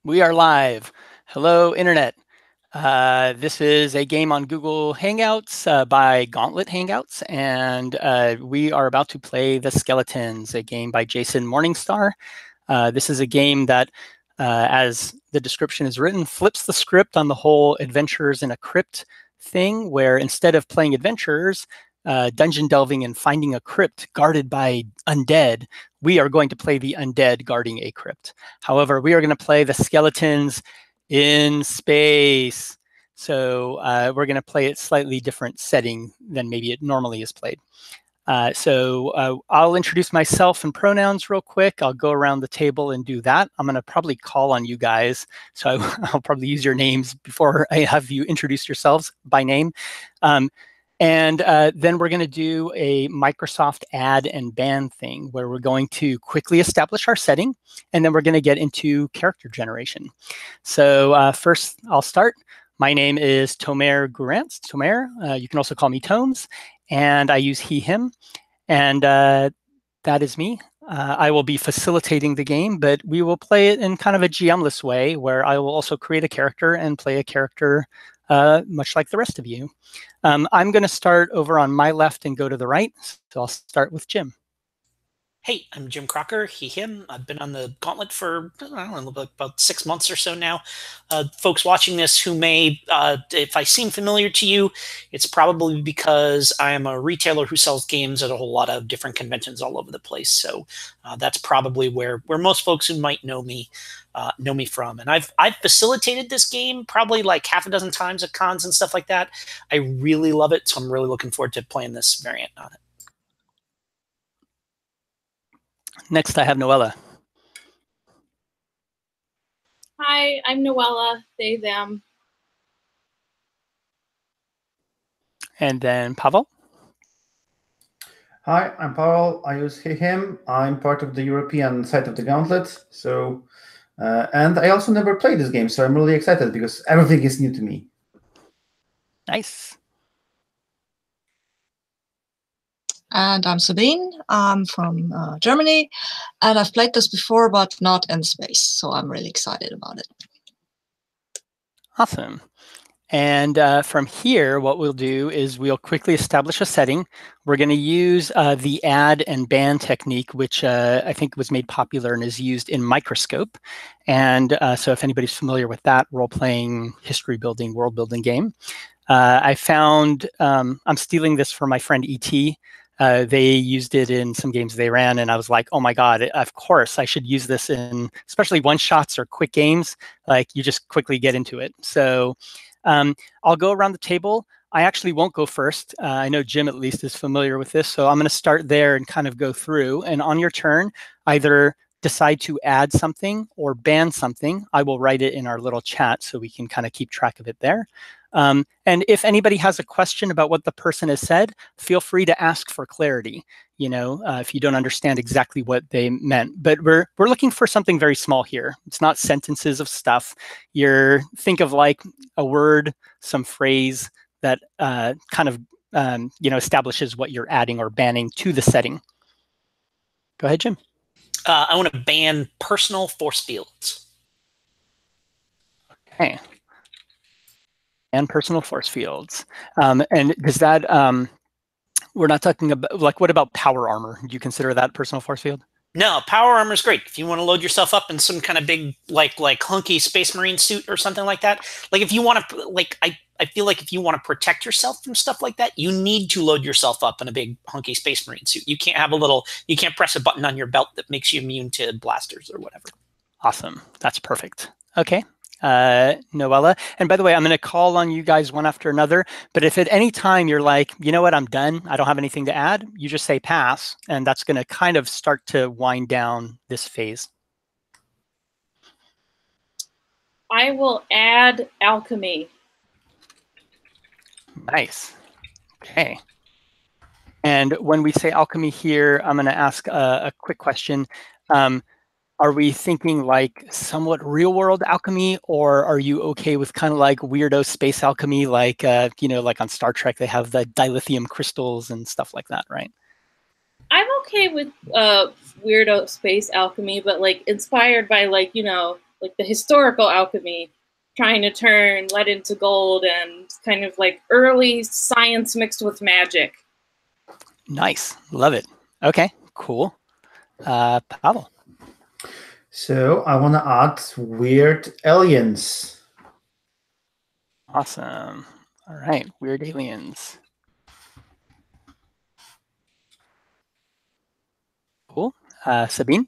We are live. Hello, Internet. This is a game on Google Hangouts by Gauntlet Hangouts, and we are about to play The Skeletons, a game by Jason Morningstar. This is a game that, as the description is written, flips the script on the whole adventurers in a crypt thing, where instead of playing adventurers, dungeon delving and finding a crypt guarded by undead, we are going to play the undead guarding a crypt. However, we are going to play the skeletons in space. So we're going to play it slightly different setting than maybe it normally is played. I'll introduce myself and pronouns real quick. I'll go around the table and do that. I'm going to probably call on you guys. So I'll probably use your names before I have you introduce yourselves by name. And then we're going to do a Microsoft add and ban thing where we're going to quickly establish our setting, and then we're going to get into character generation. So first, I'll start. My name is Tomer Gurantz. Tomer, you can also call me Tomes, and I use he, him, and that is me. I will be facilitating the game, but we will play it in kind of a GM-less way where I will also create a character and play a character much like the rest of you. I'm going to start over on my left and go to the right. So I'll start with Jim. Hey, I'm Jim Crocker, he, him. I've been on the Gauntlet for, I don't know, about 6 months or so now. Folks watching this who may, if I seem familiar to you, it's probably because I am a retailer who sells games at a whole lot of different conventions all over the place. So that's probably where most folks who might know me from. And I've facilitated this game probably like half a dozen times at cons and stuff like that. I really love it, so I'm really looking forward to playing this variant on it. Next, I have Noella. Hi, I'm Noella, they, them. And then Pavel. Hi, I'm Pavel. I use he, him. I'm part of the European side of the Gauntlet. So, and I also never played this game, so I'm really excited because everything is new to me. Nice. And I'm Sabine. I'm from Germany, and I've played this before, but not in space, so I'm really excited about it. Awesome. And from here, what we'll do is we'll quickly establish a setting. We're going to use the add and ban technique, which I think was made popular and is used in Microscope. And so if anybody's familiar with that role-playing, history-building, world-building game, I found, I'm stealing this from my friend E.T., they used it in some games they ran, and I was like, oh my God, of course, I should use this in especially one-shots or quick games. Like, you just quickly get into it. So I'll go around the table. I actually won't go first. I know Jim at least is familiar with this, so I'm going to start there and kind of go through. And on your turn, either decide to add something or ban something. I will write it in our little chat so we can kind of keep track of it there. And if anybody has a question about what the person has said, feel free to ask for clarity, you know, if you don't understand exactly what they meant. But we're looking for something very small here. It's not sentences of stuff. Think of like a word, some phrase that kind of, you know, establishes what you're adding or banning to the setting. Go ahead, Jim. I want to ban personal force fields. Okay. And personal force fields. And does that, we're not talking about, like, what about power armor? Do you consider that personal force field? No, power armor is great. If you want to load yourself up in some kind of big, like hunky Space Marine suit or something like that, like if you want to, like, I feel like if you want to protect yourself from stuff like that, you need to load yourself up in a big hunky Space Marine suit. You can't have you can't press a button on your belt that makes you immune to blasters or whatever. Awesome. That's perfect. Okay. Noella. And by the way, I'm going to call on you guys one after another. But if at any time you're like, you know what, I'm done, I don't have anything to add, you just say pass. And that's going to kind of start to wind down this phase. I will add alchemy. Nice. Okay. And when we say alchemy here, I'm going to ask a quick question. Are we thinking like somewhat real world alchemy, or are you okay with kind of like weirdo space alchemy, like, you know, like on Star Trek, they have the dilithium crystals and stuff like that, right? I'm okay with weirdo space alchemy, but like inspired by like, you know, like the historical alchemy, trying to turn lead into gold, and kind of like early science mixed with magic. Nice. Love it. Okay, cool. Pavel. So I want to add weird aliens. Awesome. All right, weird aliens. Cool. Sabine?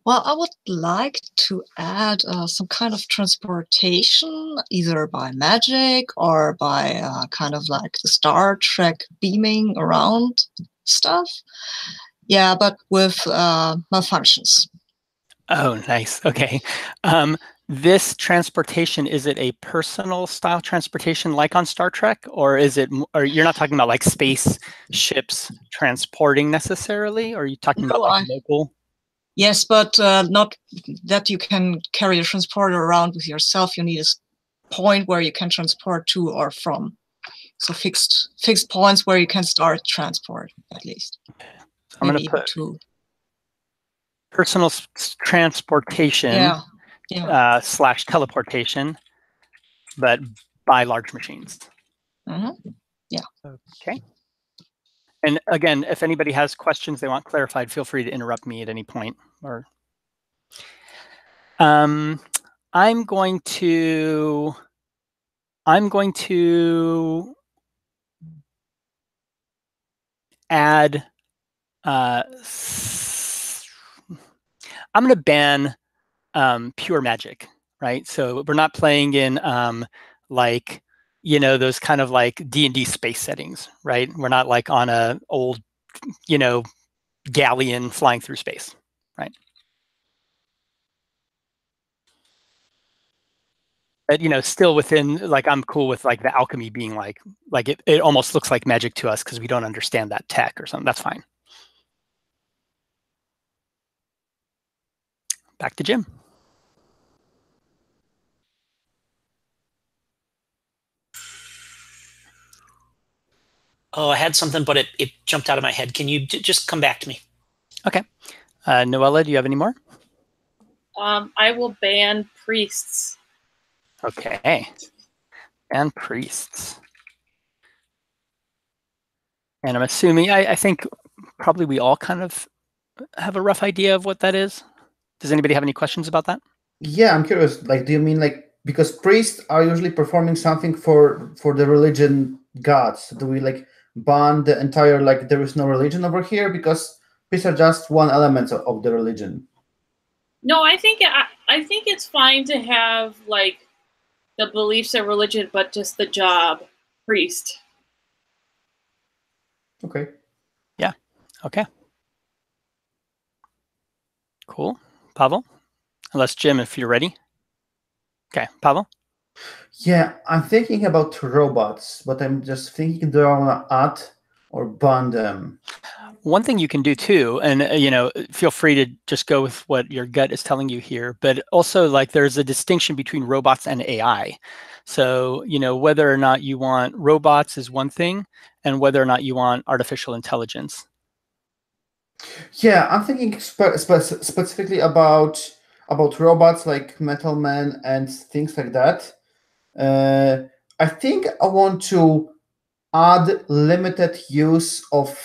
Well, I would like to add some kind of transportation, either by magic or by kind of like the Star Trek beaming around stuff. Yeah, but with malfunctions. Oh, nice. Okay. This transportation, is it a personal style transportation like on Star Trek, or is it, or you're not talking about like space ships transporting necessarily, or are you talking about like local? Yes, but not that you can carry a transporter around with yourself. You need a point where you can transport to or from. So fixed points where you can start transport, at least. So I'm going to put two. Personal transportation / teleportation, but by large machines. Mm-hmm. Yeah. Okay. And again, if anybody has questions they want clarified, feel free to interrupt me at any point. Or I'm going to add. I'm going to ban pure magic, right? So we're not playing in like, you know, those kind of like D&D space settings, right? We're not like on a old, you know, galleon flying through space, right? But, you know, still within, like, I'm cool with like the alchemy being like it almost looks like magic to us because we don't understand that tech or something. That's fine. Back to Jim. Oh, I had something, but it jumped out of my head. Can you just come back to me? Okay. Noella, do you have any more? I will ban priests. Okay. And priests. And I'm assuming, I think probably we all kind of have a rough idea of what that is. Does anybody have any questions about that? Yeah, I'm curious. Like, do you mean like, because priests are usually performing something for the religion gods? Do we like ban the entire, like, there is no religion over here? Because priests are just one element of the religion. No, I think it's fine to have like the beliefs of religion, but just the job, priest. Okay. Yeah. Okay. Cool. Pavel? Unless Jim, if you're ready. Okay, Pavel? Yeah, I'm thinking about robots, but I'm just thinking, do I want to add or ban them? One thing you can do too, and you know, feel free to just go with what your gut is telling you here, but also like there's a distinction between robots and AI. So, you know, whether or not you want robots is one thing, and whether or not you want artificial intelligence. Yeah, I'm thinking specifically about robots like Metal Man and things like that. I think I want to add limited use of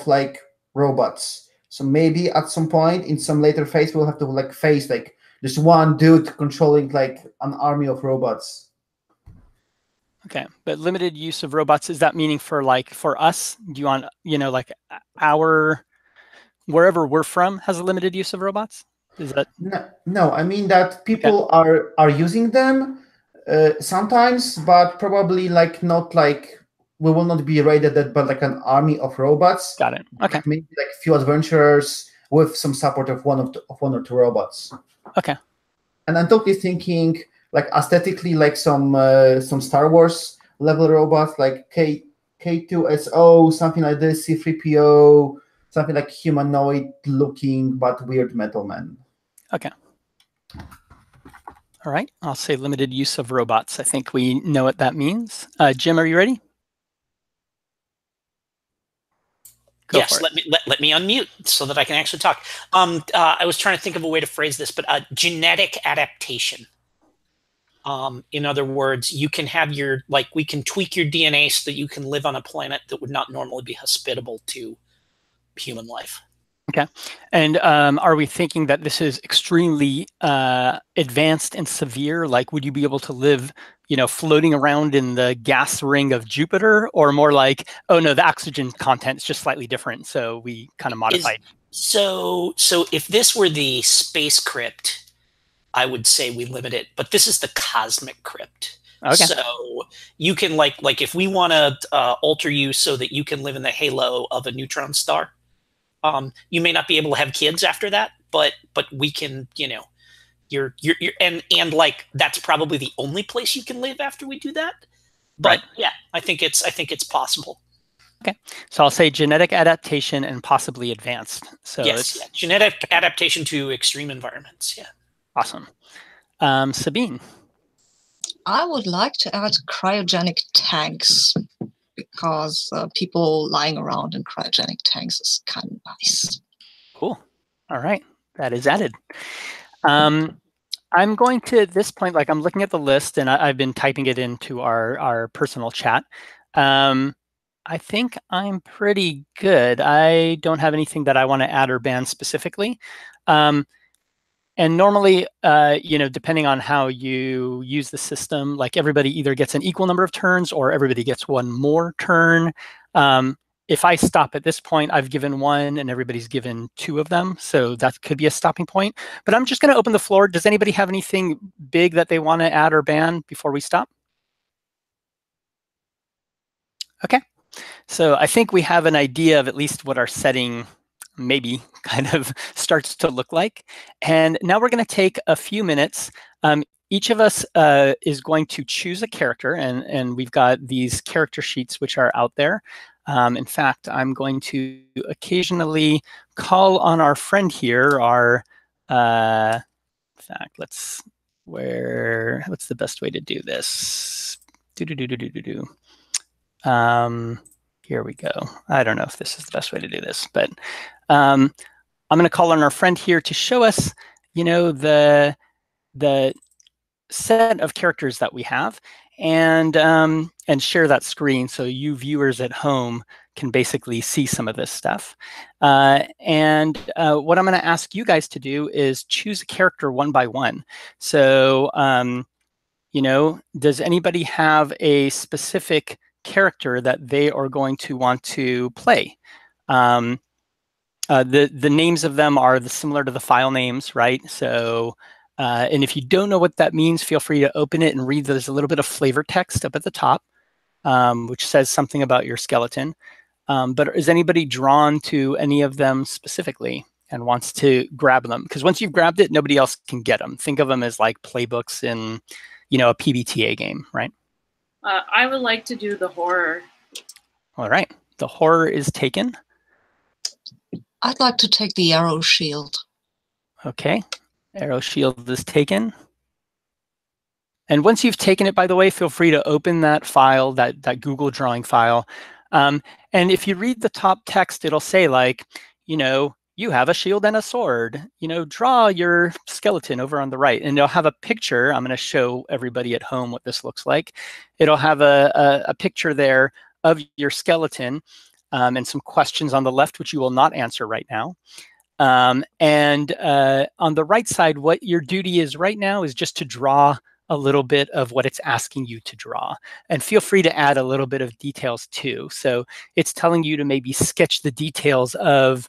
like robots. So maybe at some point in some later phase we'll have to like face like this one dude controlling like an army of robots. Okay, but limited use of robots, is that meaning for like for us? Do you want, you know, like our wherever we're from has a limited use of robots? Is that no, I mean that people are using them sometimes, but probably like not like we will not be raided by like an army of robots. Got it. Okay. Maybe like a few adventurers with some support of one or two robots. Okay. And I'm totally thinking like aesthetically like some Star Wars level robots like K2SO, something like this, C3PO, something like humanoid looking but weird Metal Man. Okay. All right. I'll say limited use of robots. I think we know what that means. Jim, are you ready? Yes, for it. let me unmute so that I can actually talk. I was trying to think of a way to phrase this, but genetic adaptation. In other words, you can have we can tweak your DNA so that you can live on a planet that would not normally be hospitable to human life. Okay. And are we thinking that this is extremely advanced and severe? Like, would you be able to live, floating around in the gas ring of Jupiter, or more like, oh no, the oxygen content is just slightly different, so we kind of modified? So if this were the space crypt, I would say we limit it, but this is the cosmic crypt. Okay. So you can like if we want to alter you so that you can live in the halo of a neutron star. You may not be able to have kids after that, but we can, you're and like that's probably the only place you can live after we do that. But right. Yeah, I think it's possible. Okay, so I'll say genetic adaptation and possibly advanced. So yes, genetic adaptation to extreme environments. Yeah. Awesome. Sabine. I would like to add cryogenic tanks, because people lying around in cryogenic tanks is kind of nice. Cool. All right. That is added. I'm going to, at this point, I'm looking at the list, and I've been typing it into our personal chat. I think I'm pretty good. I don't have anything that I want to add or ban specifically. And normally, depending on how you use the system, everybody either gets an equal number of turns or everybody gets one more turn. If I stop at this point, I've given one and everybody's given two of them. So that could be a stopping point. But I'm just going to open the floor. Does anybody have anything big that they want to add or ban before we stop? Okay. So I think we have an idea of at least what our setting maybe kind of starts to look like. And now we're going to take a few minutes. Each of us is going to choose a character, and we've got these character sheets which are out there. In fact, I'm going to occasionally call on our friend here, in fact, what's the best way to do this? Here we go. I don't know if this is the best way to do this, but I'm going to call on our friend here to show us, the set of characters that we have, and share that screen so you viewers at home can basically see some of this stuff. What I'm going to ask you guys to do is choose a character one by one. So, does anybody have a specific character that they are going to want to play? The names of them are similar to the file names, right? So, and if you don't know what that means, feel free to open it and read. There's a little bit of flavor text up at the top, which says something about your skeleton. But is anybody drawn to any of them specifically and wants to grab them? Because once you've grabbed it, nobody else can get them. Think of them as like playbooks in, a PBTA game, right? I would like to do the horror. All right. The horror is taken. I'd like to take the arrow shield. Okay. Arrow shield is taken. And once you've taken it, by the way, feel free to open that file, that Google drawing file. And if you read the top text, it'll say you have a shield and a sword. Draw your skeleton over on the right. And it'll have a picture. I'm going to show everybody at home what this looks like. It'll have a picture there of your skeleton and some questions on the left, which you will not answer right now. And on the right side, what your duty is right now is just to draw a little bit of what it's asking you to draw. And feel free to add a little bit of details too. So it's telling you to maybe sketch the details of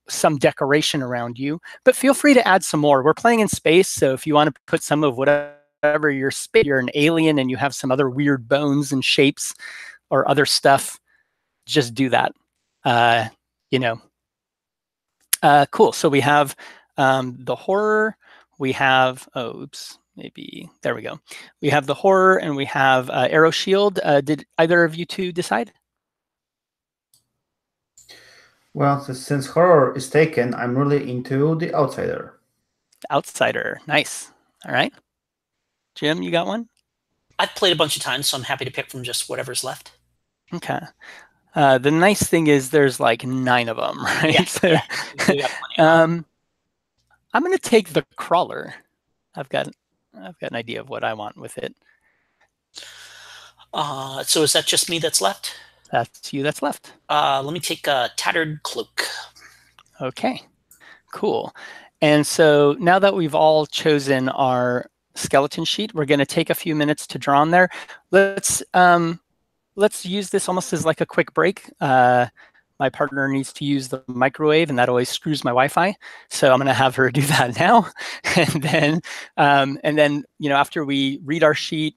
some decoration around you, but feel free to add some more. We're playing in space, so if you want to put some of whatever you're an alien and you have some other weird bones and shapes or other stuff, just do that. Cool. So we have the horror. We have maybe there we go. We have the horror and we have arrow shield. Did either of you two decide? Well, since horror is taken, I'm really into the outsider. The outsider. Nice. All right. Jim, you got one? I've played a bunch of times, so I'm happy to pick from just whatever's left. Okay. The nice thing is there's like 9 of them, right? Yeah, So, yeah, we got plenty of them. I'm going to take the crawler. I've got an idea of what I want with it. So is that just me that's left? That's you that's left. Let me take a tattered cloak. Okay, cool. And so now that we've all chosen our skeleton sheet, we're going to take a few minutes to draw on there. Let's use this almost as like a quick break. My partner needs to use the microwave, and that always screws my Wi-Fi. So I'm going to have her do that now, and then after we read our sheet,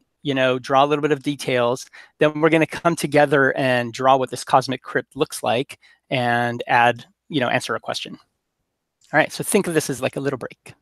draw a little bit of details, then we're going to come together and draw what this cosmic crypt looks like, and add, answer a question. All right. So think of this as like a little break.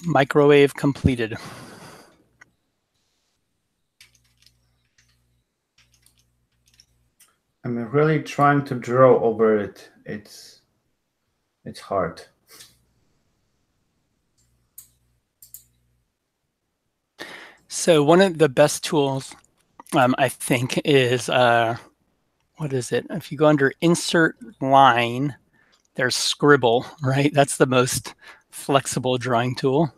Microwave completed. I'm really trying to draw over it. It's hard. So one of the best tools, I think, is what is it? If you go under Insert Line, there's Scribble, right? That's the most flexible drawing tool.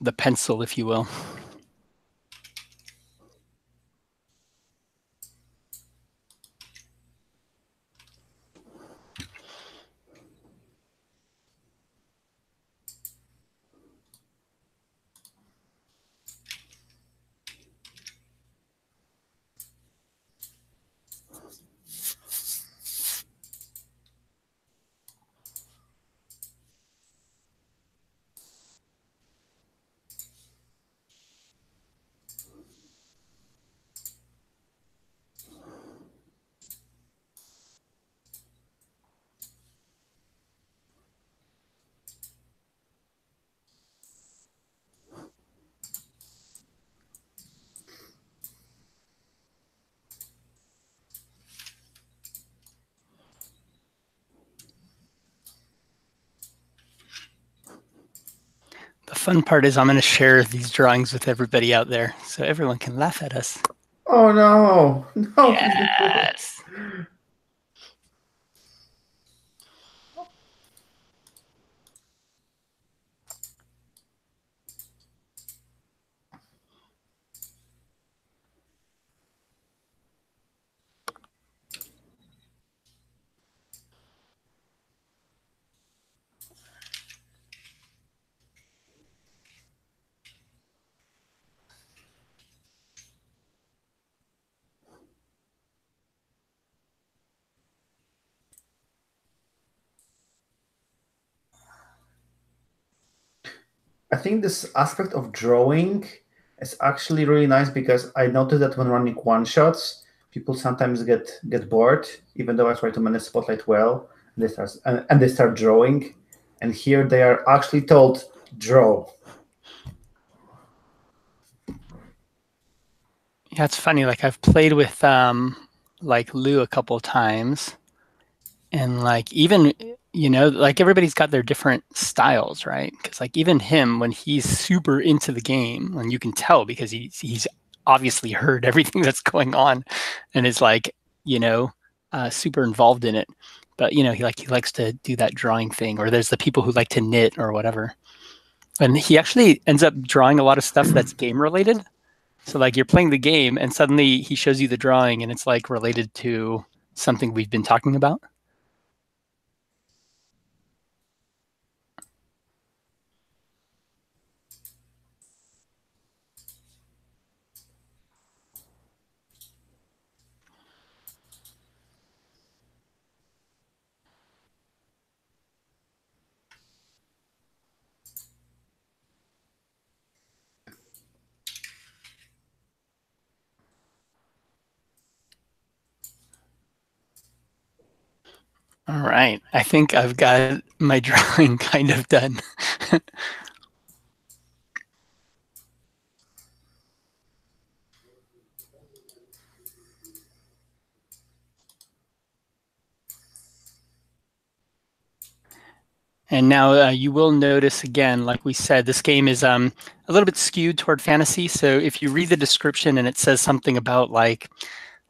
The pencil, if you will. The fun part is I'm going to share these drawings with everybody out there so everyone can laugh at us. Oh no! No! Yes. think this aspect of drawing is actually really nice, because I noticed that when running one-shots, people sometimes get bored, even though I try to manage Spotlight well, and they start drawing. And here they are actually told, draw. Yeah, it's funny. Like I've played with like Lou a couple of times, and like even like everybody's got their different styles, right? Because like even him, when he's super into the game, and you can tell because he's obviously heard everything that's going on, and is like super involved in it. But he likes to do that drawing thing, or there's the people who like to knit or whatever. And he actually ends up drawing a lot of stuff that's game related. So like you're playing the game and suddenly he shows you the drawing and it's like related to something we've been talking about. All right, I think I've got my drawing kind of done. And now you will notice again, like we said, this game is a little bit skewed toward fantasy. So if you read the description and it says something about like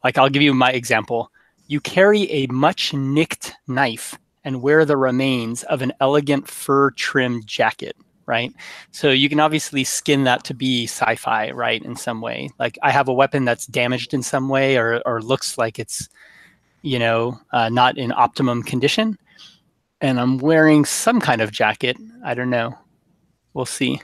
I'll give you my example. You carry a much nicked knife and wear the remains of an elegant fur-trimmed jacket, right? So you can obviously skin that to be sci-fi, right, in some way. Like I have a weapon that's damaged in some way or looks like it's, not in optimum condition. And I'm wearing some kind of jacket. I don't know. We'll see.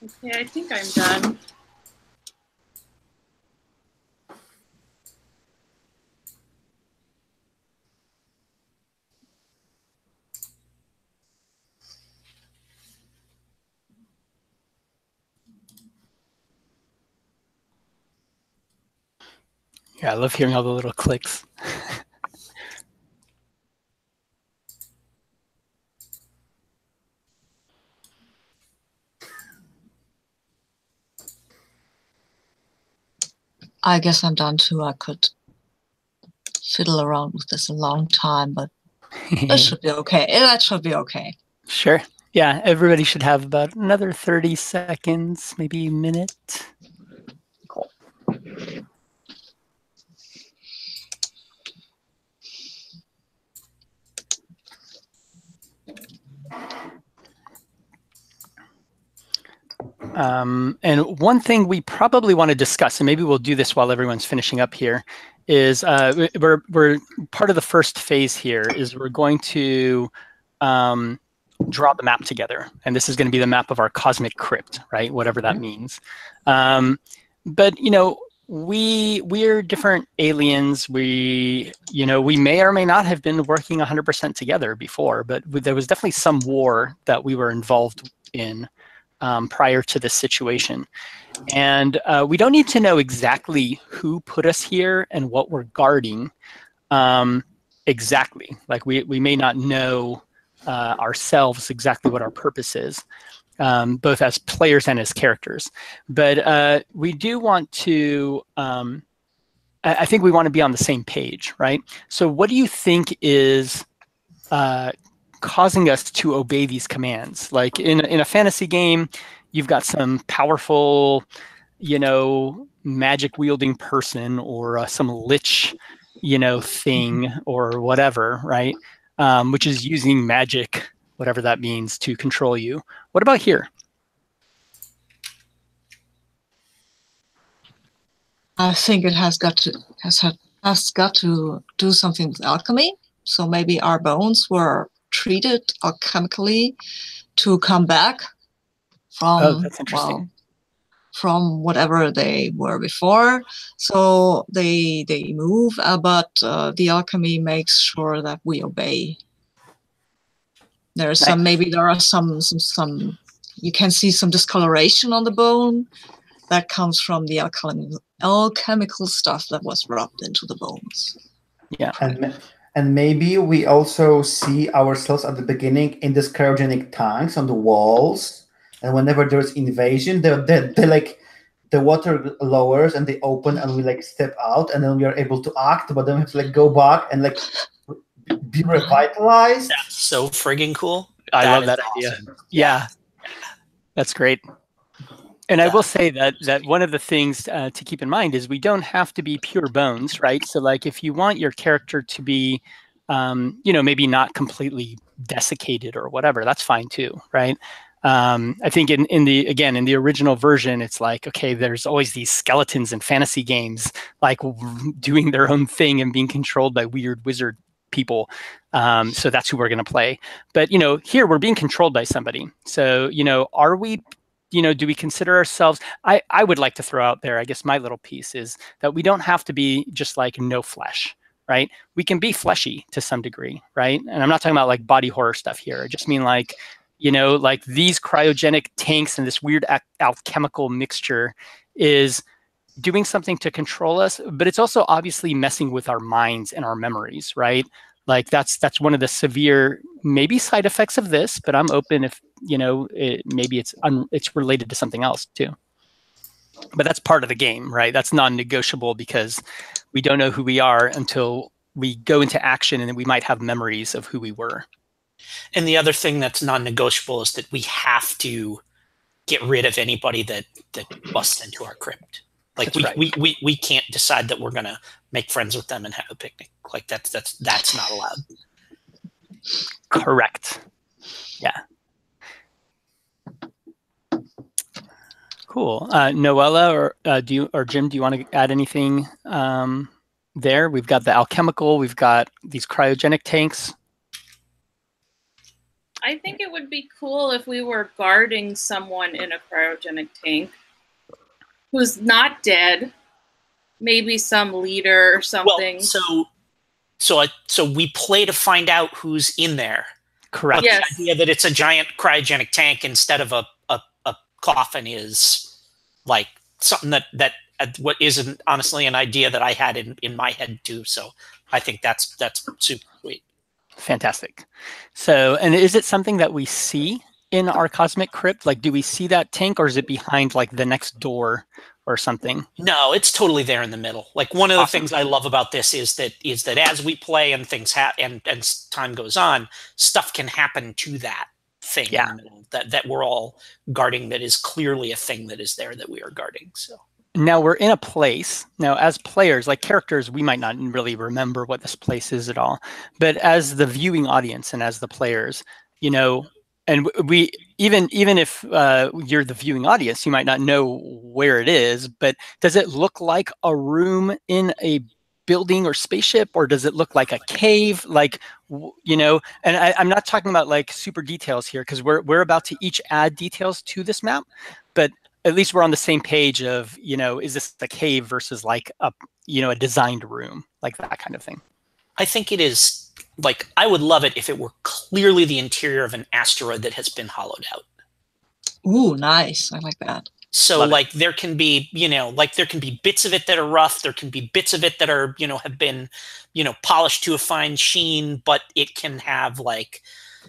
Okay, I think I'm done. Yeah, I love hearing all the little clicks. I guess I'm done too. I could fiddle around with this a long time, but that should be okay. That should be okay. Sure. Yeah, everybody should have about another 30 seconds, maybe a minute. Cool. And one thing we probably want to discuss, and maybe we'll do this while everyone's finishing up here, is we're part of the first phase here is we're going to draw the map together. And this is going to be the map of our cosmic crypt, right? Whatever that means. But, we're different aliens. We may or may not have been working 100% together before, but there was definitely some war that we were involved in prior to this situation. And we don't need to know exactly who put us here and what we're guarding exactly. Like we may not know ourselves exactly what our purpose is, both as players and as characters. But we do want to, I think we want to be on the same page, right? So what do you think is causing us to obey these commands? Like in a fantasy game, you've got some powerful, magic wielding person or some lich, thing or whatever, right? Which is using magic, whatever that means, to control you. What about here? I think it has got to do something with alchemy. So maybe our bones were treated alchemically to come back from, that's interesting. From whatever they were before. So they move, but the alchemy makes sure that we obey. There's maybe there are some you can see some discoloration on the bone that comes from the alchemical stuff that was rubbed into the bones. Yeah. And maybe we also see ourselves at the beginning in these cryogenic tanks on the walls, and whenever there's invasion, they're like the water lowers and they open and we step out, and then we are able to act, but then we have to go back and be revitalized. That's so friggin' cool. I love that idea. Awesome. Yeah, that's great. And I will say that one of the things to keep in mind is we don't have to be pure bones, right? So if you want your character to be, maybe not completely desiccated or whatever, that's fine too, right? I think in the original version, it's okay, there's always these skeletons in fantasy games, doing their own thing and being controlled by weird wizard people. So that's who we're going to play. But, here we're being controlled by somebody. So, are we, do we consider ourselves, I would like to throw out there, I guess my little piece is that we don't have to be just no flesh, right? We can be fleshy to some degree, right? And I'm not talking about body horror stuff here. I just mean these cryogenic tanks and this weird alchemical mixture is doing something to control us, but it's also obviously messing with our minds and our memories, right? That's one of the severe maybe side effects of this, but I'm open if maybe it's related to something else too. But that's part of the game, right? That's non-negotiable because we don't know who we are until we go into action, and then we might have memories of who we were. And the other thing that's non-negotiable is that we have to get rid of anybody that busts into our crypt. We can't decide that we're gonna make friends with them and have a picnic. That's not allowed. Correct. Yeah. Cool. Noella or Jim, do you want to add anything there? We've got the alchemical. We've got these cryogenic tanks. I think it would be cool if we were guarding someone in a cryogenic tank who's not dead, maybe some leader or something. Well, so we play to find out who's in there. Correct. Yes. The idea that it's a giant cryogenic tank instead of a coffin is something that what isn't honestly an idea that I had in my head too. So I think that's super sweet. Fantastic. So, and is it something that we see in our cosmic crypt? Do we see that tank, or is it behind the next door or something? No, it's totally there in the middle. One of the things I love about this is that as we play and things and time goes on, stuff can happen to that thing in the middle that we're all guarding, that is clearly a thing that is there that we are guarding. So now we're in a place. Now, as players, characters, we might not really remember what this place is at all. But as the viewing audience and as the players, and we even if you're the viewing audience, you might not know where it is. But does it look like a room in a building or spaceship, or does it look like a cave? And I'm not talking about super details here, because we're about to each add details to this map. But at least we're on the same page of, is this a cave versus like a designed room, like that kind of thing. I think it is, like, I would love it if it were clearly the interior of an asteroid that has been hollowed out. Ooh, nice. I like that. So like there can be, there can be bits of it that are rough. There can be bits of it that are, have been, polished to a fine sheen, but it can have like,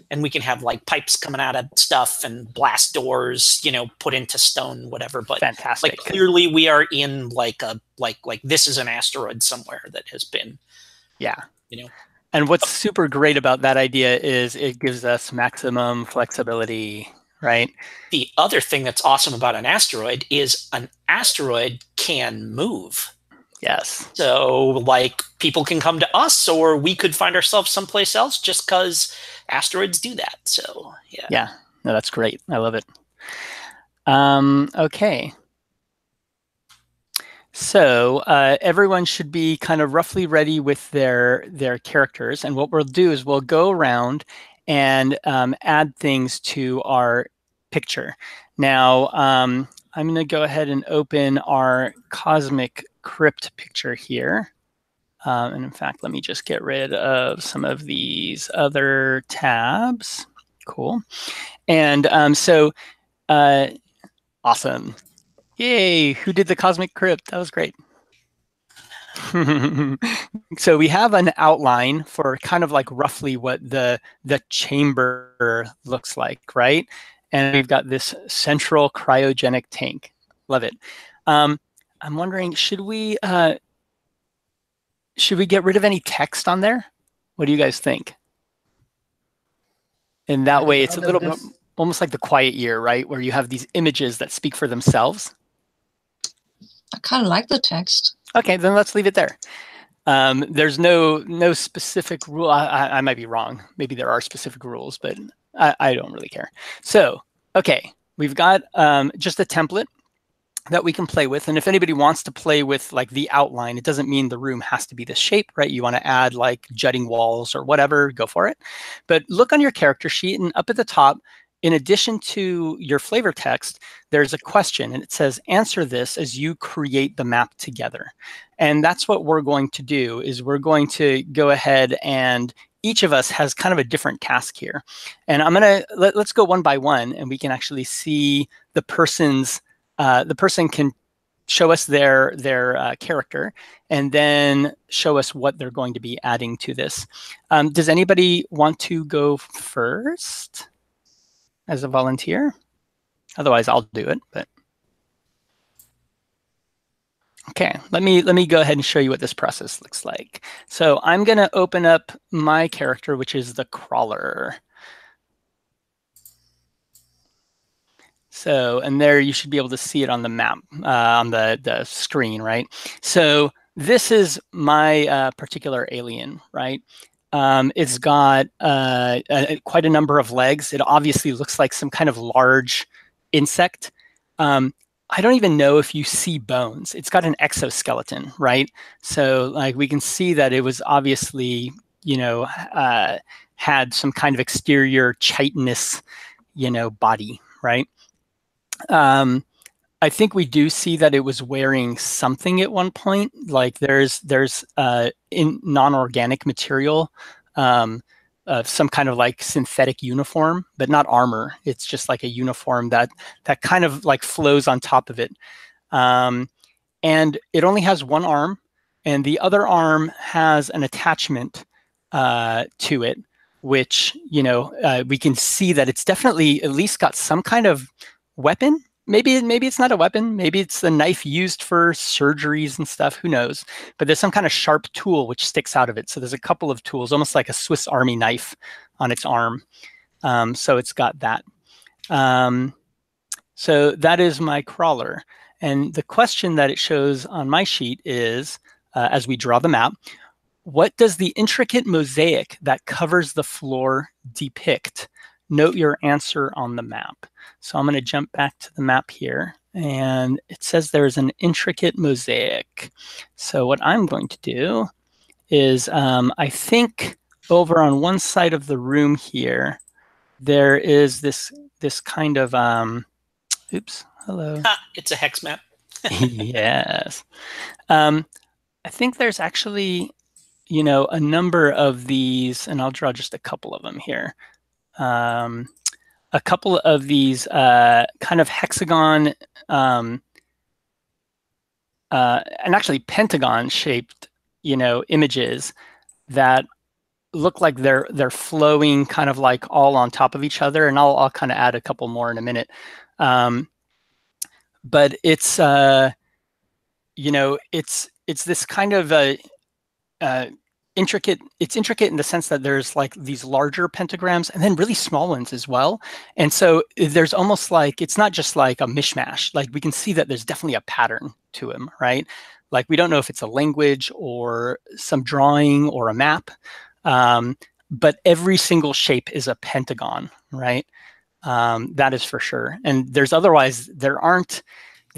and we can have like pipes coming out of stuff and blast doors, put into stone, whatever. But fantastic. Like clearly we are in like a, like this is an asteroid somewhere that has been, And what's super great about that idea is it gives us maximum flexibility, right? The other thing that's awesome about an asteroid is an asteroid can move. Yes. So like people can come to us, or we could find ourselves someplace else just because asteroids do that. So yeah. Yeah, no, that's great. I love it. Okay. So everyone should be kind of roughly ready with their characters. And what we'll do is we'll go around and add things to our picture. Now, I'm going to go ahead and open our Cosmic Crypt picture here. And in fact, let me just get rid of some of these other tabs. Cool. And so awesome. Yay, who did the Cosmic Crypt? That was great. So we have an outline for kind of like roughly what the chamber looks like, right? And we've got this central cryogenic tank. Love it. I'm wondering, should we get rid of any text on there? What do you guys think? And that way it's a little bit almost like the quiet year, right? Where you have these images that speak for themselves. I kind of like the text. Okay, then let's leave it there. There's no specific rule. I might be wrong. Maybe there are specific rules, but I don't really care. So, okay, we've got just a template that we can play with. And if anybody wants to play with like the outline, it doesn't mean the room has to be this shape, right? You want to add like jutting walls or whatever, go for it. But look on your character sheet, and up at the top, in addition to your flavor text, there's a question, and it says, answer this as you create the map together. And that's what we're going to do, is we're going to go ahead, and each of us has kind of a different task here. And I'm going to, let's go one by one, and we can actually see the person can show us their character, and then show us what they're going to be adding to this. Does anybody want to go first as a volunteer? Otherwise, I'll do it. But okay, let me go ahead and show you what this process looks like. So I'm going to open up my character, which is the crawler. So, and there you should be able to see it on the map, on the screen, right? So this is my particular alien, right? It's got quite a number of legs. It obviously looks like some kind of large insect. I don't even know if you see bones. It's got an exoskeleton, right? So like we can see that it was obviously, had some kind of exterior chitinous, body, right? I think we do see that it was wearing something at one point. Like there's in non-organic material, some kind of like synthetic uniform, but not armor. It's just like a uniform that kind of like flows on top of it. And it only has one arm, and the other arm has an attachment to it, which, we can see that it's definitely at least got some kind of weapon. Maybe it's not a weapon. Maybe it's the knife used for surgeries and stuff. Who knows? But there's some kind of sharp tool which sticks out of it. So there's a couple of tools, almost like a Swiss Army knife on its arm. So it's got that. So that is my crawler. And the question that it shows on my sheet is, as we draw the map, what does the intricate mosaic that covers the floor depict? Note your answer on the map. So I'm going to jump back to the map here, and it says there's an intricate mosaic. So what I'm going to do is, I think over on one side of the room here, there is this kind of, Oops. Hello. Ha, it's a hex map. Yes. I think there's actually, a number of these, and I'll draw just a couple of them here. A couple of these kind of hexagon and actually pentagon-shaped, images that look like they're flowing kind of like all on top of each other, and I'll kind of add a couple more in a minute. But it's it's this kind of intricate. It's intricate in the sense that there's like these larger pentagrams and then really small ones as well. And so there's almost like, it's not just like a mishmash. Like we can see that there's definitely a pattern to them, right? Like we don't know if it's a language or some drawing or a map, but every single shape is a pentagon, right? That is for sure. And there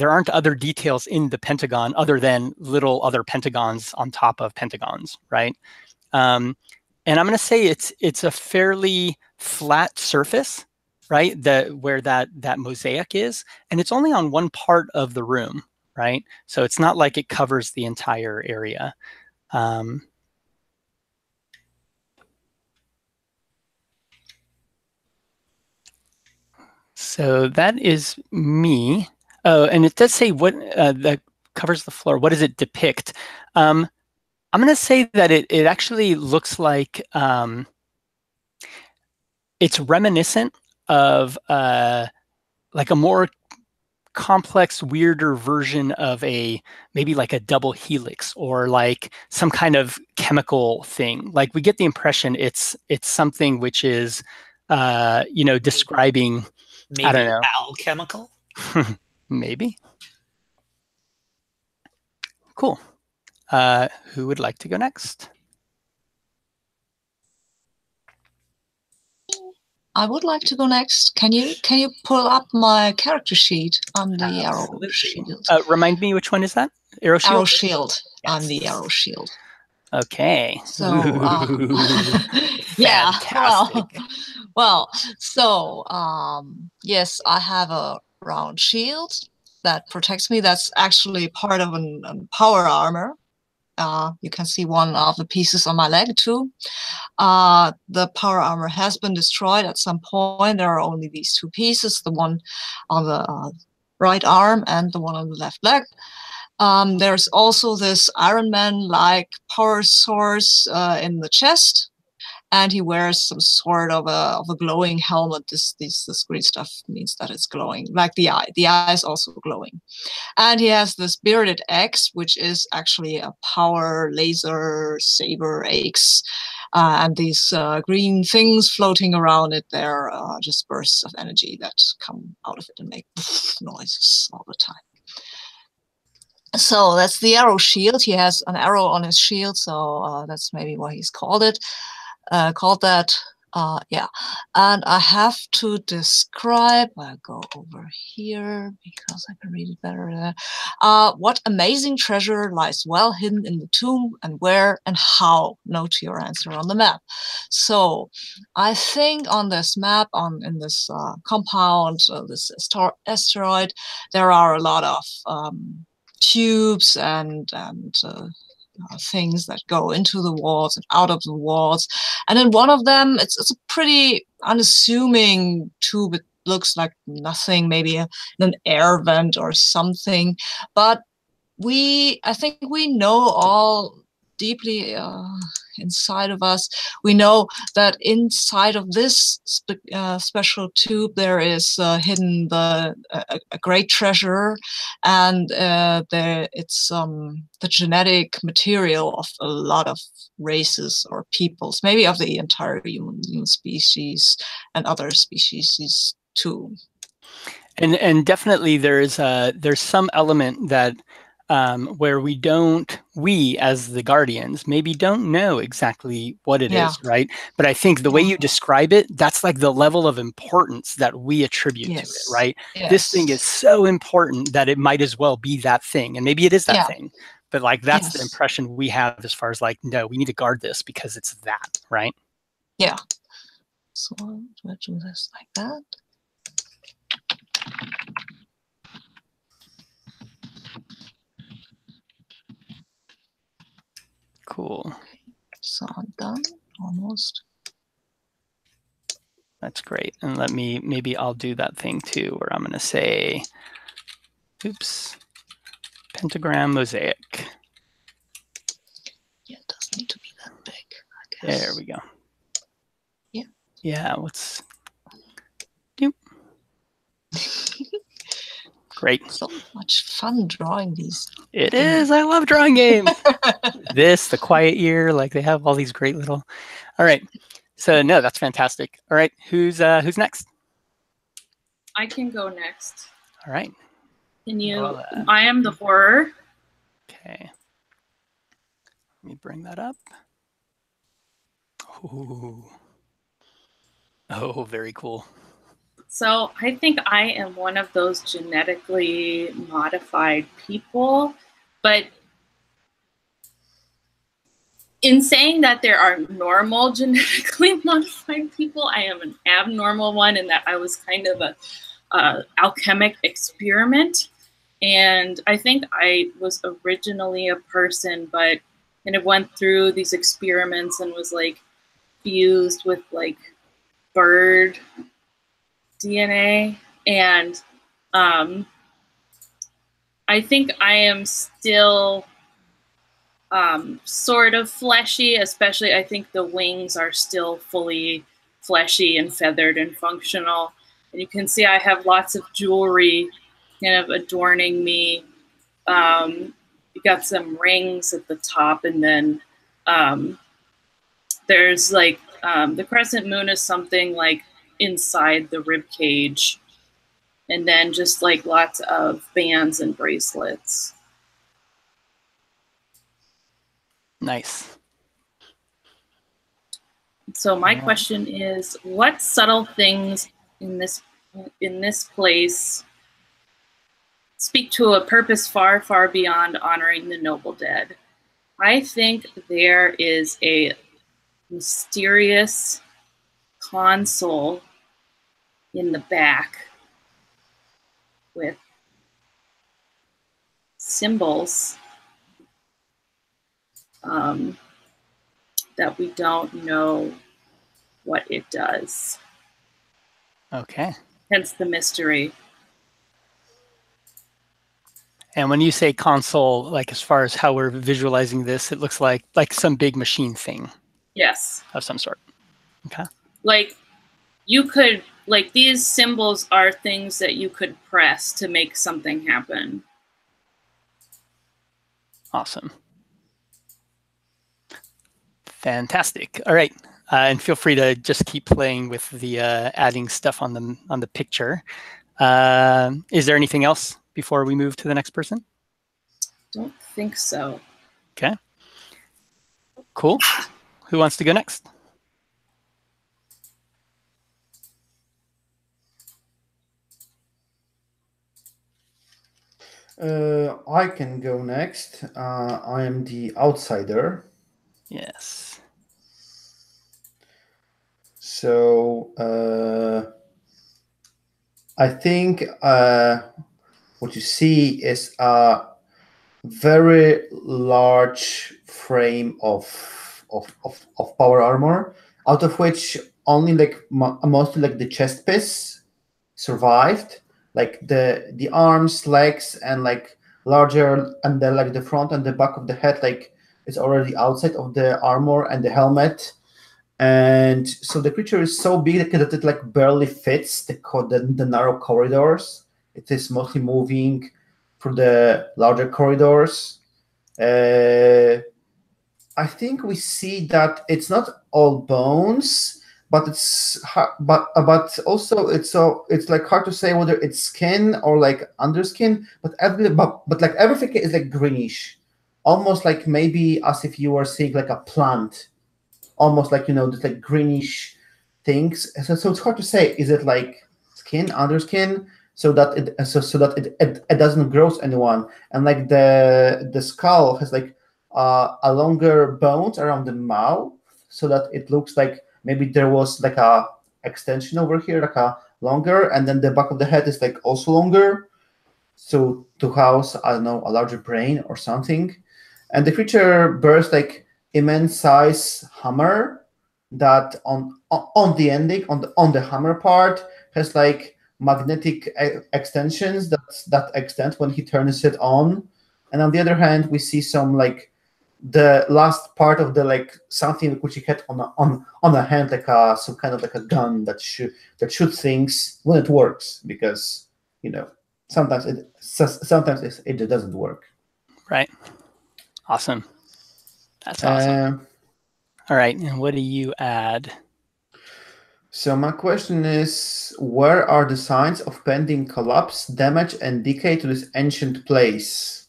aren't other details in the pentagon other than little other pentagons on top of pentagons, right? And I'm going to say it's a fairly flat surface, right? Where that mosaic is, and it's only on one part of the room, right? So it's not like it covers the entire area. So that is me. Oh, and it does say what that covers the floor. What does it depict? I'm going to say that it actually looks like it's reminiscent of like a more complex, weirder version of maybe like a double helix or like some kind of chemical thing. Like we get the impression it's something which is describing. Maybe I don't know. alchemical? Maybe. Cool. Who would like to go next? I would like to go next. Can you pull up my character sheet on the arrow shield? Remind me, which one is that? Arrow shield? Arrow shield. Yes. On the arrow shield. Okay. So, yeah. Well. So, yes, I have a round shield that protects me. That's actually part of a power armor. You can see one of the pieces on my leg too. The power armor has been destroyed at some point. There are only these two pieces, the one on the right arm and the one on the left leg. There's also this Iron Man-like power source in the chest, and he wears some sort of a glowing helmet. This green stuff means that it's glowing, like the eye. The eye is also glowing. And he has this bearded axe, which is actually a power laser saber axe. And these green things floating around it, they're just bursts of energy that come out of it and make noises all the time. So that's the arrow shield. He has an arrow on his shield, so that's maybe why he's called that. Yeah. And I have to describe, I'll go over here because I can read it better there. What amazing treasure lies well hidden in the tomb, and where and how? Note your answer on the map. So I think on this map, in this compound, this asteroid, there are a lot of tubes and things that go into the walls and out of the walls. And in one of them, it's a pretty unassuming tube. It looks like nothing, maybe an air vent or something. But I think we know all deeply inside of us, we know that inside of this special tube there is hidden a great treasure, and it's the genetic material of a lot of races or peoples, maybe of the entire human species and other species too. And definitely there's some element that where we as the Guardians maybe don't know exactly what it is, right? But I think the way you describe it, that's like the level of importance that we attribute to it, right? This thing is so important that it might as well be that thing, and maybe it is that thing, but like that's the impression we have as far as like, no, we need to guard this because it's that, right? Yeah. So I'll do this like that. Cool. So I'm done, almost. That's great. And maybe I'll do that thing too, where I'm going to say, oops, pentagram mosaic. Yeah, it doesn't need to be that big, I guess. There we go. Yeah. Yeah, great. So much fun drawing these. It is. I love drawing games. The Quiet Year, like they have all these great little. All right. So no, that's fantastic. All right, who's next? I can go next. All right. Can you? Well, I am the horror. Okay. Let me bring that up. Ooh. Oh, very cool. So I think I am one of those genetically modified people, but in saying that there are normal genetically modified people, I am an abnormal one in that I was kind of a alchemic experiment. And I think I was originally a person, but kind of went through these experiments and was like fused with like bird DNA. And I think I am still sort of fleshy, especially I think the wings are still fully fleshy and feathered and functional. And you can see I have lots of jewelry kind of adorning me. You got some rings at the top, and then there's like the crescent moon is something like inside the rib cage, and then just like lots of bands and bracelets. Nice. So my question is, what subtle things in this place speak to a purpose far, far beyond honoring the noble dead? I think there is a mysterious console in the back with symbols that we don't know what it does. Okay. Hence the mystery. And when you say console, like as far as how we're visualizing this, it looks like some big machine thing. Yes. Of some sort. Okay. Like you could, like these symbols are things that you could press to make something happen. Awesome. Fantastic. All right. And feel free to just keep playing with the adding stuff on the picture. Is there anything else before we move to the next person? Don't think so. Okay. Cool. Who wants to go next? I can go next. I am the outsider. Yes. So I think what you see is a very large frame of power armor, out of which only like mostly like the chest piece survived, like the arms, legs, and like larger, and then like the front and the back of the head like is already outside of the armor and the helmet. And so the creature is so big that it like barely fits the narrow corridors. It is mostly moving through the larger corridors. I think we see that it's not all bones, but but also it's like hard to say whether it's skin or like underskin. But like everything is like greenish, almost like maybe as if you were seeing like a plant. Almost like, just like greenish things. So it's hard to say. Is it like skin, underskin, so that it doesn't gross anyone? And like the skull has like a longer bones around the mouth, so that it looks like maybe there was like a extension over here, like a longer, and then the back of the head is like also longer, so to house, I don't know, a larger brain or something. And the creature bears like immense size hammer that on the ending, on the hammer part, has like magnetic extensions that extend when he turns it on. And on the other hand, we see some like the last part of the like something which he had on a hand, like some kind of like a gun that shoots things when it works, because sometimes it doesn't work. Right. Awesome. That's awesome. All right. And what do you add? So my question is, where are the signs of pending collapse, damage, and decay to this ancient place?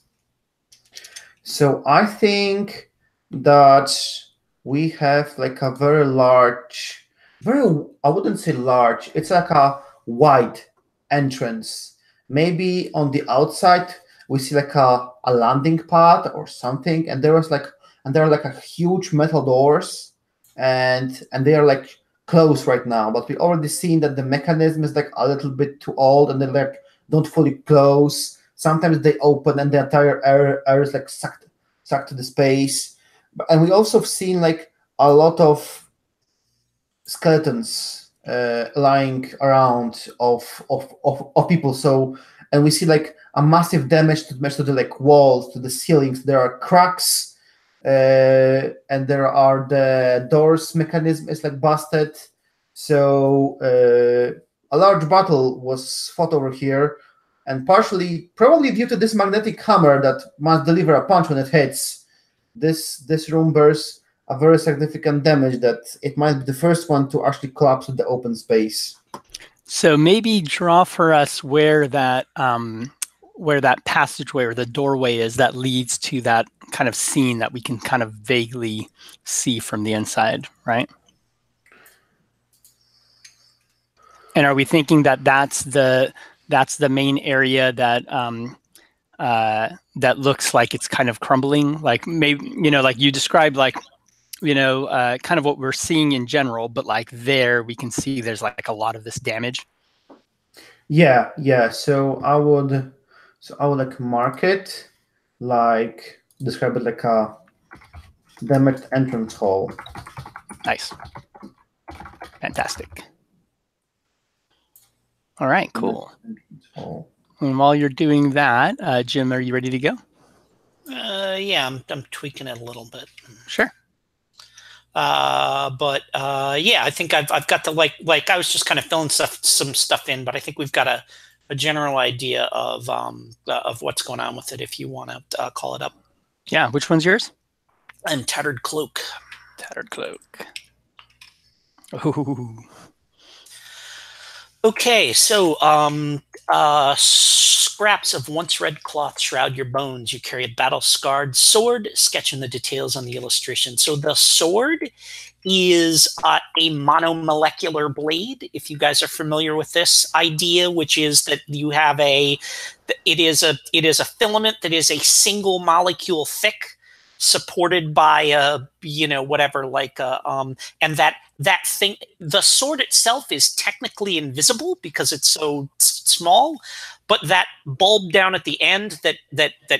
So I think that we have like a very large, I wouldn't say large, it's like a wide entrance. Maybe on the outside, we see like a landing pad or something, and there are like a huge metal doors, and they are like closed right now, but we already seen that the mechanism is like a little bit too old, and they like don't fully close. Sometimes they open and the entire air is like sucked to the space. And we also have seen like a lot of skeletons lying around of people. So, and we see like a massive damage to the like walls, to the ceilings. There are cracks, and there are the doors mechanism is like busted. So a large battle was fought over here, and partially probably due to this magnetic hammer that must deliver a punch when it hits. This room bears a very significant damage that it might be the first one to actually collapse with the open space. So maybe draw for us where that passageway or the doorway is that leads to that kind of scene that we can kind of vaguely see from the inside, right? And are we thinking that that's the main area that that looks like it's kind of crumbling, like maybe like you described, like kind of what we're seeing in general, but like there we can see there's like a lot of this damage. Yeah. So I would like mark it, like describe it like a damaged entrance hall. Nice. Fantastic. All right, cool. And while you're doing that, Jim, are you ready to go? Yeah, I'm tweaking it a little bit. Sure. But yeah, I think I've got the like I was just kind of filling some stuff in, but I think we've got a general idea of what's going on with it. If you want to call it up. Yeah. Which one's yours? I'm Tattered Cloak. Tattered Cloak. Ooh. Okay, so scraps of once red cloth shroud your bones. You carry a battle-scarred sword, sketching the details on the illustration. So the sword is a monomolecular blade, if you guys are familiar with this idea, which is that you have it is a filament that is a single molecule thick, supported by whatever, like and that thing, the sword itself is technically invisible because it's so small, but that bulb down at the end that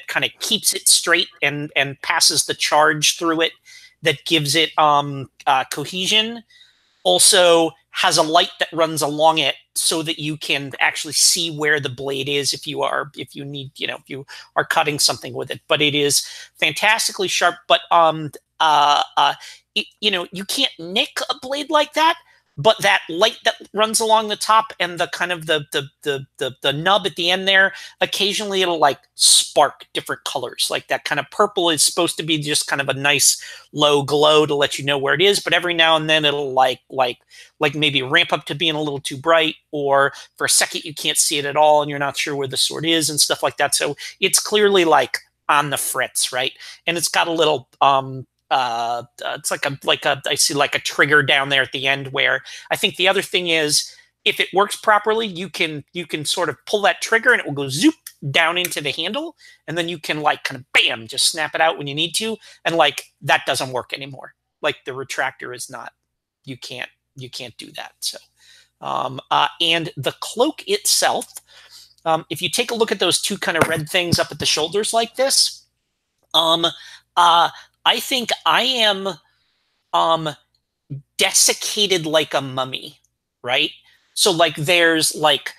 kind of keeps it straight and passes the charge through it, that gives it cohesion, also has a light that runs along it so that you can actually see where the blade is if you are cutting something with it. But it is fantastically sharp. But you can't nick a blade like that. But that light that runs along the top and the kind of the nub at the end there, occasionally it'll like spark different colors. Like that kind of purple is supposed to be just kind of a nice low glow to let you know where it is. But every now and then it'll like maybe ramp up to being a little too bright, or for a second you can't see it at all and you're not sure where the sword is and stuff like that. So it's clearly like on the fritz, right? And it's got a little it's like a I see like a trigger down there at the end, where I think the other thing is, if it works properly, you can sort of pull that trigger and it will go zoop down into the handle, and then you can like kind of bam, just snap it out when you need to. And like that doesn't work anymore. Like the retractor is not, you can't do that. So and the cloak itself, if you take a look at those two kind of red things up at the shoulders like this, I think I am desiccated like a mummy, right? So like there's like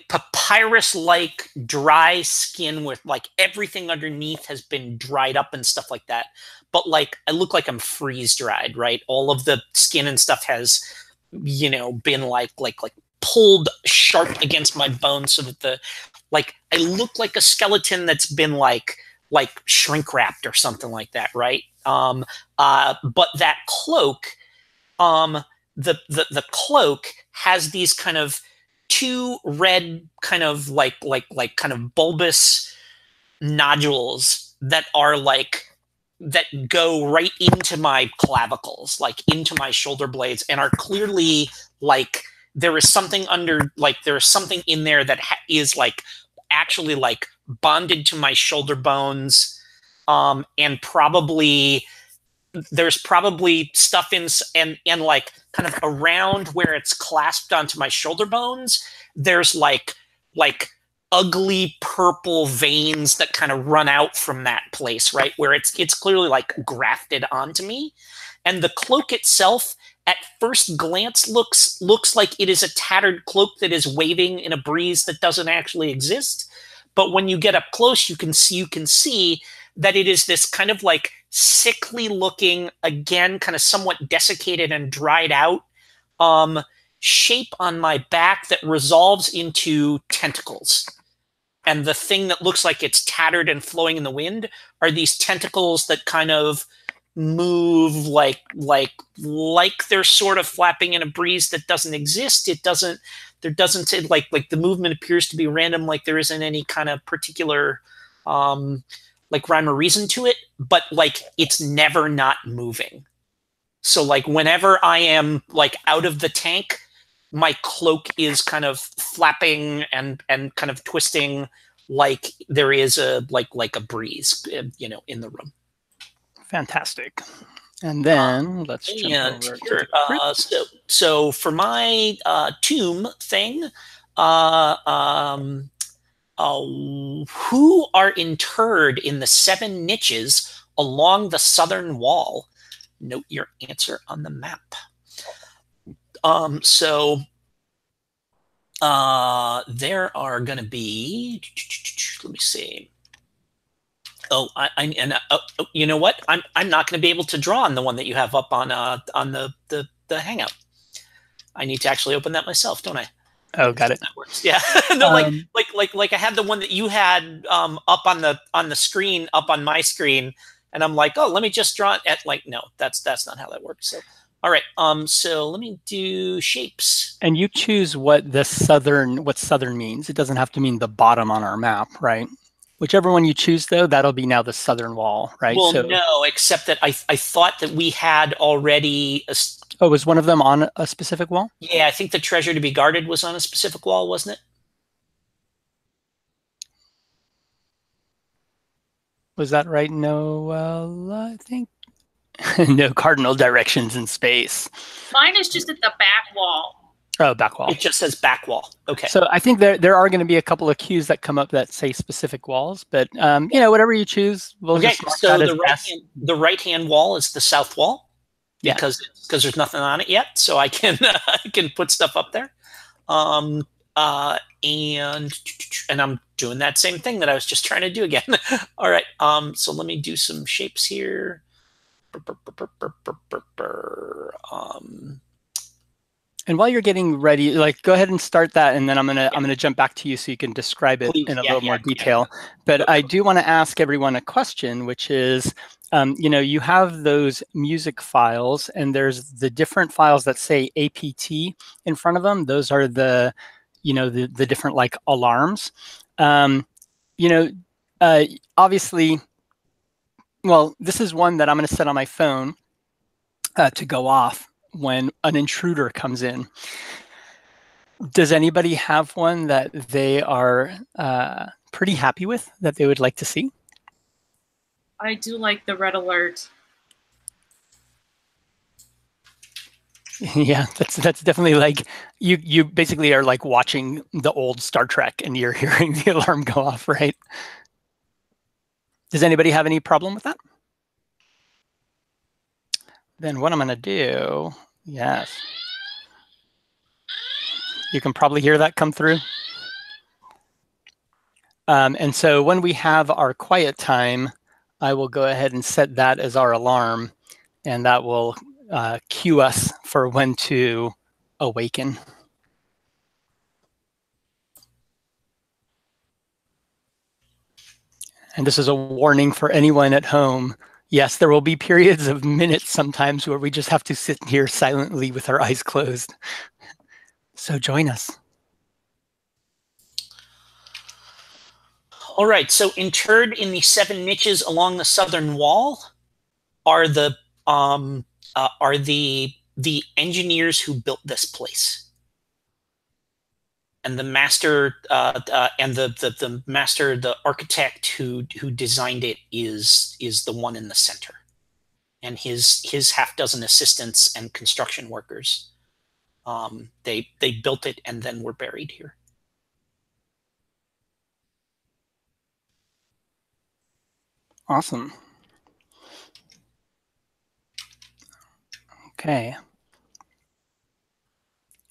papyrus-like dry skin with like everything underneath has been dried up and stuff like that. But like I look like I'm freeze dried, right? All of the skin and stuff has, you know, been like pulled sharp against my bones so that the like I look like a skeleton that's been like shrink wrapped or something like that, right? But that cloak, the cloak has these kind of two red kind of like kind of bulbous nodules that are like that go right into my clavicles, like into my shoulder blades, and are clearly like there is something under, like there's something in there that is like actually like bonded to my shoulder bones, and probably there's probably stuff in and like kind of around where it's clasped onto my shoulder bones. There's like ugly purple veins that kind of run out from that place, right? Where it's clearly like grafted onto me. And the cloak itself at first glance looks like it is a tattered cloak that is waving in a breeze that doesn't actually exist. But when you get up close, you can see that it is this kind of like sickly looking, again, kind of somewhat desiccated and dried out shape on my back that resolves into tentacles. And the thing that looks like it's tattered and flowing in the wind are these tentacles that kind of move like they're sort of flapping in a breeze that doesn't exist. There doesn't like the movement appears to be random, like there isn't any kind of particular like rhyme or reason to it, but like it's never not moving. So like whenever I am like out of the tank, my cloak is kind of flapping and kind of twisting like there is a like a breeze, you know, in the room. Fantastic. And then let's jump over to the crypt. So for my tomb thing, who are interred in the 7 niches along the southern wall? Note your answer on the map. There are going to be, let me see. Oh, you know what? I'm not going to be able to draw on the one that you have up on the Hangout. I need to actually open that myself, don't I? Oh, got it. That works. Yeah. No, like I had the one that you had up on the screen, up on my screen, and I'm like, oh, let me just draw it at like, no, that's not how that works. So, all right. So let me do shapes. And you choose what southern means. It doesn't have to mean the bottom on our map, right? Whichever one you choose, though, that'll be now the southern wall, right? Well, no, except that I thought that we had already. Oh, was one of them on a specific wall? Yeah, I think the treasure to be guarded was on a specific wall, wasn't it? Was that right? No, well, I think no cardinal directions in space. Mine is just at the back wall. Oh, back wall. It just says back wall. Okay. So I think there are going to be a couple of cues that come up that say specific walls, but you know, whatever you choose, we'll okay. Just mark So that the right hand wall is the south wall, yeah, because there's nothing on it yet, so I can I can put stuff up there, and I'm doing that same thing that I was just trying to do again. All right. So let me do some shapes here. And while you're getting ready, like go ahead and start that, and then I'm gonna jump back to you so you can describe it in a little more detail. But I do want to ask everyone a question, which is, you know, you have those music files, and there's the different files that say APT in front of them. Those are the, you know, the different like alarms. You know, obviously, well, this is one that I'm going to set on my phone to go off when an intruder comes in. Does anybody have one that they are pretty happy with, that they would like to see? I do like the red alert. Yeah, that's definitely like you basically are like watching the old Star Trek and you're hearing the alarm go off, right? Does anybody have any problem with that? Then what I'm going to do, yes. You can probably hear that come through. And so when we have our quiet time, I will go ahead and set that as our alarm, and that will cue us for when to awaken. And this is a warning for anyone at home. Yes, there will be periods of minutes sometimes where we just have to sit here silently with our eyes closed. So join us. All right, so interred in the 7 niches along the southern wall are the engineers who built this place, and the master and the master, the architect who designed it is the one in the center, and his half dozen assistants and construction workers. They built it and then were buried here. Awesome. Okay.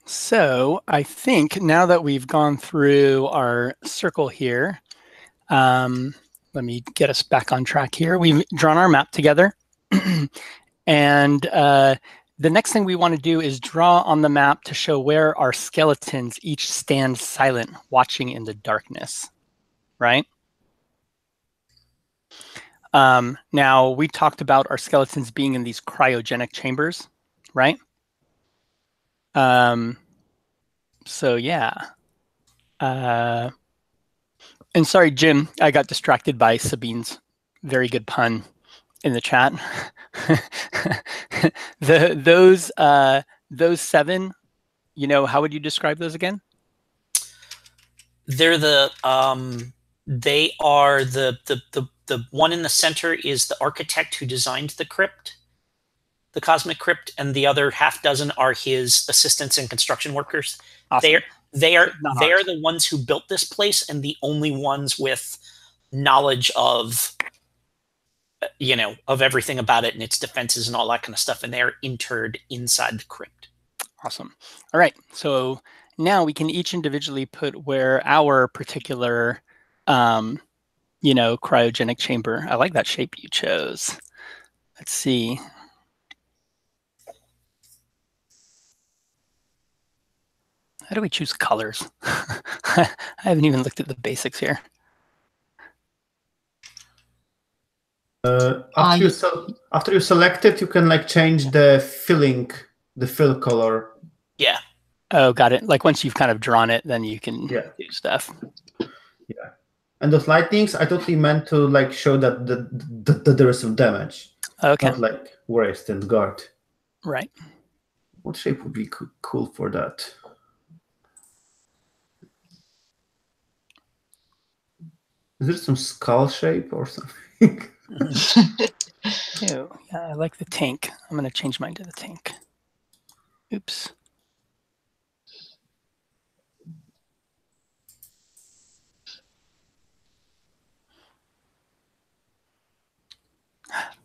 So I think now that we've gone through our circle here, let me get us back on track here. We've drawn our map together. And the next thing we want to do is draw on the map to show where our skeletons each stand silent, watching in the darkness, right? Now, we talked about our skeletons being in these cryogenic chambers, right? So yeah. And sorry, Jim, I got distracted by Sabine's very good pun in the chat. Those 7, you know, how would you describe those again? They're they are the one in the center is the architect who designed the crypt, the cosmic crypt, and the other half dozen are his assistants and construction workers. Awesome. They are the ones who built this place and the only ones with knowledge of, you know, of everything about it and its defenses and all that kind of stuff, and they're interred inside the crypt. Awesome. All right, so now we can each individually put where our particular you know, cryogenic chamber. I like that shape you chose. Let's see. How do we choose colors? I haven't even looked at the basics here. After you select it, you can like change the fill color. Yeah. Oh, got it. Like once you've kind of drawn it, then you can do stuff. Yeah. And those lightnings, I totally meant to like show that there is some damage. Okay. Not like waste and guard. Right. What shape would be cool for that? Is there some skull shape or something? Ew, yeah, I like the tank. I'm going to change mine to the tank. Oops.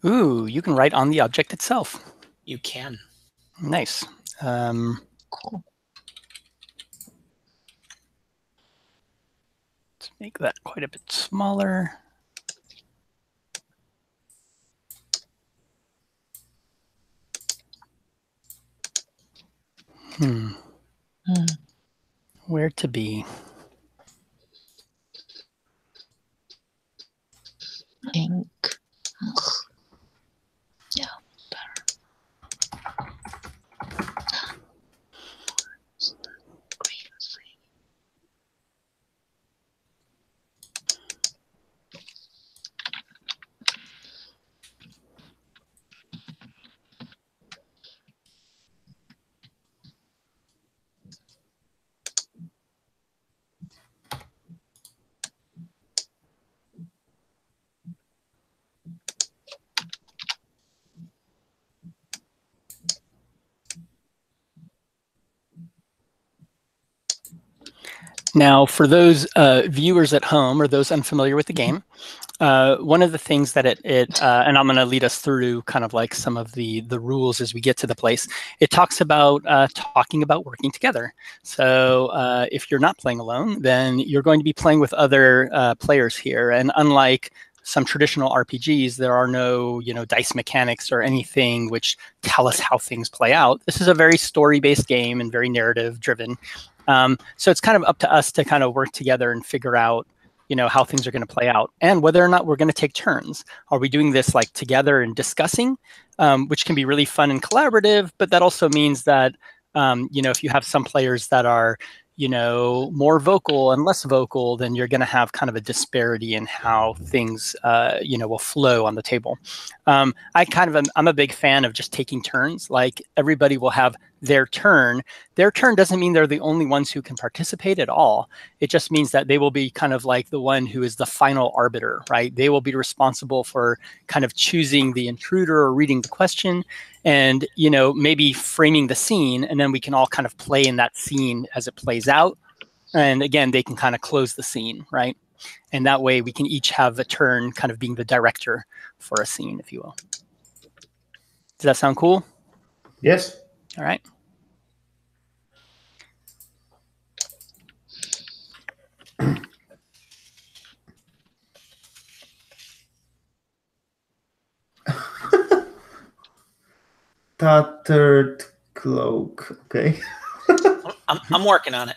Ooh, you can write on the object itself. You can. Nice. Cool. Let's make that quite a bit smaller. Where to be? Ink. Yeah, better. Now, for those viewers at home or those unfamiliar with the game, one of the things that and I'm going to lead us through kind of like some of the rules as we get to the place. It talks about talking about working together. So if you're not playing alone, then you're going to be playing with other players here. And unlike some traditional RPGs, there are no, dice mechanics or anything which tell us how things play out. This is a very story-based game and very narrative-driven. So it's kind of up to us to kind of work together and figure out, how things are going to play out and whether or not we're going to take turns. Are we doing this like together and discussing, which can be really fun and collaborative, but that also means that, if you have some players that are, more vocal and less vocal, then you're going to have kind of a disparity in how things, will flow on the table. I'm a big fan of just taking turns. Like everybody will have their turn. Their turn doesn't mean they're the only ones who can participate at all. It just means that they will be kind of like the one who is the final arbiter, right? They will be responsible for kind of choosing the intruder or reading the question and, maybe framing the scene. And then we can all kind of play in that scene as it plays out. And again, they can kind of close the scene, right? And that way we can each have a turn kind of being the director for a scene, if you will. Does that sound cool? Yes. All right. Tattered cloak. Okay. I'm working on it.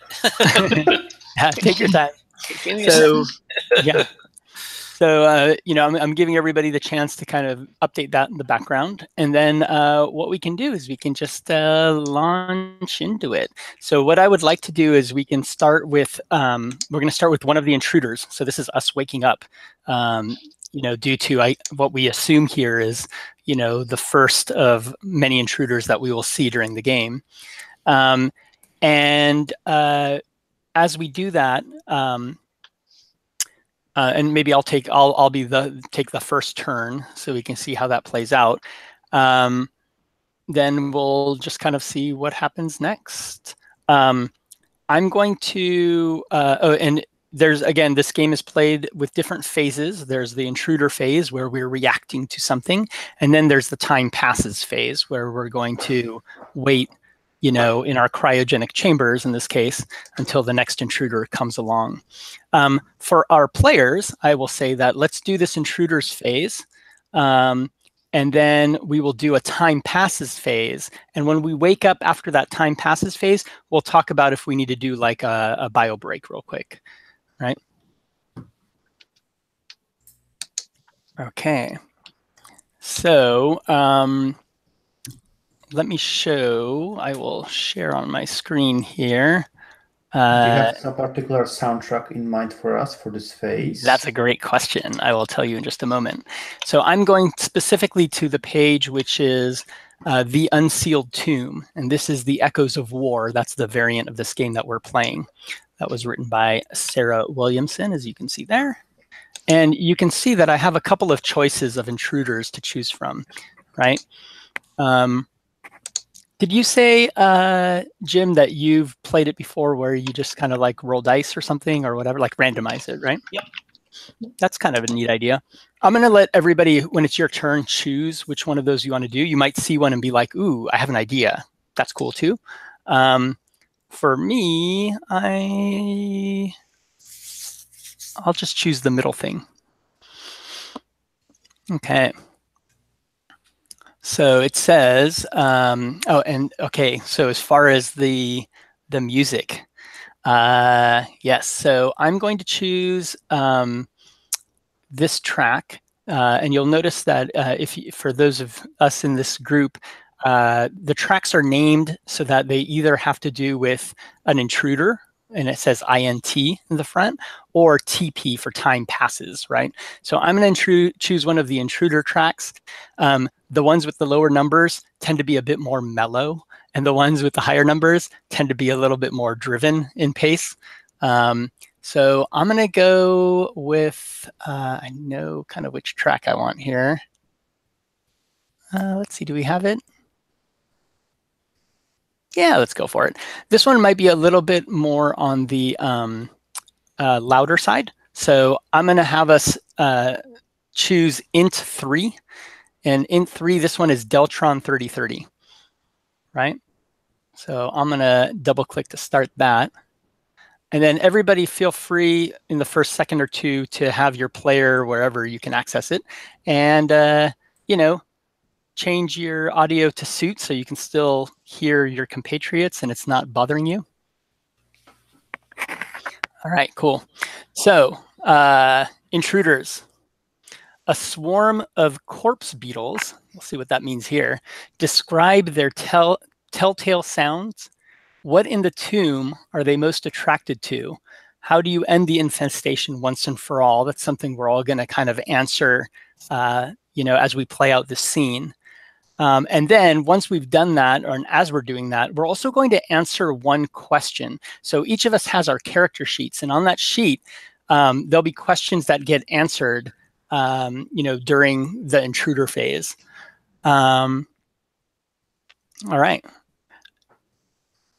Yeah, take your time. Give me a So, yeah. So, I'm giving everybody the chance to kind of update that in the background. And then what we can do is we can just launch into it. So what I would like to do is we can start with, we're going to start with one of the intruders. So this is us waking up, due to what we assume here is, the first of many intruders that we will see during the game. As we do that, and maybe I'll take the first turn so we can see how that plays out. Then we'll just kind of see what happens next. I'm going to and there's, again, this game is played with different phases. There's the intruder phase where we're reacting to something, and then there's the time passes phase where we're going to wait, in our cryogenic chambers, in this case, until the next intruder comes along. For our players, I will say that let's do this intruders phase, and then we will do a time passes phase. And when we wake up after that time passes phase, we'll talk about if we need to do like a bio break real quick, right? Okay. So, let me show, I will share on my screen here. Do you have some particular soundtrack in mind for us for this phase? That's a great question. I will tell you in just a moment. So I'm going specifically to the page which is The Unsealed Tomb. And this is the Echoes of War. That's the variant of this game that we're playing. That was written by Sarah Williamson, as you can see there. And you can see that I have a couple of choices of intruders to choose from, right? Did you say, Jim, that you've played it before where you just kind of like roll dice or something or whatever, like randomize it, right? Yep. That's kind of a neat idea. I'm going to let everybody, when it's your turn, choose which one of those you want to do. You might see one and be like, ooh, I have an idea. That's cool too. For me, I'll just choose the middle thing. Okay. So it says, okay. So as far as the music, yes. So I'm going to choose this track, and you'll notice that for those of us in this group, the tracks are named so that they either have to do with an intruder, and it says INT in the front, or TP for time passes, right? So I'm going to choose one of the intruder tracks. The ones with the lower numbers tend to be a bit more mellow, and the ones with the higher numbers tend to be a little bit more driven in pace. So I'm going to go with, I know kind of which track I want here. Let's see, do we have it? Yeah, let's go for it. This one might be a little bit more on the louder side. So I'm going to have us choose int 3. And int 3, this one is Deltron 3030, right? So I'm going to double click to start that. And then everybody feel free in the first second or two to have your player wherever you can access it. And, you know, change your audio to suit so you can still hear your compatriots and it's not bothering you. All right, cool. So intruders. A swarm of corpse beetles, we'll see what that means here, describe their telltale sounds. What in the tomb are they most attracted to? How do you end the infestation once and for all? That's something we're all going to kind of answer, you know, as we play out this scene. And then once we've done that, or as we're doing that, we're also going to answer one question. So each of us has our character sheets, and on that sheet, there'll be questions that get answered, you know, during the intruder phase. All right.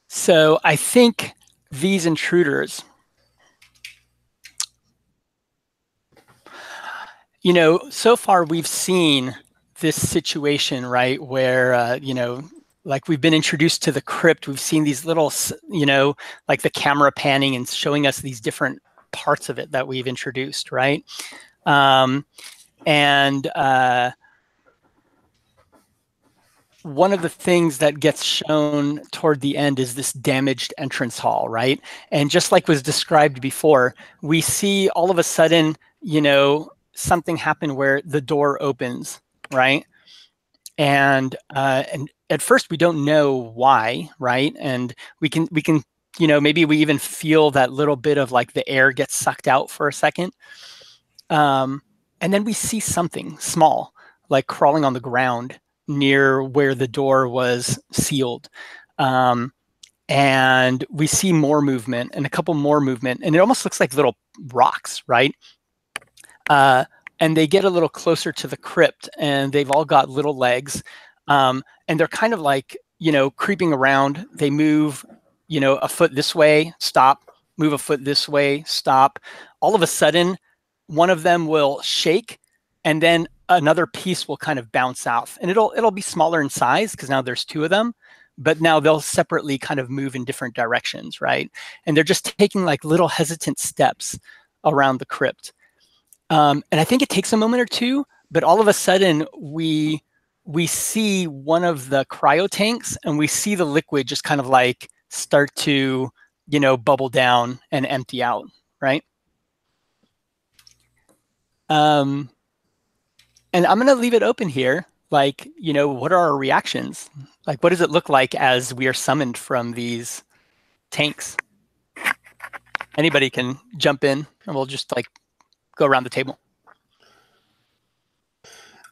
So I think these intruders, you know, so far we've seen this situation, right, where, you know, like we've been introduced to the crypt. We've seen these little, you know, like the camera panning and showing us these different parts of it that we've introduced, right? One of the things that gets shown toward the end is this damaged entrance hall, right? And just like was described before, we see all of a sudden, you know, something happen where the door opens, right? And at first we don't know why, right? And we can, you know, maybe we even feel that little bit of like the air gets sucked out for a second. And then we see something small, like crawling on the ground near where the door was sealed. And we see more movement and a couple more movement, and it almost looks like little rocks, right? And they get a little closer to the crypt, and they've all got little legs, and they're kind of like, you know, creeping around. They move, you know, a foot this way, stop, move a foot this way, stop. All of a sudden, one of them will shake, and then another piece will kind of bounce off, and it'll be smaller in size because now there's two of them, but now they'll separately kind of move in different directions, right? And they're just taking like little hesitant steps around the crypt. And I think it takes a moment or two, but all of a sudden we see one of the cryo tanks, and we see the liquid just kind of like start to, you know, bubble down and empty out, right? And I'm going to leave it open here. Like, you know, what are our reactions? Like, what does it look like as we are summoned from these tanks? Anybody can jump in, and we'll just like go around the table.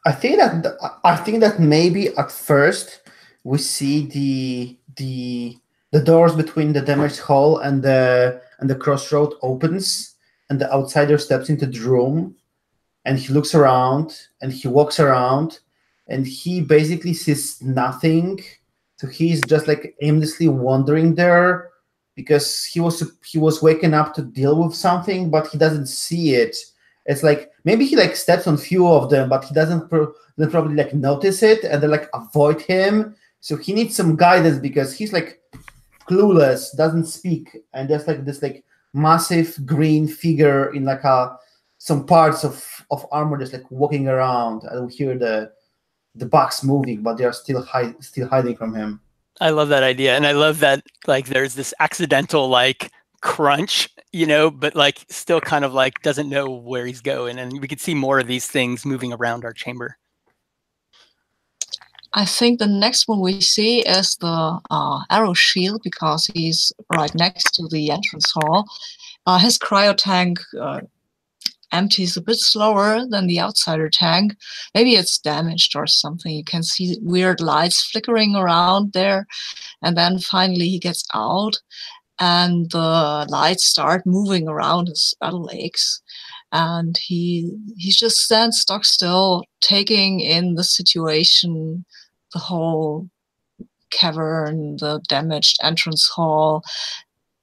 I think that maybe at first we see the doors between the damaged hall and the crossroad opens, and the outsider steps into the room, and he looks around and he walks around, and he basically sees nothing. So he's just like aimlessly wandering there because he was waking up to deal with something, but he doesn't see it. It's like maybe he like steps on few of them, but he doesn't probably like notice it, and they like avoid him. So he needs some guidance because he's like clueless, doesn't speak, and there's like this like massive green figure in like some parts of armor just like walking around, and we hear the box moving, but they are still hiding from him. I love that idea, and I love that like there's this accidental like crunch, you know, but like still kind of like doesn't know where he's going, and we could see more of these things moving around our chamber. I think the next one we see is the arrow shield, because he's right next to the entrance hall. His cryo tank empties a bit slower than the outsider tank. Maybe it's damaged or something. You can see weird lights flickering around there. And then finally he gets out, and the lights start moving around his battle legs. And he just stands stock still, taking in the situation, the whole cavern, the damaged entrance hall.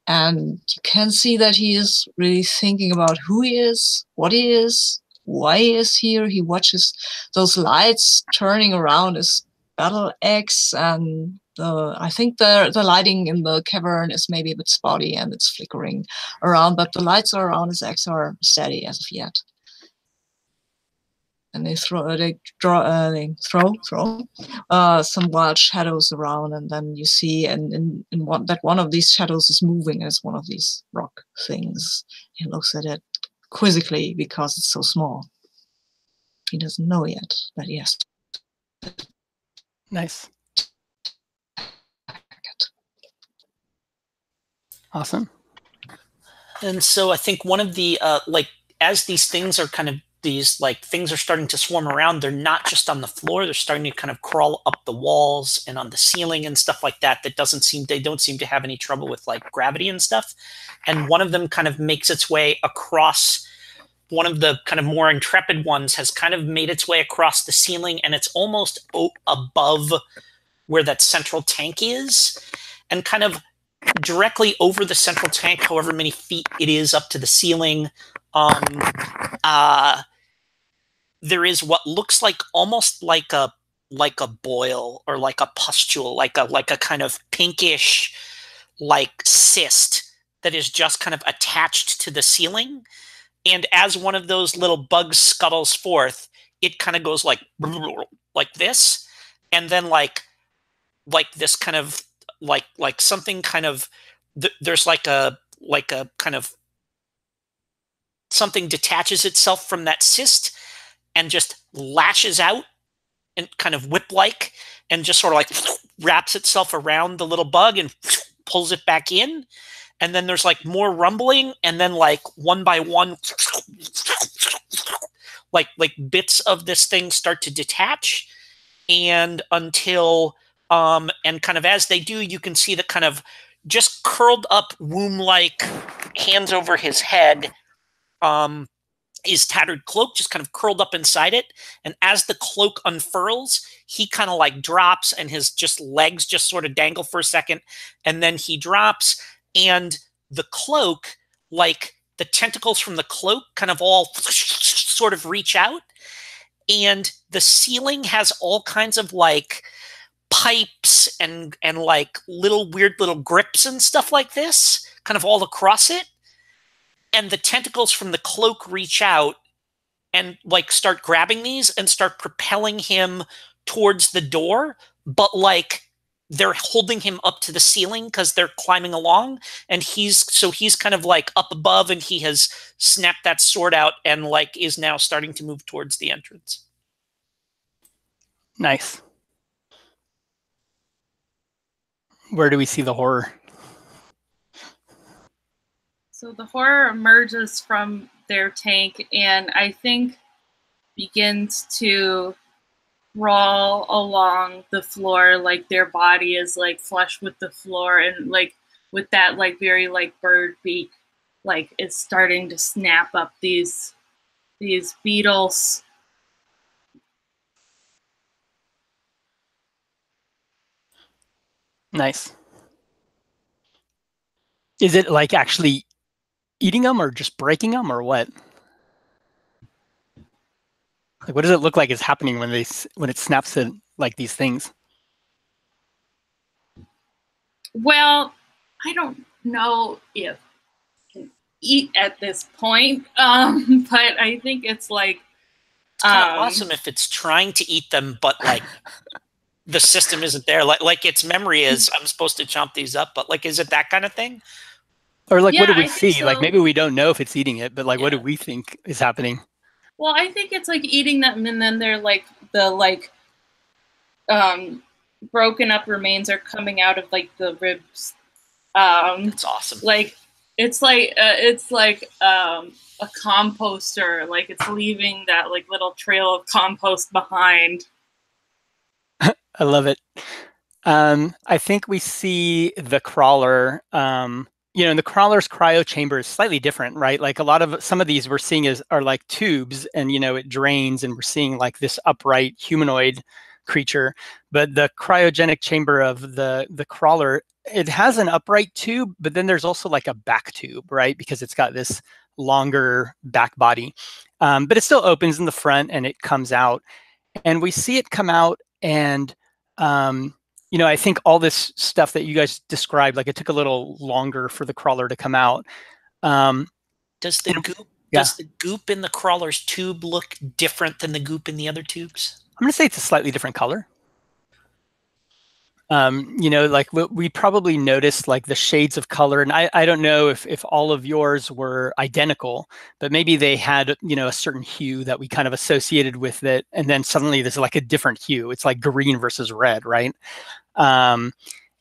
And you can see that he is really thinking about who he is, what he is, why he is here. He watches those lights turning around his battle axe, and I think the lighting in the cavern is maybe a bit spotty and it's flickering around, but the lights around his axe are steady as of yet. And they throw some wild shadows around, and then you see one of these shadows is moving as one of these rock things. He looks at it quizzically because it's so small. He doesn't know yet that he has to. Nice. Awesome. And so I think one of the as these things are kind of things are starting to swarm around, they're not just on the floor, they're starting to kind of crawl up the walls and on the ceiling and stuff like that. They don't seem to have any trouble with like gravity and stuff. And one of them kind of makes its way across. One of the kind of more intrepid ones has kind of made its way across the ceiling, and it's almost above where that central tank is, and kind of directly over the central tank, however many feet it is up to the ceiling. There is what looks like almost like a boil or like a pustule, like a kind of pinkish like cyst that is just kind of attached to the ceiling. And as one of those little bugs scuttles forth, it kind of goes like this, and then like this kind of like something kind of there's like a kind of something detaches itself from that cyst and just lashes out and kind of whip-like and just sort of like wraps itself around the little bug and pulls it back in. And then there's like more rumbling, and then like one by one, like bits of this thing start to detach, and until and kind of as they do, you can see the kind of just curled up womb-like hands over his head. His tattered cloak just kind of curled up inside it, and as the cloak unfurls, he kind of like drops, and his just legs just sort of dangle for a second, and then he drops, and the cloak, like the tentacles from the cloak, kind of all sort of reach out, and the ceiling has all kinds of like pipes and like weird little grips and stuff like this, kind of all across it. And the tentacles from the cloak reach out and like start grabbing these and start propelling him towards the door, but like they're holding him up to the ceiling because they're climbing along, and he's kind of like up above, and he has snapped that sword out and like is now starting to move towards the entrance. Nice. Where do we see the horror? So the horror emerges from their tank, and I think begins to crawl along the floor, like their body is like flush with the floor, and like with that like very like bird beak, like it's starting to snap up these beetles. Nice. Is it like actually eating them or just breaking them or what? Like, what does it look like is happening when it snaps at like these things? Well, I don't know if it can eat at this point, but I think it's like it's kind of awesome if it's trying to eat them, but like the system isn't there. Like its memory is, I'm supposed to chomp these up, but like, is it that kind of thing? Or like, yeah, what do we I see? so. Like, maybe we don't know if it's eating it, but like, what do we think is happening? Well, I think it's like eating them, and then they're like the broken up remains are coming out of like the ribs. That's awesome. Like it's like a composter. Like it's leaving that like little trail of compost behind. I love it. I think we see the crawler. And the crawler's cryo chamber is slightly different, right? Like some of these we're seeing are like tubes, and it drains, and we're seeing like this upright humanoid creature, but the cryogenic chamber of the crawler, it has an upright tube, but then there's also like a back tube, right? Because it's got this longer back body. But it still opens in the front and it comes out. And we see it come out, and you know, I think all this stuff that you guys described, like it took a little longer for the crawler to come out. Does the goop in the crawler's tube look different than the goop in the other tubes? I'm going to say it's a slightly different color. You know, like we probably noticed like the shades of color, and I don't know if all of yours were identical, but maybe they had, you know, a certain hue that we kind of associated with it, and then suddenly there's like a different hue. It's like green versus red, right? You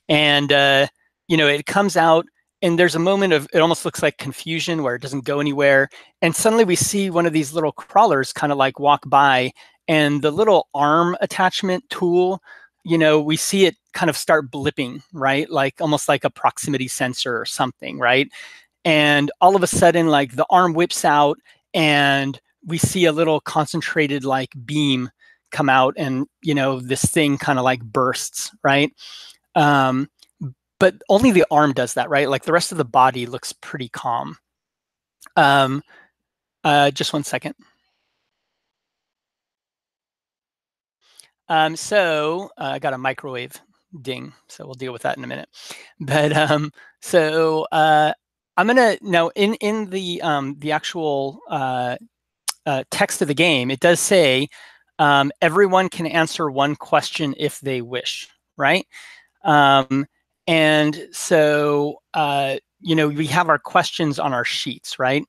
know, it comes out, and there's a moment of, it almost looks like confusion where it doesn't go anywhere, and suddenly we see one of these little crawlers kind of like walk by, and the little arm attachment tool, you know, we see it kind of start blipping, right? Like almost like a proximity sensor or something, right? And all of a sudden, like the arm whips out and we see a little concentrated like beam come out, and, you know, this thing kind of like bursts, right? But only the arm does that, right? Like the rest of the body looks pretty calm. Just one second. So I got a microwave ding, so we'll deal with that in a minute. But I'm gonna now in the actual text of the game, it does say everyone can answer one question if they wish, right? And so you know, we have our questions on our sheets, right?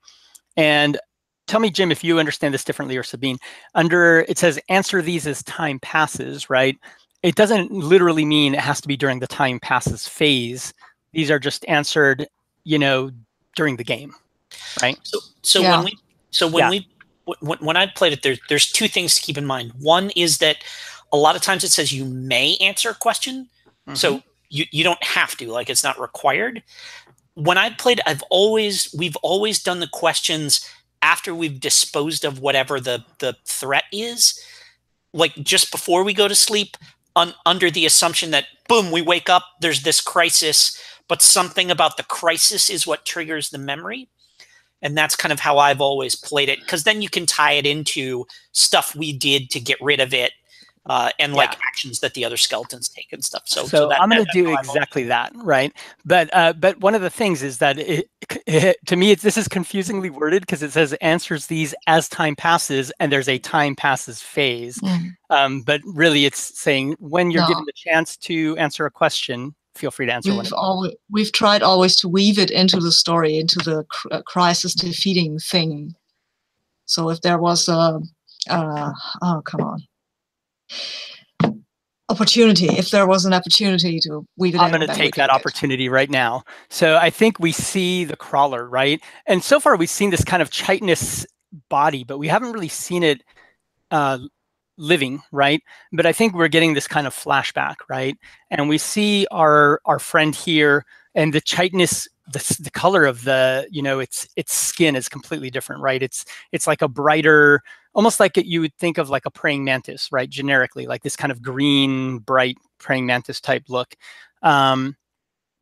And tell me, Jim, if you understand this differently, or Sabine. Under, it says answer these as time passes, right? It doesn't literally mean it has to be during the time passes phase. These are just answered, you know, during the game, right? So when I played it, there's two things to keep in mind. One is that a lot of times it says you may answer a question, so you don't have to, like it's not required. When I played, we've always done the questions after we've disposed of whatever the threat is, like just before we go to sleep, under the assumption that, boom, we wake up, there's this crisis, but something about the crisis is what triggers the memory. And that's kind of how I've always played it, because then you can tie it into stuff we did to get rid of it, and like actions that the other skeletons take and stuff. So I'm going to do exactly that, right? But one of the things is that to me, this is confusingly worded, because it says answers these as time passes, and there's a time passes phase. But really, it's saying when you're given the chance to answer a question, feel free to answer one. We've tried always to weave it into the story, into the crisis defeating thing. So if there was a oh, come on. Opportunity, if there was an opportunity to weave it in. I'm going to take that opportunity right now. So I think we see the crawler, right? And so far we've seen this kind of chitinous body, but we haven't really seen it living, right? But I think we're getting this kind of flashback, right? And we see our friend here, and the chitinous, the color of the, you know, its skin is completely different, right? It's like a brighter, almost like you would think of like a praying mantis, right? Generically, like this kind of green, bright praying mantis type look,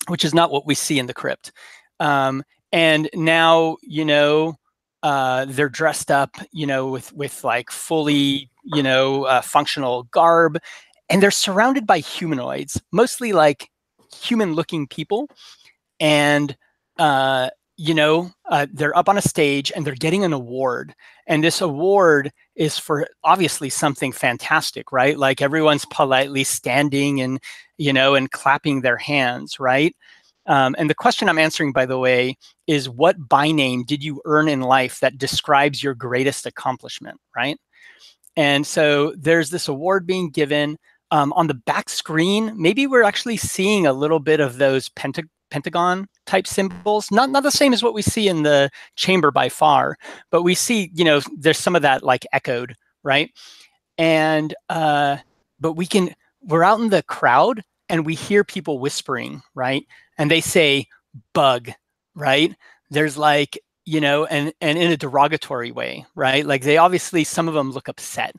which is not what we see in the crypt. And now, you know, they're dressed up, you know, with like fully, you know, functional garb, and they're surrounded by humanoids, mostly like human-looking people, and you know, they're up on a stage and they're getting an award. And this award is for obviously something fantastic, right? Like everyone's politely standing and, you know, and clapping their hands, right? And the question I'm answering, by the way, is what byname did you earn in life that describes your greatest accomplishment, right? And so there's this award being given. On the back screen, maybe we're actually seeing a little bit of those pentagon type symbols, not the same as what we see in the chamber by far, but we see, you know, there's some of that like echoed, right? And but we're out in the crowd and we hear people whispering, right? And they say bug, right? There's like, you know, and in a derogatory way, right? Like they obviously, some of them look upset.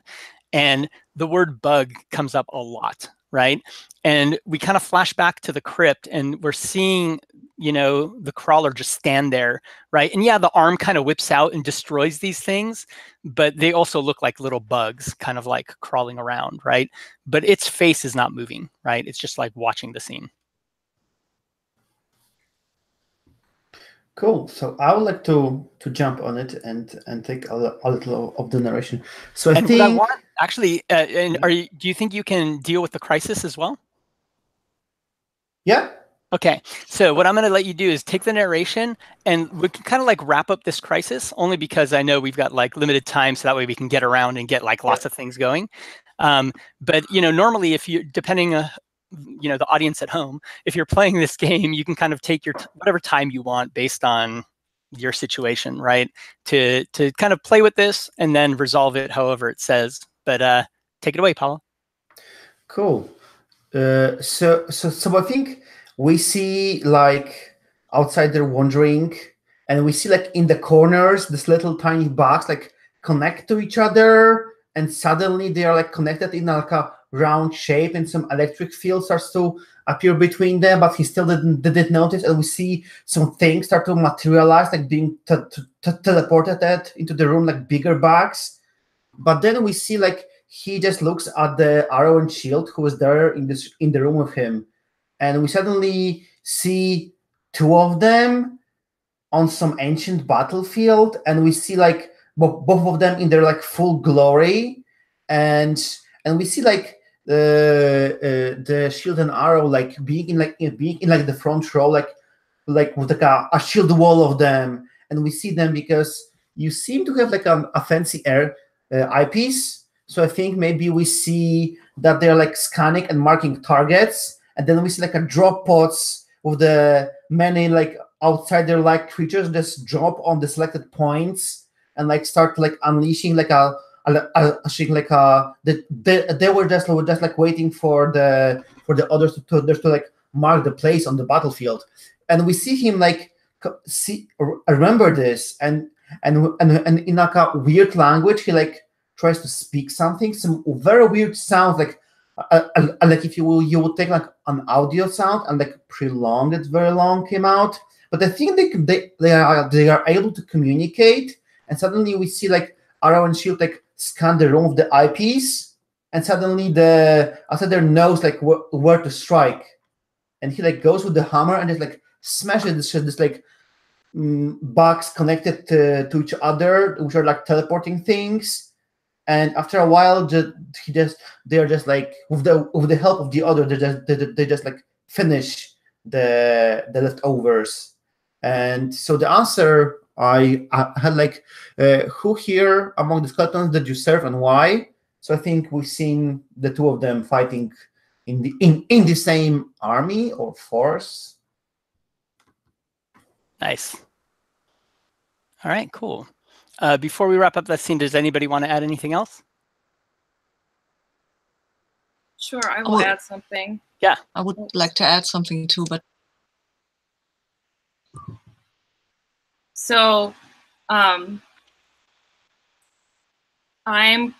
and the word bug comes up a lot, right? And we kind of flash back to the crypt, and we're seeing, you know, the crawler just stand there, right? And yeah, the arm kind of whips out and destroys these things, but they also look like little bugs kind of like crawling around, right? But its face is not moving, right? It's just like watching the scene. Cool. So I would like to jump on it and take a little of the narration. So I think what I want, actually, and do you think you can deal with the crisis as well? Yeah. Okay. So what I'm going to let you do is take the narration, and we can kind of like wrap up this crisis, only because I know we've got like limited time, so that way we can get around and get like lots of things going. But you know, normally if you, depending you know, the audience at home, if you're playing this game, you can kind of take your whatever time you want based on your situation, right? To kind of play with this and then resolve it however it says. But take it away, Paolo. Cool. So I think we see like outside there wandering, and we see like in the corners this little tiny box like connect to each other, and suddenly they are like connected in like a round shape, and some electric field starts to appear between them, but he still didn't notice, and we see some things start to materialize, like being teleported into the room, like bigger bugs. But then we see like he just looks at the arrow and shield who was there in the room with him, and we suddenly see two of them on some ancient battlefield, and we see like both of them in their like full glory, and we see like the shield and arrow like being in the front row, like with like a shield wall of them, and we see them because you seem to have like a fancy eyepiece. So I think maybe we see that they're like scanning and marking targets, and then we see like a drop pods with the many like outsider like creatures just drop on the selected points and like start like unleashing like they were just like waiting for the others to like mark the place on the battlefield. And we see him like remember this, and in like a weird language he like tries to speak something, some very weird sounds, like if you would take like an audio sound and like prolong it very long came out. But I think they are able to communicate, and suddenly we see like Arrow and Shield like scan the room of the eyepiece, and suddenly the outsider knows like where to strike, and he like goes with the hammer and just like smashes this like bugs connected to each other, which are like teleporting things. And after a while, they are just like with the help of the other, they just like finish the leftovers. And so the answer I had like who here among the skeletons did you serve and why? So I think we've seen the two of them fighting in the same army or force. Nice. All right, cool. Before we wrap up that scene, does anybody want to add anything else? Sure, I will add something. Yeah. I would like to add something too, but so I'm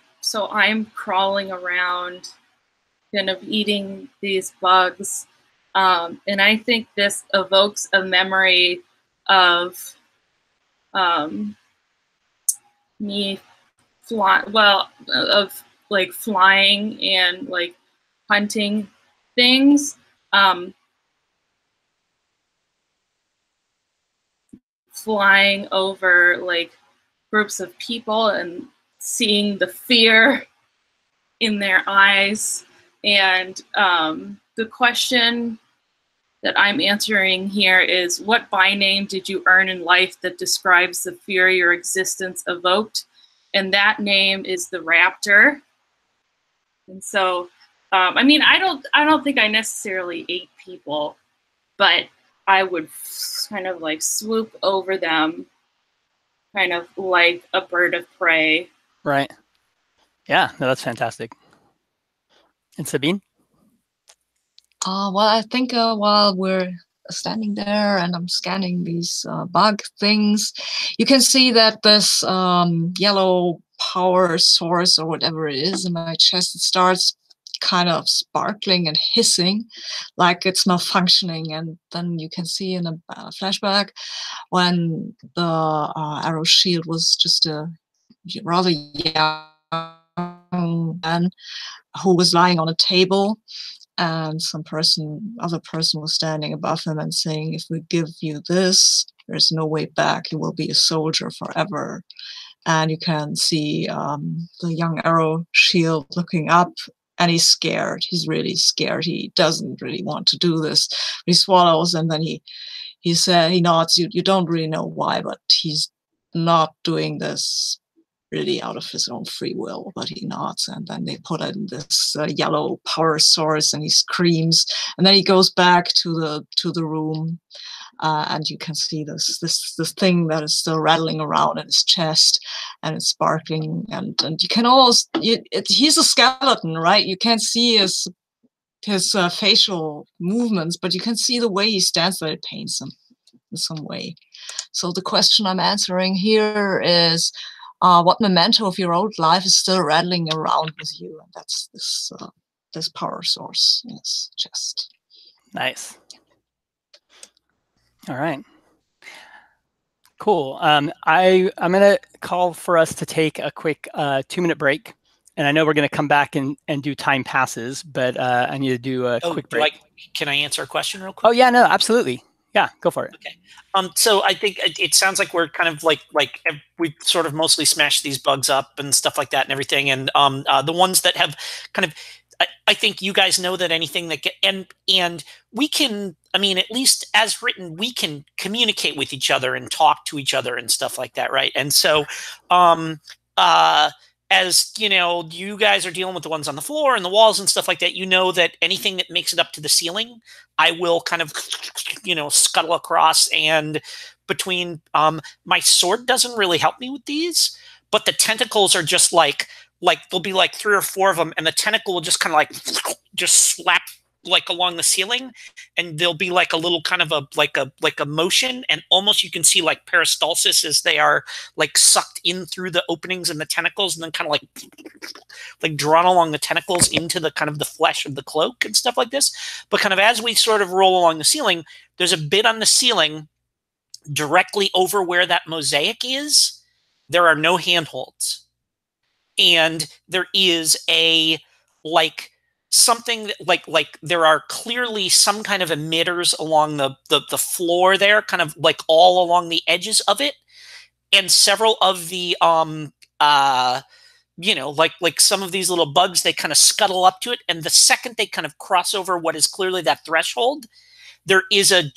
crawling around, kind of eating these bugs, and I think this evokes a memory of me of like flying and like hunting things, flying over like groups of people and seeing the fear in their eyes. And the question that I'm answering here is, what byname did you earn in life that describes the fear your existence evoked? And that name is the Raptor. And so, I mean, I don't think I necessarily ate people, but I would kind of like swoop over them, kind of like a bird of prey. Right. Yeah, no, that's fantastic. And Sabine? Well, I think while we're standing there and I'm scanning these bug things, you can see that this yellow power source or whatever it is in my chest, it starts kind of sparkling and hissing like it's malfunctioning. And then you can see in a flashback when the arrow shield was just a rather young man who was lying on a table, and other person was standing above him and saying, if we give you this, there's no way back, you will be a soldier forever. And you can see the young arrow shield looking up, and he's scared. He's really scared. He doesn't really want to do this. He swallows, and then he nods. You don't really know why, but he's not doing this really out of his own free will, but he nods. And then they put in this yellow power source, and he screams, and then he goes back to the room. And you can see this thing that is still rattling around in his chest, and it's sparkling, and you can almost he's a skeleton, right? You can't see his facial movements, but you can see the way he stands there. It pains him in some way. So the question I'm answering here is, what memento of your old life is still rattling around with you? And that's this power source in his chest. Nice. All right. Cool. I'm going to call for us to take a quick 2-minute break. And I know we're going to come back and do time passes, but I need to do a quick break. Can I answer a question real quick? Oh, yeah, no, absolutely. Yeah, go for it. Okay. So I think it sounds like we're kind of like we've sort of mostly smashed these bugs up and stuff like that and everything. And the ones that have kind of, I think you guys know that anything that and we can, I mean, at least as written, we can communicate with each other and talk to each other and stuff like that, right? And so, as you know, you guys are dealing with the ones on the floor and the walls and stuff like that. You know that anything that makes it up to the ceiling, I will kind of, scuttle across. And between my sword doesn't really help me with these, but the tentacles are just like there'll be like 3 or 4 of them, and the tentacle will just kind of like just slap like along the ceiling, and there'll be like a little kind of a motion, and almost you can see like peristalsis as they are like sucked in through the openings in the tentacles, and then kind of like drawn along the tentacles into the kind of the flesh of the cloak and stuff like this. But kind of as we sort of roll along the ceiling, there's a bit on the ceiling directly over where that mosaic is. There are no handholds. And there is a something that, there are clearly some kind of emitters along the floor there, kind of like all along the edges of it, and several of the like some of these little bugs, they kind of scuttle up to it, and the second they kind of cross over what is clearly that threshold, there is a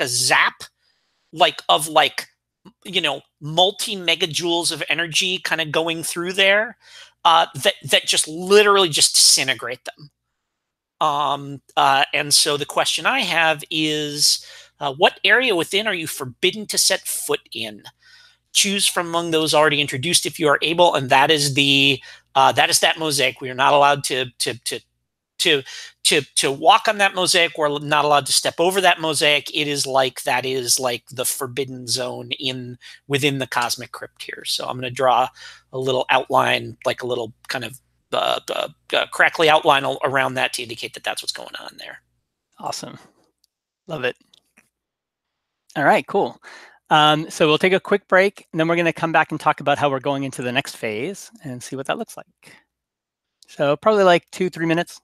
zap of multi megajoules of energy kind of going through there that just literally just disintegrate them. And so the question I have is, what area within are you forbidden to set foot in? Choose from among those already introduced if you are able, and that is that mosaic. We are not allowed to walk on that mosaic. We're not allowed to step over that mosaic. That is like the forbidden zone within the cosmic crypt here. So I'm going to draw a little outline, like a little kind of crackly outline around that to indicate that that's what's going on there. Awesome. Love it. All right, cool. So we'll take a quick break, and then we're going to come back and talk about how we're going into the next phase and see what that looks like. So probably like 2-3 minutes.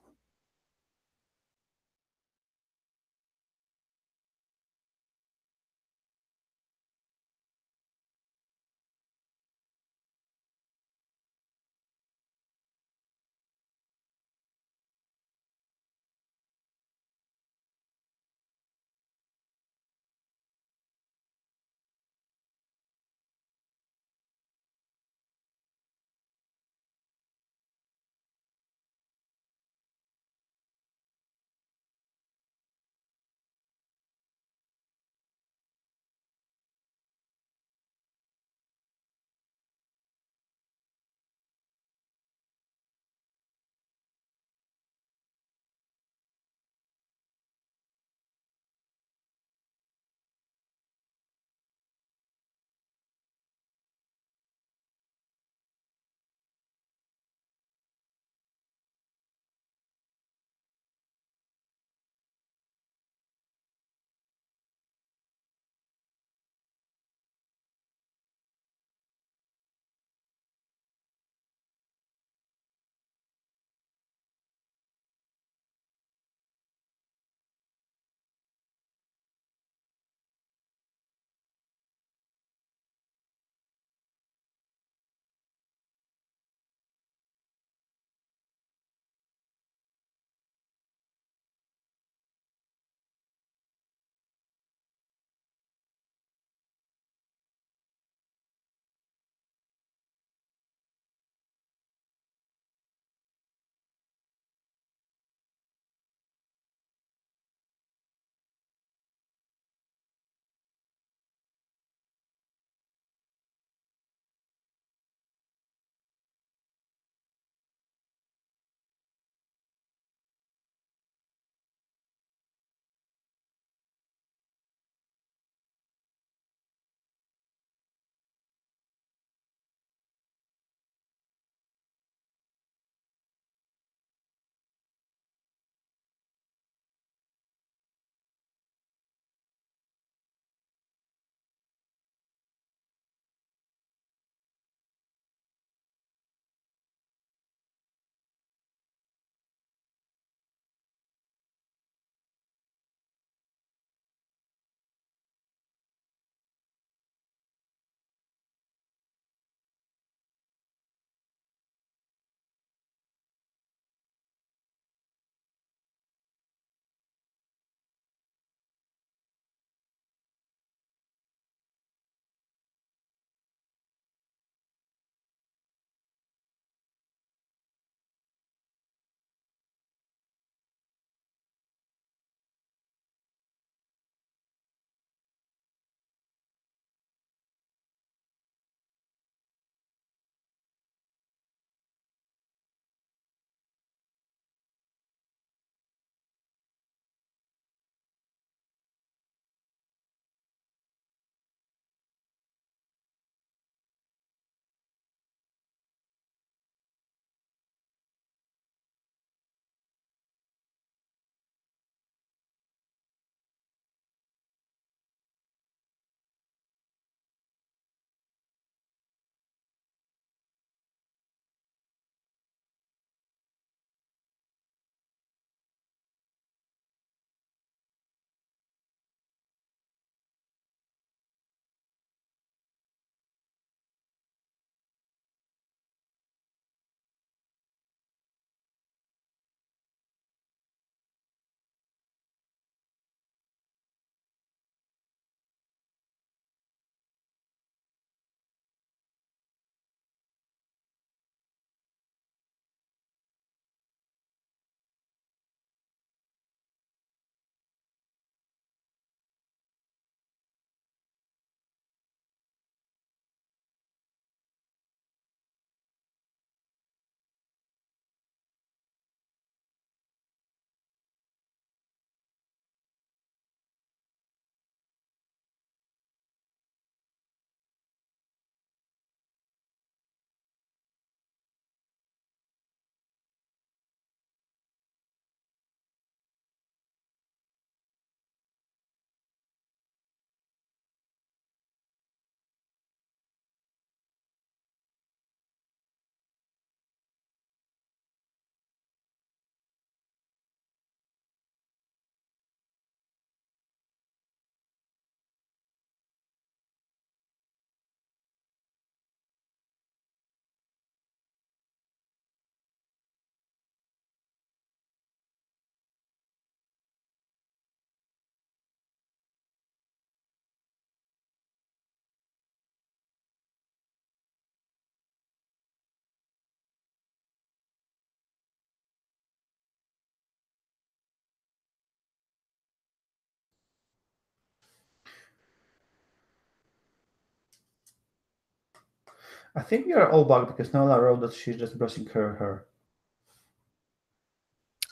I think we are all bugged because Nola wrote that she's just brushing her hair.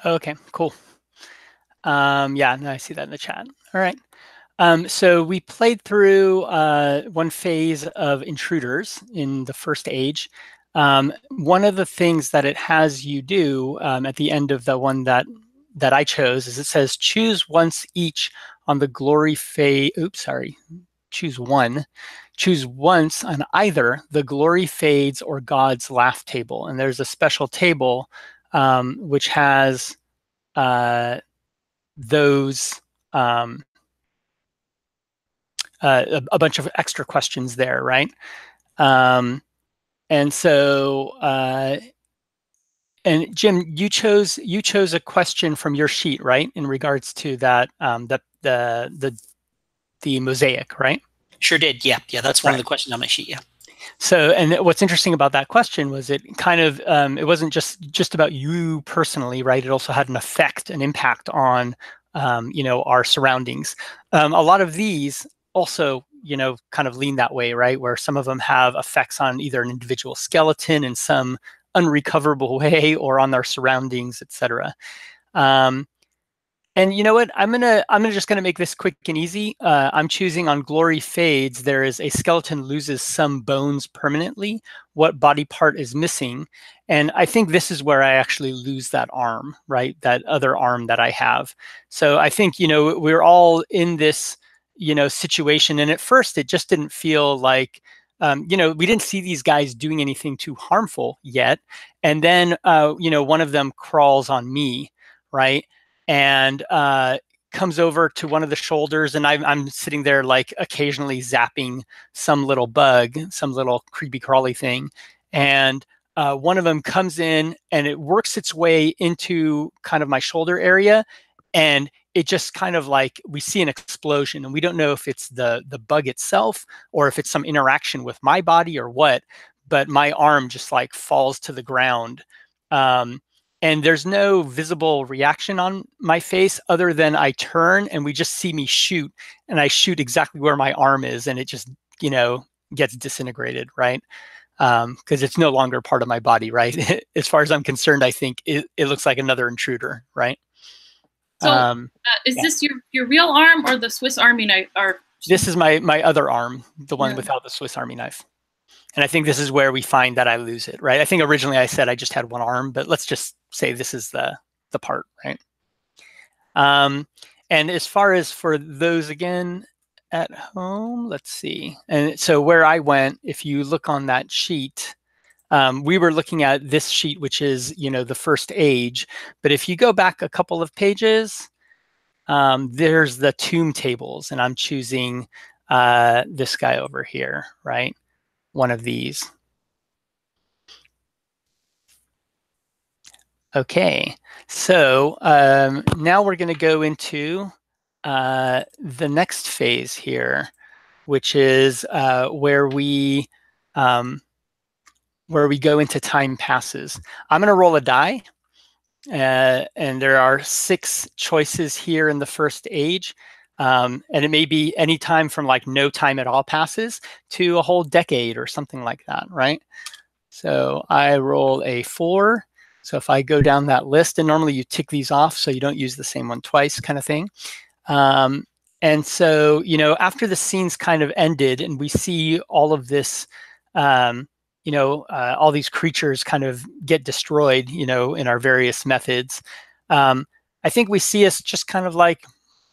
Okay, cool. Yeah, no, I see that in the chat. All right. So we played through one phase of intruders in the first age. One of the things that it has you do at the end of the one that I chose is it says choose once each on the glory phase. Oops, sorry. Choose one. Choose once on either the glory fades or God's laugh table. And there's a special table which has those a bunch of extra questions there, right? And so, and Jim, you chose a question from your sheet, right, in regards to that the mosaic, right? Sure did. Yeah, that's one of the questions on my sheet. Yeah. So, and what's interesting about that question was it kind of it wasn't just about you personally, right? It also had an effect, an impact on our surroundings. A lot of these also kind of lean that way, right? Where some of them have effects on either an individual skeleton in some unrecoverable way or on their surroundings, etc. And you know what? I'm just gonna make this quick and easy. I'm choosing on glory fades. There is a skeleton loses some bones permanently. What body part is missing? And I think this is where I actually lose that arm, right? That other arm that I have. So I think we're all in this situation. And at first, it just didn't feel like we didn't see these guys doing anything too harmful yet. And then one of them crawls on me, right? And comes over to one of the shoulders, and I'm sitting there like occasionally zapping some little bug, some little creepy crawly thing, and one of them comes in and it works its way into kind of my shoulder area, and it just kind of like we see an explosion, and we don't know if it's the bug itself or if it's some interaction with my body or what, but my arm just like falls to the ground. And there's no visible reaction on my face other than I turn and we just see me shoot, and I shoot exactly where my arm is, and it just, gets disintegrated, right? Because it's no longer part of my body, right? As far as I'm concerned, I think it looks like another intruder, right? So is this your real arm or the Swiss Army knife? This is my other arm, the one without the Swiss Army knife. And I think this is where we find that I lose it, right? I think originally I said I just had one arm, but let's just say this is the part, right? And as far as for those again at home, let's see. And so where I went, if you look on that sheet, we were looking at this sheet, which is, the first age. But if you go back a couple of pages, there's the tomb tables, and I'm choosing this guy over here, right? One of these. Okay, so now we're going to go into the next phase here, which is where we go into time passes. I'm going to roll a die, and there are 6 choices here in the first age. And it may be any time from like no time at all passes to a whole decade or something like that, right? So I roll a 4. So if I go down that list, and normally you tick these off so you don't use the same one twice, kind of thing. And so, after the scene's kind of ended and we see all of this, all these creatures kind of get destroyed, in our various methods, I think we see us just kind of like,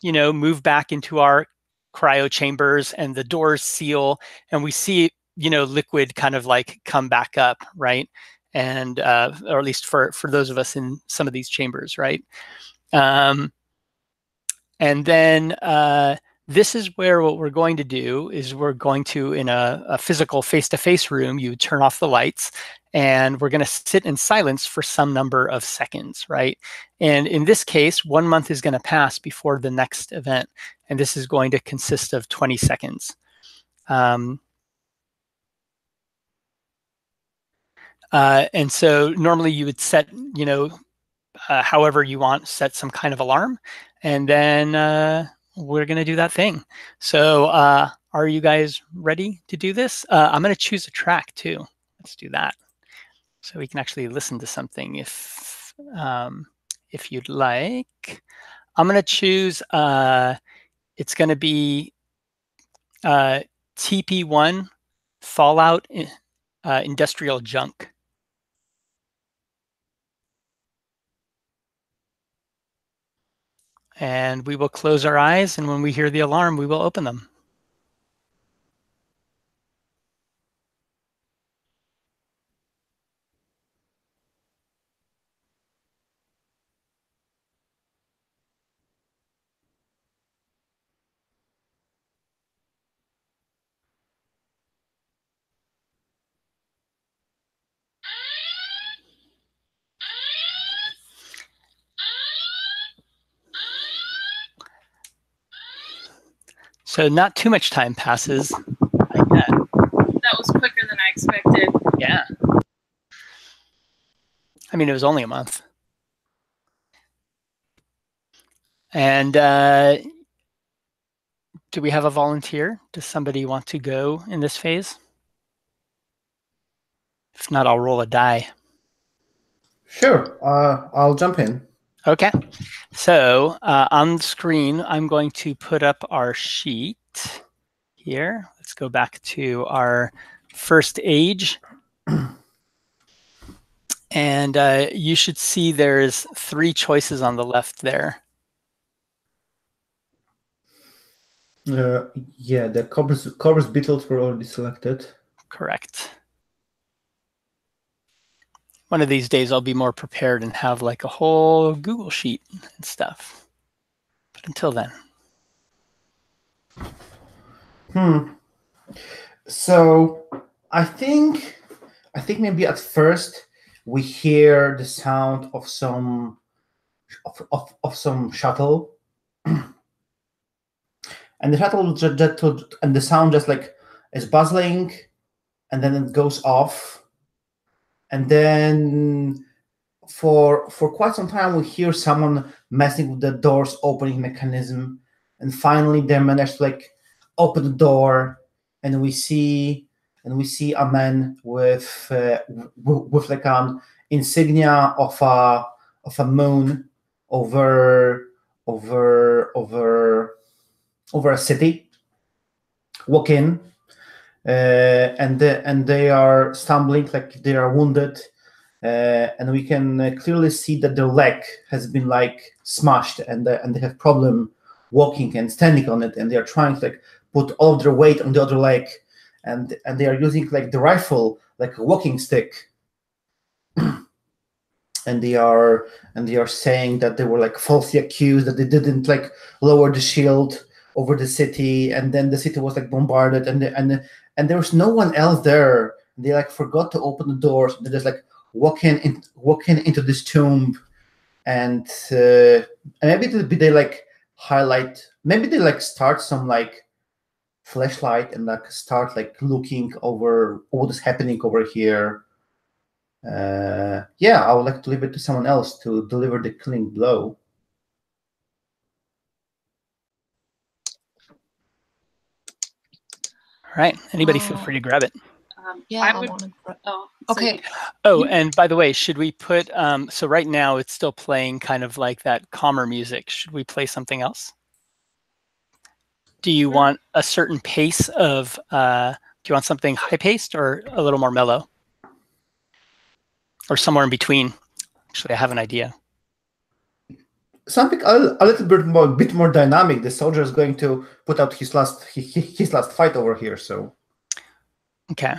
move back into our cryo chambers, and the doors seal, and we see, liquid kind of like come back up, right? And or at least for those of us in some of these chambers, right? And then this is where what we're going to do is we're going to, in a physical face-to-face room, you turn off the lights, and we're going to sit in silence for some number of seconds, right? And in this case, 1 month is going to pass before the next event, and this is going to consist of 20 seconds. And so normally you would set, however you want, set some kind of alarm, and then we're going to do that thing. So are you guys ready to do this? I'm going to choose a track too. let's do that. So we can actually listen to something if you'd like. I'm going to choose, it's going to be TP1 Fallout Industrial Junk. And we will close our eyes, and when we hear the alarm, we will open them. So not too much time passes like that. That was quicker than I expected. Yeah. I mean, it was only a month. And do we have a volunteer? Does somebody want to go in this phase? If not, I'll roll a die. Sure, I'll jump in. Okay. So on the screen, I'm going to put up our sheet here. Let's go back to our first age. And you should see there's 3 choices on the left there. Yeah, the Corvus beetles were already selected. Correct. One of these days I'll be more prepared and have like a whole Google sheet and stuff. But until then. So I think maybe at first we hear the sound of some shuttle. And the shuttle and the sound just like is buzzing, and then it goes off, and then for quite some time we hear someone messing with the door's opening mechanism, and finally they manage to like open the door, and we see a man with like an insignia of a moon over a city, walk in, and they are stumbling, like they are wounded, and we can clearly see that their leg has been like smashed, and they have problem walking and standing on it, and they are trying to like put all of their weight on the other leg, and they are using like the rifle like a walking stick. And they are saying that they were like falsely accused, that they didn't like lower the shield over the city, and then the city was like bombarded, and there was no one else there. They like forgot to open the doors. They just like walk in into this tomb, and maybe they like highlight. Maybe they like start some like flashlight and like start like looking over what is happening over here. Yeah, I would like to leave it to someone else to deliver the killing blow. All right. Anybody feel free to grab it. Yeah, I would. want to. Oh, Okay. Oh, and by the way, should we put, so right now it's still playing kind of like that calmer music. Should we play something else? Do you want a certain pace of, do you want something high paced or a little more mellow? Or somewhere in between? Actually, I have an idea. Something a little bit more dynamic. The soldier is going to put out his last fight over here. So, okay.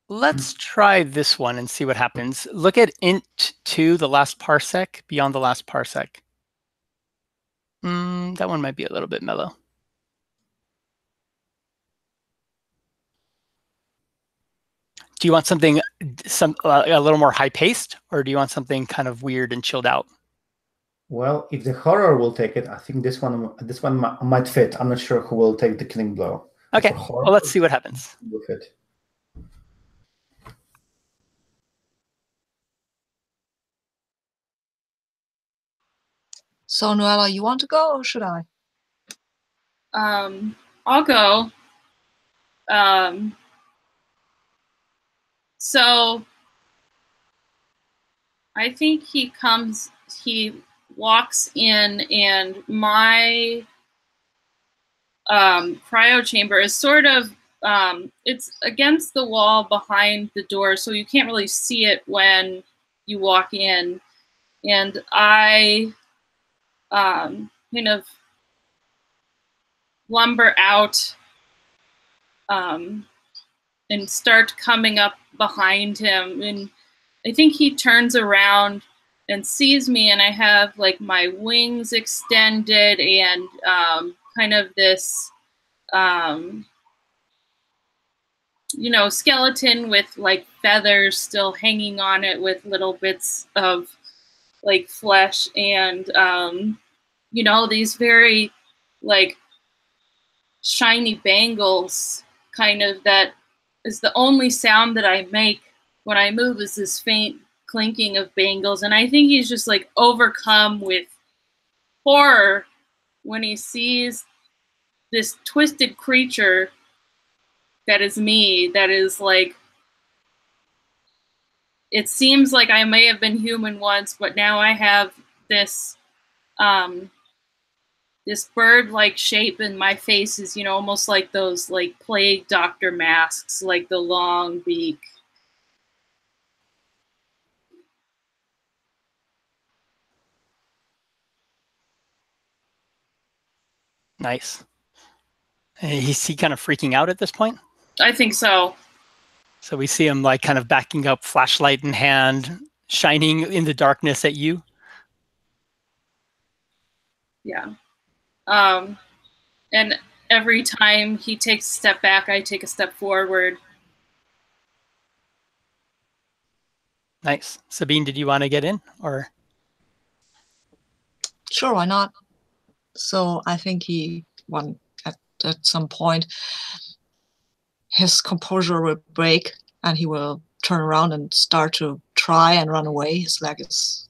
Let's try this one and see what happens. Look at int 2, the last parsec, beyond the last parsec. That one might be a little bit mellow. Do you want something a little more high paced, or do you want something kind of weird and chilled out? well, if the horror will take it, I think this one might fit. I'm not sure who will take the killing blow. Okay, well, let's see what happens. Will fit. So, Noella, you want to go or should I? I'll go. So I think he walks in, and my cryo chamber is sort of, it's against the wall behind the door, so you can't really see it when you walk in. And I kind of lumber out and start coming up behind him. And I think he turns around and sees me, and I have like my wings extended and kind of this, you know, skeleton with like feathers still hanging on it with little bits of like flesh, and you know, these very like shiny bangles, kind of, that is the only sound that I make when I move, is this faint clinking of bangles. And I think he's just like overcome with horror when he sees this twisted creature that is me, that is like, it seems like I may have been human once, but now I have this this bird-like shape, and my face is, you know, almost like those like plague doctor masks, like the long beak. Nice. Is he kind of freaking out at this point? I think so. So we see him like kind of backing up, flashlight in hand, shining in the darkness at you. Yeah. And every time he takes a step back, I take a step forward. Nice. Sabine, did you want to get in, or? Sure, why not? So I think at some point his composure will break, and he will turn around and start to try and run away. His leg is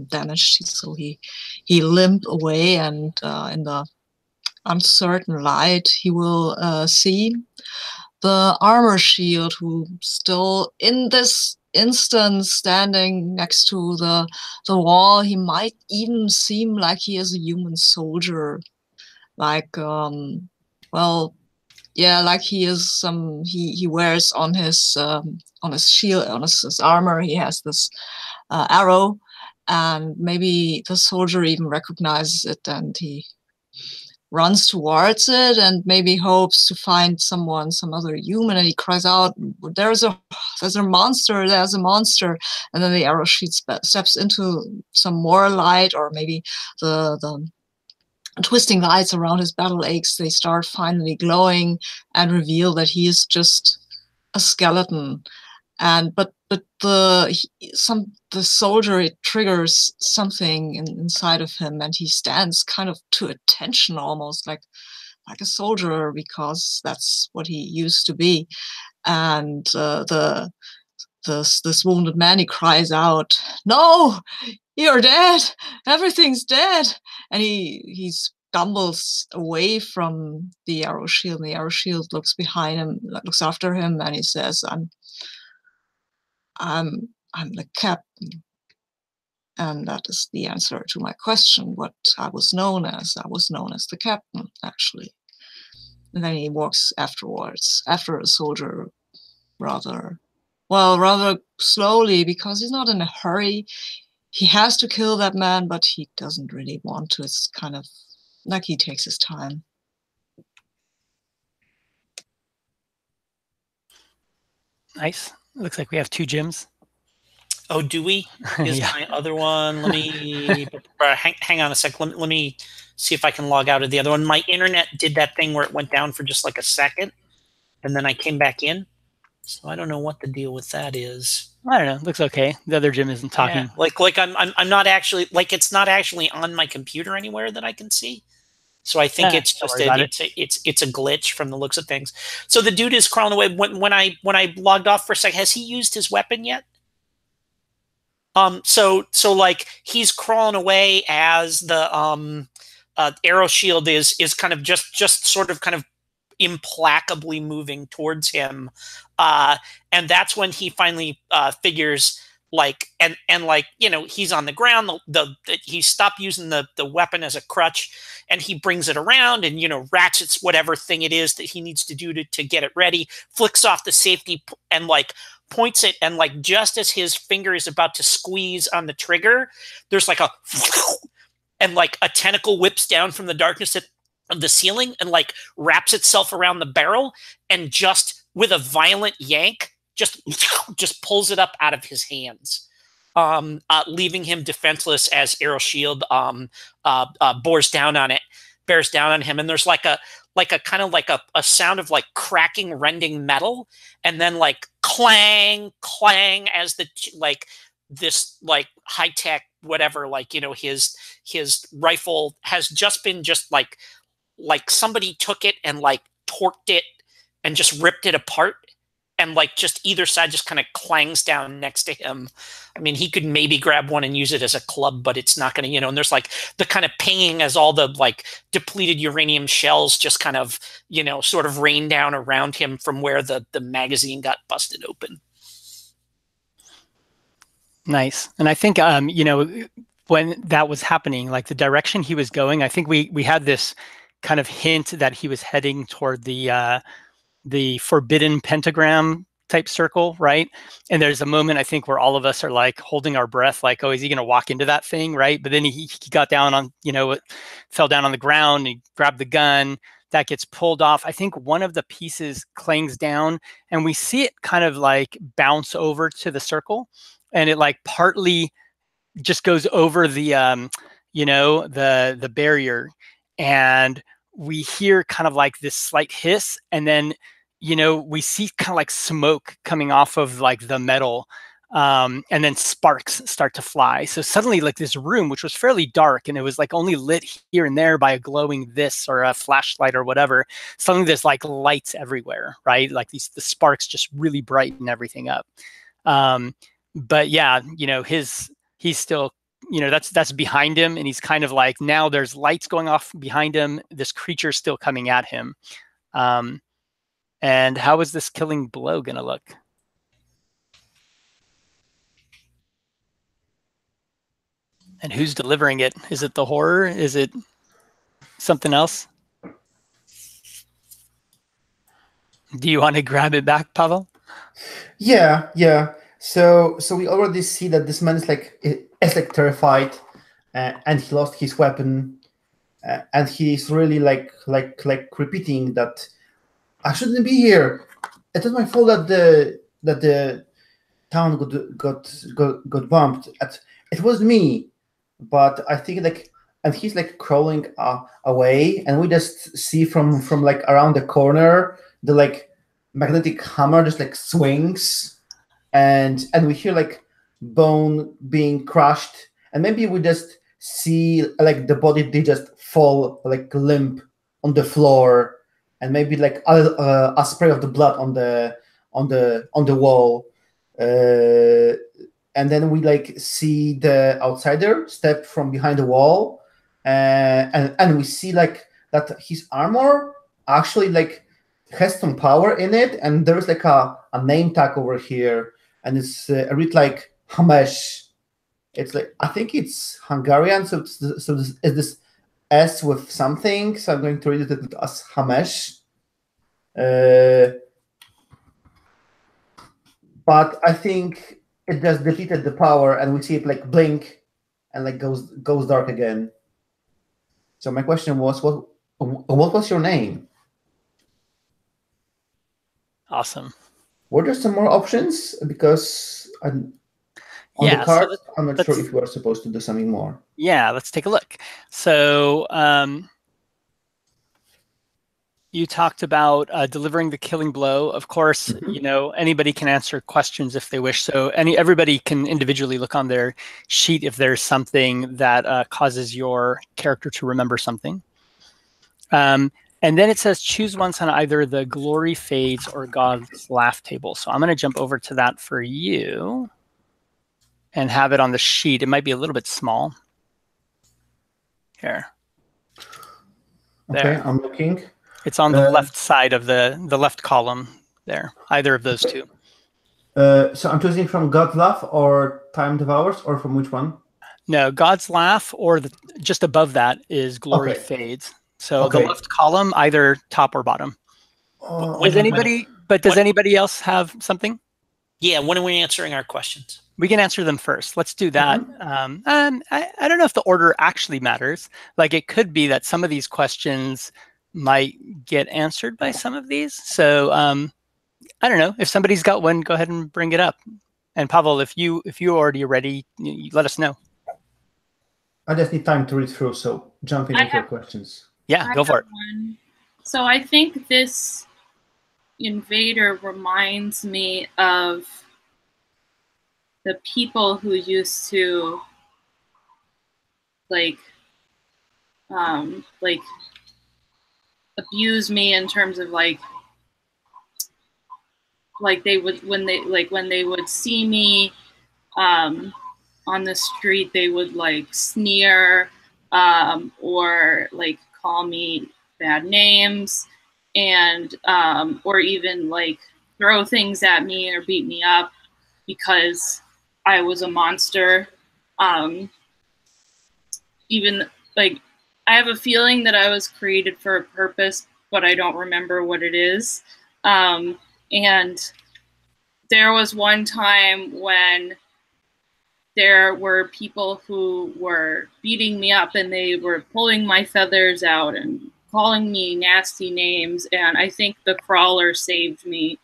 damaged, so he limp away, and in the uncertain light he will see the armor shield, who still in this instant standing next to the wall. He might even seem like he is a human soldier, like well, yeah, like he is some, he wears on his shield, on his armor, he has this arrow, and maybe the soldier even recognizes it, and he runs towards it and maybe hopes to find someone, some other human, and he cries out, there's a monster, there's a monster. And then the arrow sheet steps into some more light, or maybe the twisting lights around his battle axe, they start finally glowing and reveal that he is just a skeleton. And but the soldier, it triggers something inside of him, and he stands kind of to attention, almost like a soldier, because that's what he used to be. And this wounded man, he cries out, "No, you're dead! Everything's dead!" And he stumbles away from the arrow shield, and the arrow shield looks behind him, looks after him, and he says, I'm the captain, and that is the answer to my question. What I was known as the captain, actually. And then he walks afterwards, after a soldier, rather slowly, because he's not in a hurry. He has to kill that man, but he doesn't really want to. It's kind of like he takes his time. Nice. Looks like we have 2 gyms. Oh, do we? Is Yeah. my other one? Let me hang on a sec. Let me see if I can log out of the other one. My internet did that thing where it went down for just like a second, and then I came back in. So I don't know what the deal with that is. I don't know. Looks okay. The other gym isn't talking. Yeah, like I'm not actually, like, it's not actually on my computer anywhere that I can see. So I think it's just it's a glitch from the looks of things. So the dude is crawling away. When I logged off for a sec, has he used his weapon yet? So like he's crawling away as the arrow shield is kind of just sort of kind of implacably moving towards him. And that's when he finally figures, like, and like, you know, he's on the ground. He stopped using the weapon as a crutch, and he brings it around and, you know, ratchets whatever thing it is that he needs to do to get it ready, flicks off the safety, and like points it, and like just as his finger is about to squeeze on the trigger, there's like a and like a tentacle whips down from the darkness of the ceiling and like wraps itself around the barrel, and just with a violent yank just pulls it up out of his hands, leaving him defenseless as Arrow Shield bears down on him. And there's like a kind of like a sound of like cracking, rending metal, and then like clang, clang, as the like this like high tech whatever, like, you know, his rifle has just been like somebody took it and like torqued it and just ripped it apart, and like just either side just kind of clangs down next to him. I mean, he could maybe grab one and use it as a club, but it's not going to, you know, and there's like the kind of pinging as all the like depleted uranium shells just kind of, you know, sort of rain down around him from where the magazine got busted open. Nice. And I think, you know, when that was happening, like the direction he was going, I think we had this kind of hint that he was heading toward the forbidden pentagram type circle, right? And there's a moment, I think, where all of us are like holding our breath, like, oh, is he going to walk into that thing, right? But then he got down on, you know, fell down on the ground, he grabbed the gun, that gets pulled off. I think one of the pieces clangs down, and we see it kind of like bounce over to the circle, and it like partly just goes over the, you know, the barrier, and we hear kind of like this slight hiss, and then, you know, we see kind of like smoke coming off of like the metal, and then sparks start to fly. So suddenly, like this room, which was fairly dark and it was like only lit here and there by a glowing this or a flashlight or whatever, suddenly there's like lights everywhere, right? Like the sparks just really brighten everything up. But yeah, you know, he's still, you know, that's behind him, and he's kind of like, now there's lights going off behind him. This creature's still coming at him. And how is this killing blow going to look? And who's delivering it? Is it the horror? Is it something else? Do you want to grab it back, Pavel? Yeah. So we already see that this man is like terrified, and he lost his weapon, and he's really like repeating that I shouldn't be here. It was my fault that the town got bumped. It was me, but I think like, and he's like crawling away, and we just see from like around the corner the like magnetic hammer just like swings, and we hear like bone being crushed, and maybe we just see like the body, they just fall like limp on the floor, and maybe like a spray of the blood on the wall, and then we like see the outsider step from behind the wall, and we see like that his armor actually like has some power in it, and there's like a name tag over here, and it's read like Hamesh. It's like, I think it's Hungarian, so this S with something, so I'm going to read it as Hamesh. But I think it just deleted the power, and we see it like blink and like goes dark again. So my question was, what was your name? Awesome. Were there some more options? Because on the card, so I'm not sure if we are supposed to do something more. Yeah, let's take a look. So you talked about delivering the killing blow. Of course, you know, anybody can answer questions if they wish. So everybody can individually look on their sheet if there's something that causes your character to remember something. And then it says choose once on either the glory fades or God's laugh table. So I'm going to jump over to that for you and have it on the sheet. It might be a little bit small. Here. Okay, there. I'm looking. It's on the left side of the left column there, either of those two. So I'm choosing from God's Laugh or Time Devours, or from which one? No, God's Laugh, or just above that is Glory Fades. So the left column, either top or bottom. Does anybody else have something? Yeah, when are we answering our questions? We can answer them first. Let's do that. I don't know if the order actually matters. Like, it could be that some of these questions might get answered by some of these. So I don't know. If somebody's got one, go ahead and bring it up. And Pavel, if you're already ready, you let us know. I just need time to read through, so jump in with your questions. Yeah, go for it. One. So I think this invader reminds me of the people who used to like abuse me in terms of like they would when they would see me on the street, they would like sneer or like call me bad names, and or even like throw things at me or beat me up because I was a monster. Even like, I have a feeling that I was created for a purpose, but I don't remember what it is. And there was one time when there were people who were beating me up, and they were pulling my feathers out and calling me nasty names. And I think the crawler saved me.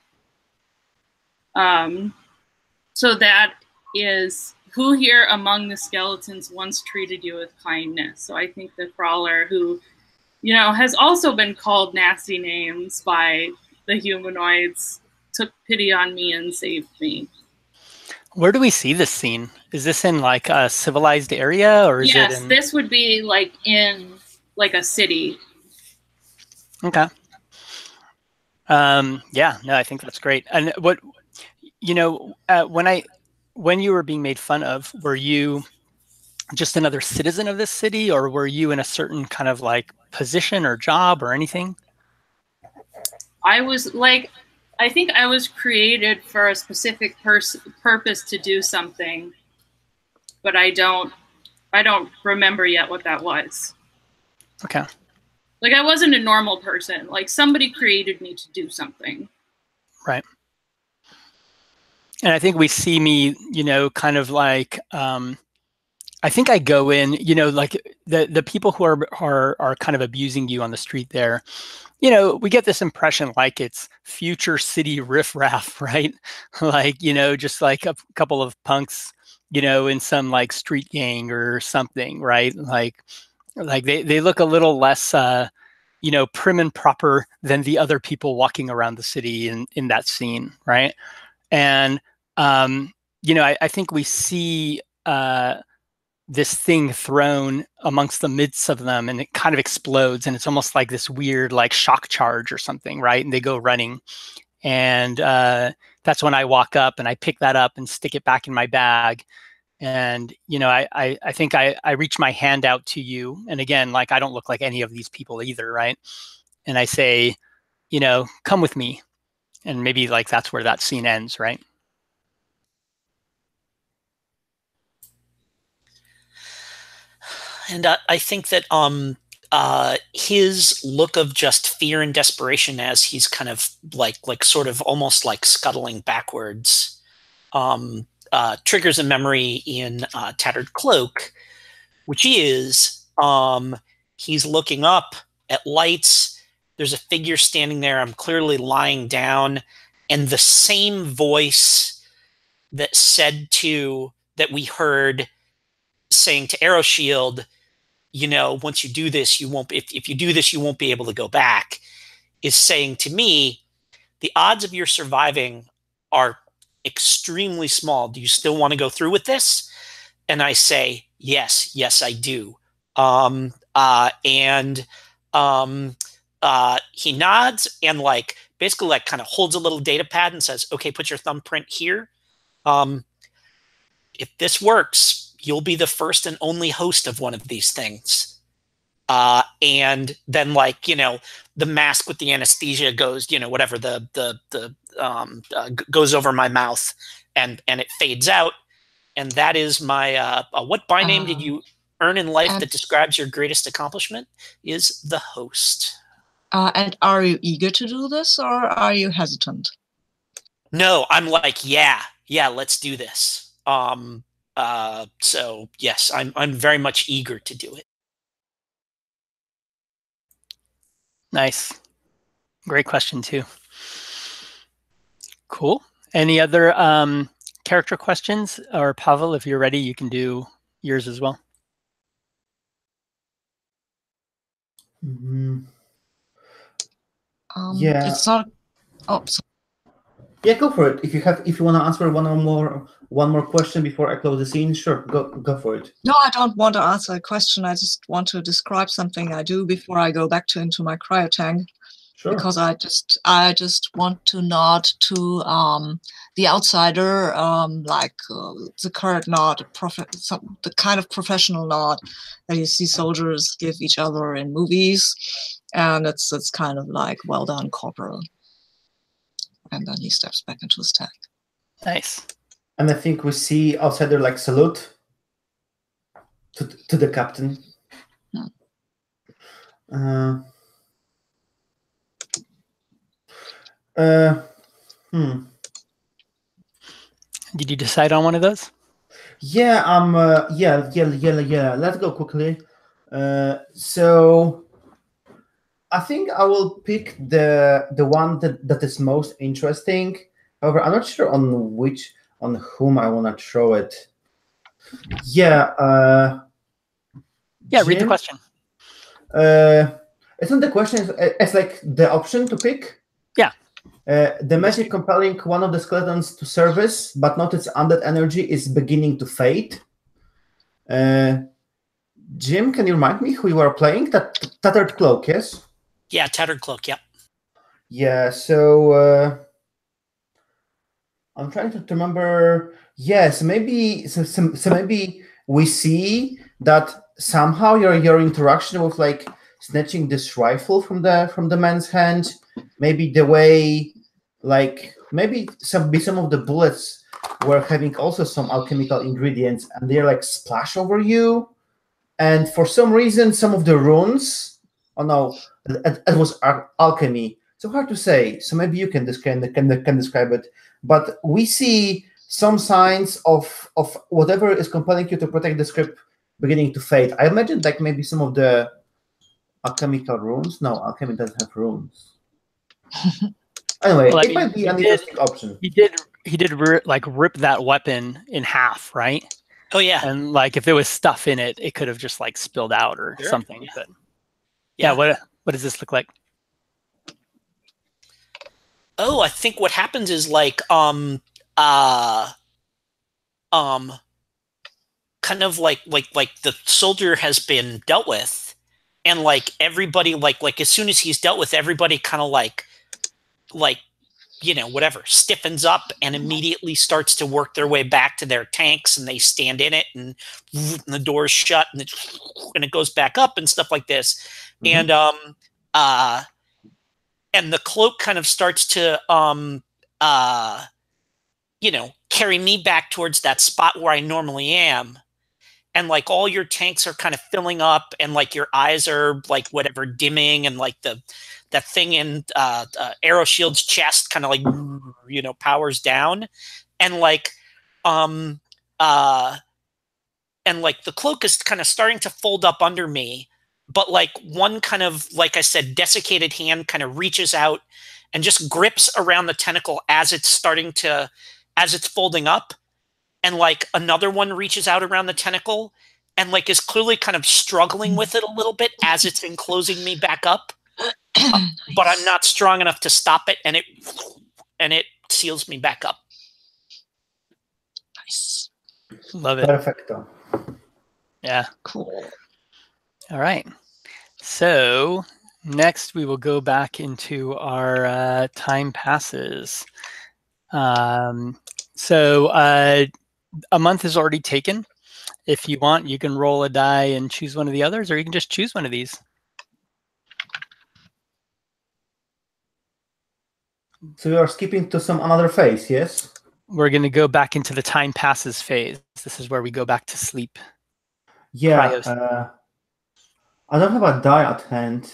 So that is, who here among the skeletons once treated you with kindness? So I think the crawler, who, has also been called nasty names by the humanoids, took pity on me and saved me. Where do we see this scene? Is this in like a civilized area, or is it in... Yes, this would be like in like a city. Okay. Yeah, no, I think that's great. And what, when you were being made fun of, were you just another citizen of this city, or were you in a certain kind of like position or job or anything? I was like, I think I was created for a specific purpose to do something, but I don't remember yet what that was. Okay. Like, I wasn't a normal person. Like, somebody created me to do something. Right. And I think we see me, kind of like, I think I go in, like the people who are kind of abusing you on the street there, we get this impression like it's future city riffraff, right? Like, just like a couple of punks, in some like street gang or something, right? Like they look a little less, prim and proper than the other people walking around the city in that scene, right? And, I think we see this thing thrown amongst the midst of them, and it kind of explodes, and it's almost like this weird like shock charge or something, right? And they go running, and that's when I walk up and I pick that up and stick it back in my bag. And I think I reach my hand out to you, and again, like, I don't look like any of these people either, right? And I say, come with me. And maybe like that's where that scene ends, right? And I think that his look of just fear and desperation as he's kind of like sort of almost like scuttling backwards triggers a memory in Tattered Cloak, which is he's looking up at lights. There's a figure standing there. I'm clearly lying down, and the same voice that we heard saying to Arrow Shield, once you do this, you won't. If you do this, you won't be able to go back, is saying to me, the odds of your surviving are extremely small. Do you still want to go through with this? And I say, yes, I do. He nods and like basically like kind of holds a little data pad and says, okay, put your thumbprint here. If this works, you'll be the first and only host of one of these things. and then like, you know, the mask with the anesthesia goes, you know, whatever goes over my mouth, and it fades out. And that is my what by name did you earn in life that describes your greatest accomplishment? Is the host. And are you eager to do this, or are you hesitant? No, I'm like, yeah, let's do this. So yes, I'm very much eager to do it. Nice. Great question too. Cool. Any other character questions? Or Pavel, if you're ready, you can do yours as well. Yeah. It's not. Oh, sorry. Yeah, go for it. If you want to answer one more question before I close the scene, sure, go for it. No, I don't want to answer a question. I just want to describe something I do before I go back into my cryo tank. Sure. Because I just want to nod to the outsider, the current nod, the kind of professional nod that you see soldiers give each other in movies, and it's kind of like, well done, corporal. And then he steps back into his tank. Nice. And I think we see outsider like salute to the captain. Hmm. Did you decide on one of those? Yeah, let's go quickly. So I think I will pick the one that is most interesting. However, I'm not sure on whom I want to throw it. Yeah. Yeah, read the question. It's not the question. It's like the option to pick. Yeah. The magic compelling one of the skeletons to service, but not its undead energy, is beginning to fade. Jim, can you remind me who you are playing? That Tattered Cloak, yes? Yeah, Tattered Cloak, yep. Yeah, so I'm trying to remember. Yes, maybe so maybe we see that somehow your interaction with like snatching this rifle from the man's hand, maybe the way, like maybe some of the bullets were having also some alchemical ingredients, and they're like splash over you, and for some reason some of the runes, oh no, it was alchemy. So hard to say. So maybe you can describe it. But we see some signs of whatever is compelling you to protect the script beginning to fade. I imagine like maybe some of the alchemical runes. No, alchemy doesn't have runes. Anyway, well, it might be an interesting option. He did rip that weapon in half, right? Oh yeah. And like if there was stuff in it, it could have just like spilled out or something. Yeah. But yeah, what does this look like? Oh, I think what happens is like kind of like the soldier has been dealt with, and like everybody like as soon as he's dealt with, everybody kind of like you know, whatever, stiffens up and immediately starts to work their way back to their tanks, and they stand in it, and the door's shut, and it goes back up and stuff like this. Mm-hmm. And the cloak kind of starts to you know, carry me back towards that spot where I normally am. And like all your tanks are kind of filling up, and like your eyes are like whatever dimming, and like that thing in Arrow Shield's chest kind of like, you know, powers down, and like the cloak is kind of starting to fold up under me, but like one kind of, like I said, desiccated hand kind of reaches out and just grips around the tentacle as it's folding up. And like another one reaches out around the tentacle and like is clearly kind of struggling with it a little bit as it's enclosing me back up. But I'm not strong enough to stop it, and it seals me back up. Nice. Love it. Perfecto. Yeah. Cool. All right. So next we will go back into our time passes. So a month is already taken. If you want, you can roll a die and choose one of the others, or you can just choose one of these. So we are skipping to some another phase, yes? We're going to go back into the time passes phase. This is where we go back to sleep. Yeah, Cryos. I don't have a die at hand.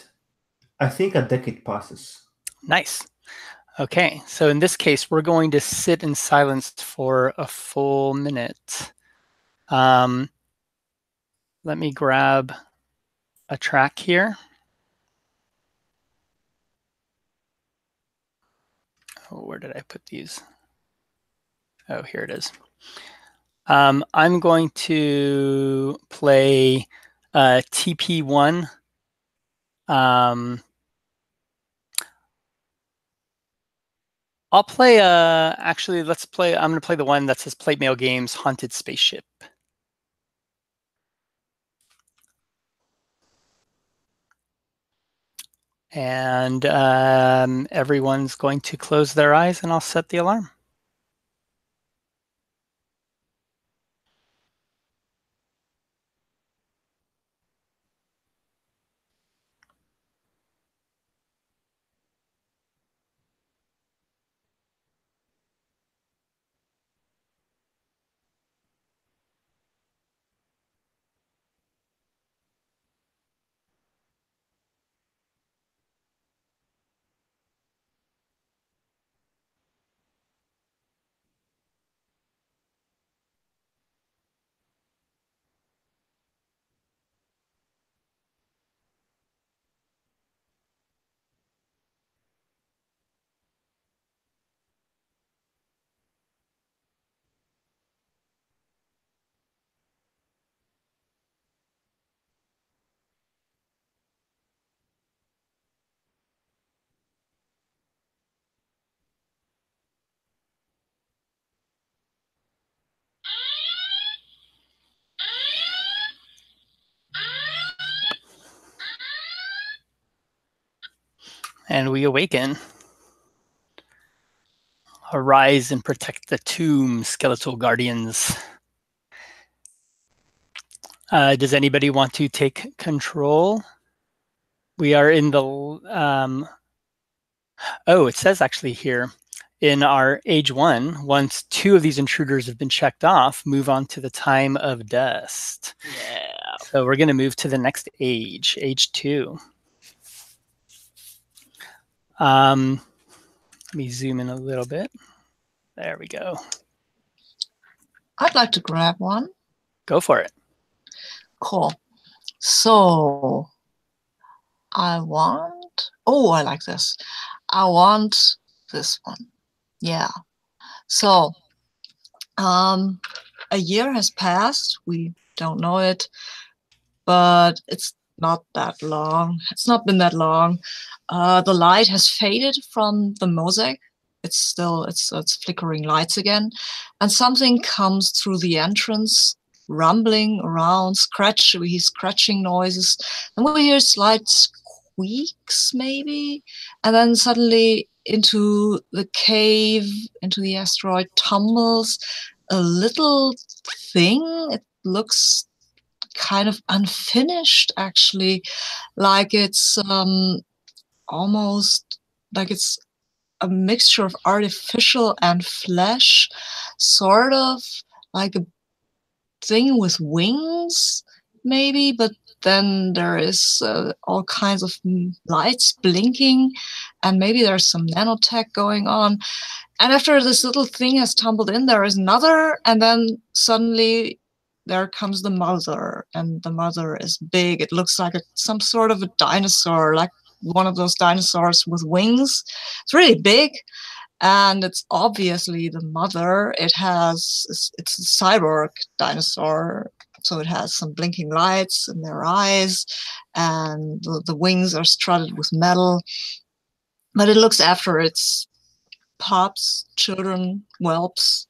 I think a decade passes. Nice. Okay, so in this case, we're going to sit in silence for a full minute. Let me grab a track here. Oh, where did I put these? Oh, here it is. I'm going to play TP1. I'll play, actually, let's play, I'm going to play the one that says Plate Mail Games Haunted Spaceship. And everyone's going to close their eyes and I'll set the alarm. And we awaken. Arise and protect the tomb, skeletal guardians. Does anybody want to take control? We are in the, oh, it says actually here, in our age 1, once 2 of these intruders have been checked off, move on to the time of dust. Yeah. So we're going to move to the next age, age 2. Let me zoom in a little bit. There we go. I'd like to grab one. Go for it. Cool. So I want, oh, I like this. I want this one. Yeah. So a year has passed. We don't know it, but it's not that long. It's not been that long. The light has faded from the mosaic. It's still, it's flickering lights again. And something comes through the entrance, rumbling around, we hear scratching noises. And we hear slight squeaks, maybe. And then suddenly into the cave, into the asteroid, tumbles a little thing. It looks kind of unfinished, actually, like it's almost like it's a mixture of artificial and flesh, sort of like a thing with wings, maybe, but then there is all kinds of lights blinking, and maybe there's some nanotech going on. And after this little thing has tumbled in, there is another, and then suddenly there comes the mother, and the mother is big. It looks like some sort of a dinosaur, like one of those dinosaurs with wings. It's really big, and it's obviously the mother. It's a cyborg dinosaur, so it has some blinking lights in their eyes, and the wings are studded with metal. But it looks after its pups, children, whelps,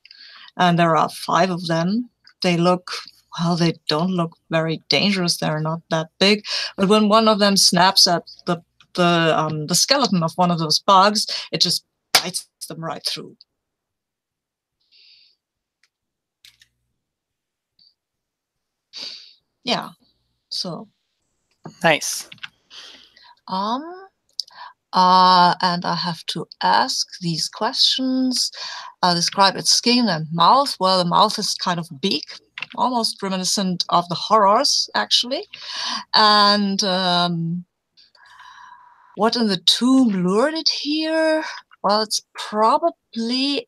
and there are 5 of them. They look, well, they don't look very dangerous. They're not that big. But when one of them snaps at the skeleton of one of those bugs, it just bites them right through. yeah. So Nice. And I have to ask these questions. Describe its skin and mouth. Well, the mouth is kind of big, almost reminiscent of the horrors, actually. And what in the tomb lured it here? Well, it's probably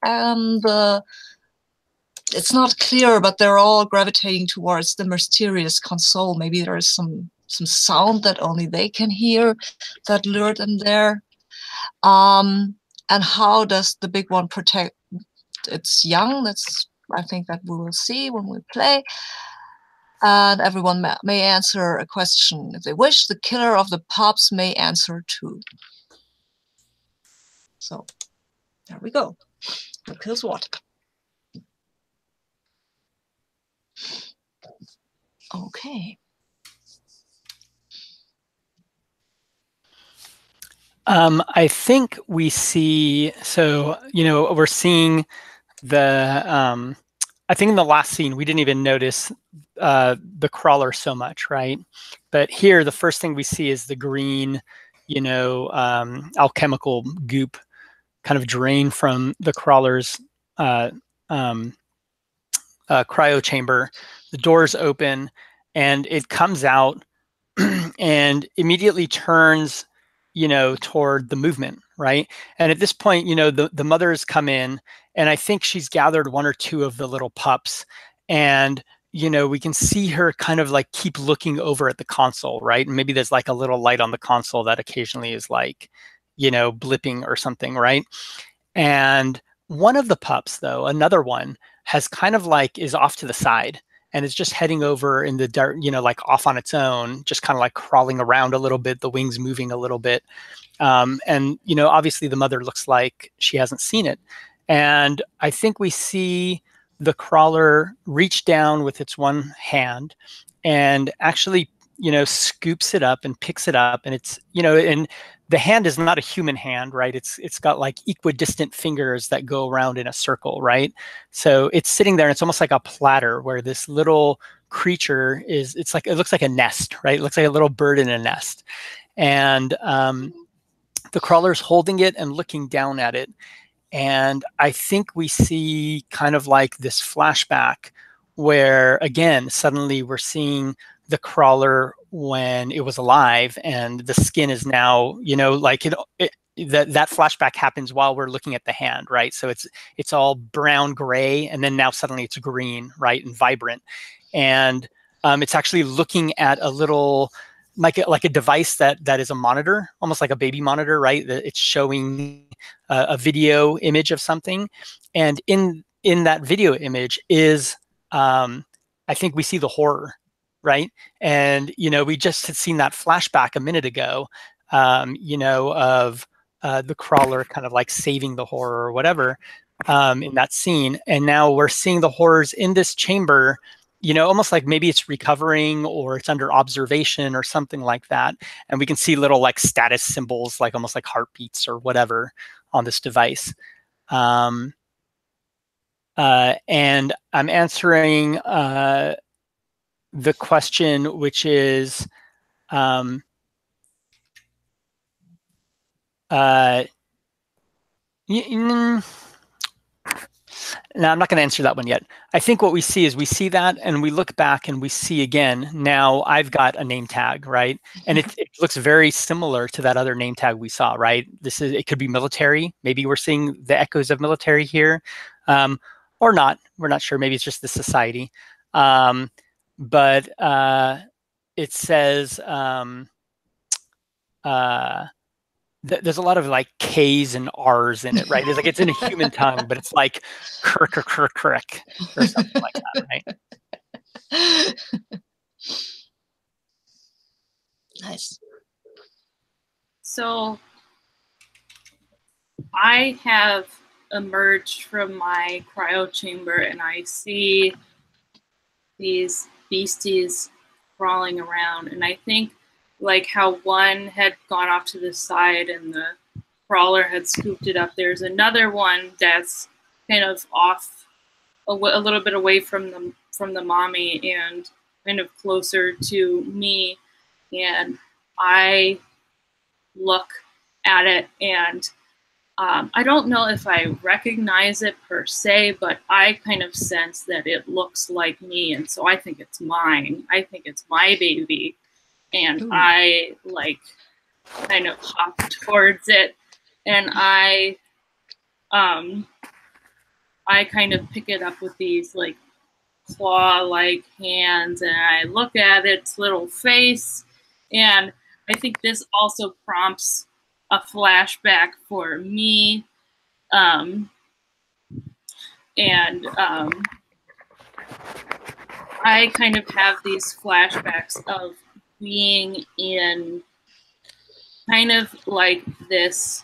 it's not clear, but they're all gravitating towards the mysterious console. Maybe there is some sound that only they can hear that lured them there. And how does the big one protect its young? I think that we will see when we play. And everyone may answer a question if they wish. The killer of the pups may answer too. So there we go. Who kills what? Okay. I think we see, so, we're seeing the, I think in the last scene, we didn't even notice the crawler so much, right? But here, the first thing we see is the green, alchemical goop kind of drain from the crawler's cryo chamber. The doors open and it comes out and immediately turns, toward the movement, right? And at this point, the mother's come in, and I think she's gathered one or two of the little pups, and we can see her kind of like keep looking over at the console, right? And maybe there's like a little light on the console that occasionally is like, blipping or something, right? And one of the pups, though, another one, has kind of like is off to the side and is just heading over in the dark, like off on its own, just kind of like crawling around a little bit, the wings moving a little bit. And, obviously the mother looks like she hasn't seen it. And I think we see the crawler reach down with its one hand and actually, scoops it up and picks it up. And it's, and the hand is not a human hand, right? It's got like equidistant fingers that go around in a circle, right? So it's sitting there and it's almost like a platter where this little creature it looks like a nest, right? It looks like a little bird in a nest. And the crawler's holding it and looking down at it. And I think we see kind of like this flashback where, again, suddenly we're seeing the crawler when it was alive, and the skin is now, like that flashback happens while we're looking at the hand, right? So it's all brown gray, and then now suddenly it's green, right, and vibrant, and it's actually looking at a little like a device that is a monitor, almost like a baby monitor, right? It's showing a video image of something, and in that video image is I think we see the horror, right? And we just had seen that flashback a minute ago, of the crawler kind of like saving the horror or whatever in that scene, and now we're seeing the horrors in this chamber, almost like maybe it's recovering or it's under observation or something like that. And we can see little like status symbols, like almost like heartbeats or whatever on this device. And I'm answering the question, which is, no, I'm not going to answer that one yet. I think what we see is we see that and we look back and we see again, now I've got a name tag, right? And it looks very similar to that other name tag we saw, right? It could be military. Maybe we're seeing the echoes of military here, or not. We're not sure. Maybe it's just the society. But it says there's a lot of like K's and R's in it, right? It's like it's in a human tongue, but it's like kirk or something like that, right? Nice. So I have emerged from my cryo chamber and I see these beasties crawling around, and I think like how one had gone off to the side and the crawler had scooped it up, there's another one that's kind of off a little bit away from the mommy, and kind of closer to me, and I look at it, and I don't know if I recognize it per se, but I kind of sense that it looks like me, and so I think it's mine. I think it's my baby, and I like kind of hop towards it, and I kind of pick it up with these like claw-like hands, and I look at its little face, and I think this also prompts a flashback for me, I kind of have these flashbacks of being in kind of like this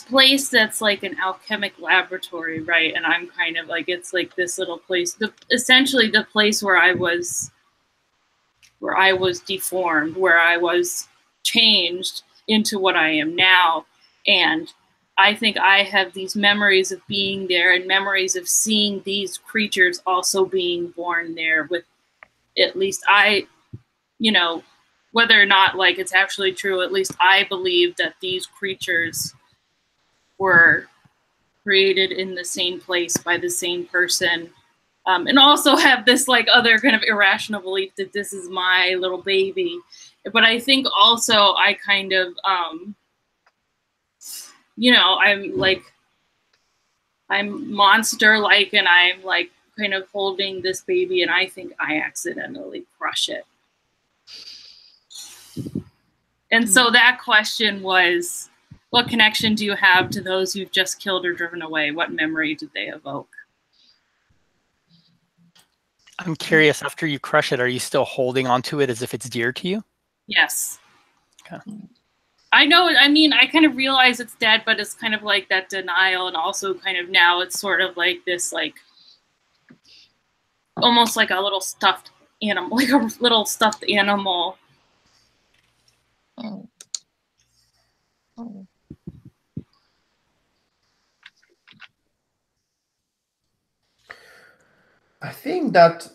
place that's like an alchemic laboratory, right? And I'm kind of like, it's like this little place, essentially the place where I was deformed, where I was changed into what I am now. And I think I have these memories of being there and memories of seeing these creatures also being born there, with at least I, you know, whether or not like it's actually true, at least I believe that these creatures were created in the same place by the same person, and also have this like other kind of irrational belief that this is my little baby. But I think also I kind of, you know, I'm monster-like, and I'm like kind of holding this baby, and I think I accidentally crush it. And so that question was, what connection do you have to those you've just killed or driven away? What memory did they evoke? I'm curious, after you crush it, are you still holding onto it as if it's dear to you? Yes. Okay. I know, I mean, I kind of realize it's dead, but it's kind of like that denial, and also kind of now it's sort of like this, like, almost like a little stuffed animal, like a little stuffed animal. Oh. Oh. I think that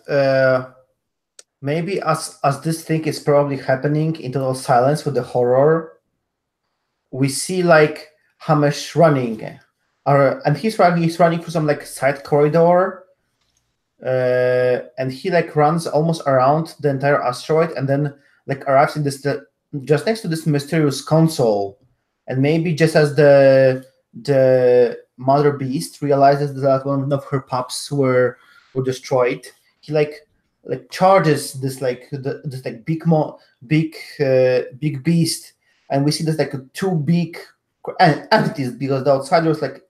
maybe as this thing is probably happening in total silence with the horror, we see like Hamesh running, and he's running through some like side corridor, and he like runs almost around the entire asteroid, and then like arrives in this just next to this mysterious console, and maybe just as the mother beast realizes that one of her pups were destroyed, he like charges this like this like big beast, and we see this like two big entities, because the outsider is like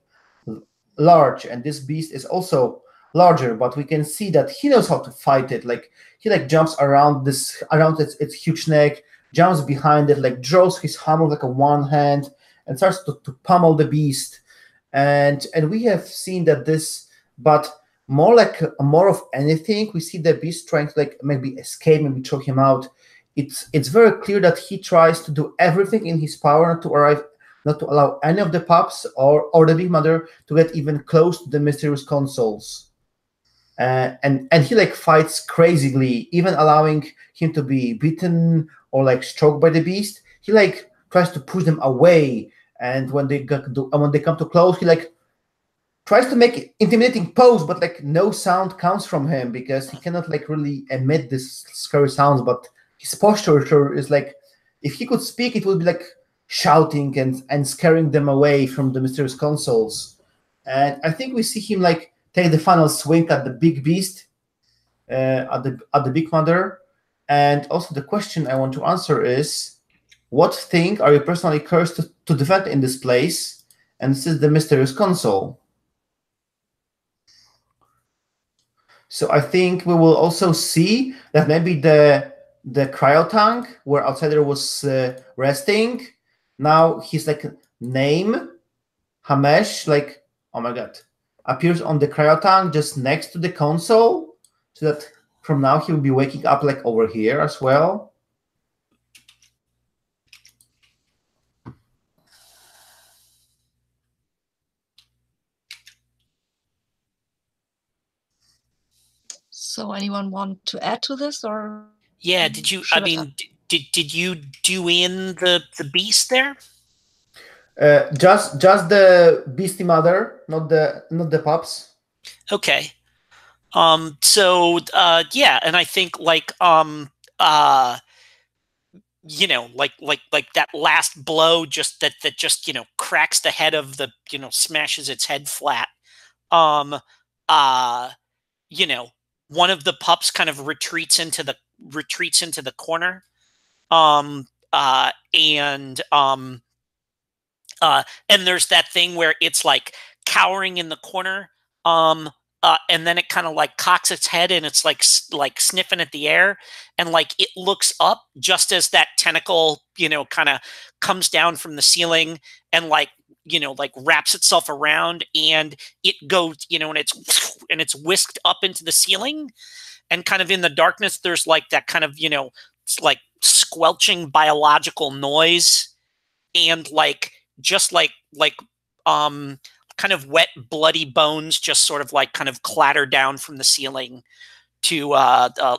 large, and this beast is also larger, but we can see that he knows how to fight it. Like he like jumps around its huge neck, jumps behind it, like draws his hammer like a one hand, and starts to pummel the beast. And we have seen that this, but more of anything, we see the beast trying to like maybe escape, maybe choke him out. It's very clear that he tries to do everything in his power not to allow any of the pups or the big mother to get even close to the mysterious consoles. And he like fights crazily, even allowing him to be beaten or like stroked by the beast. He like tries to push them away, and when they come too close, he like tries to make intimidating pose, but like no sound comes from him because he cannot like really emit this scary sounds. But his posture is like, if he could speak, it would be like shouting and scaring them away from the mysterious consoles. And I think we see him like take the final swing at the big beast, at the big mother. And also the question I want to answer is, what thing are you personally cursed to defend in this place? And this is the mysterious console. So I think we will also see that maybe the cryo tank where outsider was resting, now his like name Hamesh, like, oh my god, appears on the cryo tank just next to the console, so that from now he will be waking up like over here as well. So anyone want to add to this, or Yeah, did you? I mean, did you do in the beast there? Just the beastie mother, not the pups. Okay. So yeah, and I think like you know, like that last blow just that just, you know, cracks the head of the, you know, smashes its head flat. Um you know, one of the pups kind of retreats into the corner. And and there's that thing where it's like cowering in the corner. And then it kind of like cocks its head and it's like sniffing at the air, and like it looks up just as that tentacle, you know, kind of comes down from the ceiling and like, you know, like wraps itself around, and it goes, you know, and it's whisked up into the ceiling, and kind of in the darkness there's like that kind of, you know, it's like squelching biological noise, and like just kind of wet bloody bones just sort of like kind of clatter down from the ceiling to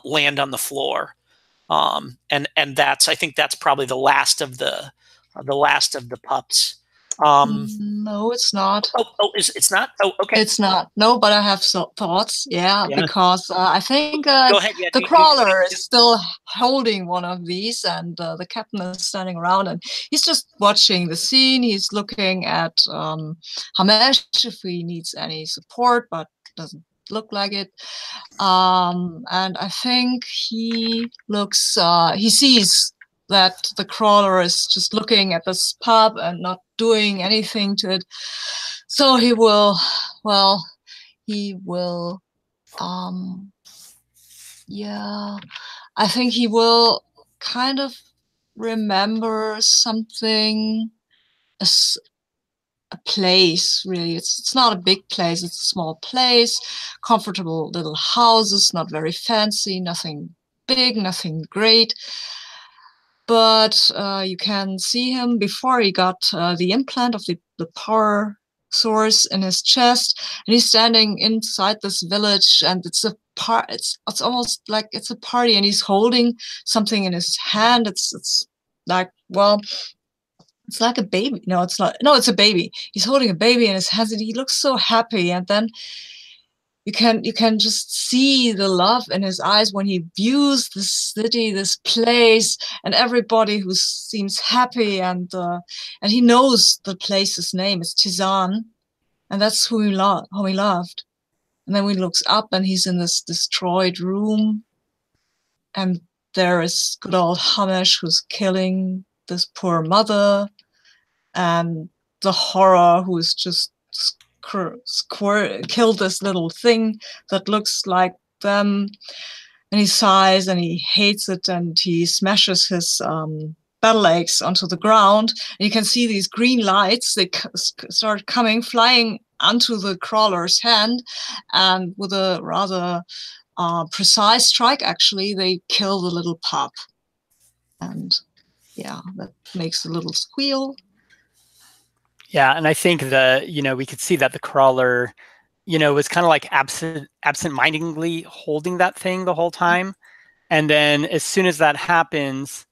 land on the floor. And that's, I think that's probably the last of the pups. No, it's not. It's not? Oh, okay. It's not. No, but I have some thoughts. Yeah. Because I think Go ahead. Yeah, the crawler is still holding one of these, and the captain is standing around, and he's just watching the scene. He's looking at Hamesh if he needs any support, but doesn't look like it. And I think he looks. He sees that the crawler is just looking at this pub and not doing anything to it. So he will, yeah, I think he will kind of remember something, a place, really. It's not a big place, it's a small place, comfortable little houses, not very fancy, nothing big, nothing great. But you can see him before he got the implant of the power source in his chest, and he's standing inside this village, and it's almost like it's a party, and he's holding something in his hand. It's like, well, it's like a baby. No, it's not. No, it's a baby. He's holding a baby in his hands, and he looks so happy. And then you can just see the love in his eyes when he views this city, this place, and everybody who seems happy, and he knows the place's name is Tizan, and that's who he loved. And then he looks up, and he's in this destroyed room, and there is good old Hamesh who's killing this poor mother, and the horror who is just killed this little thing that looks like them, and he sighs and he hates it, and he smashes his battle axe onto the ground, and you can see these green lights. They start flying onto the crawler's hand, and with a rather precise strike, actually, they kill the little pup, and yeah, that makes a little squeal. Yeah, and I think we could see that the crawler, was kind of like absent-mindedly holding that thing the whole time, and then as soon as that happens,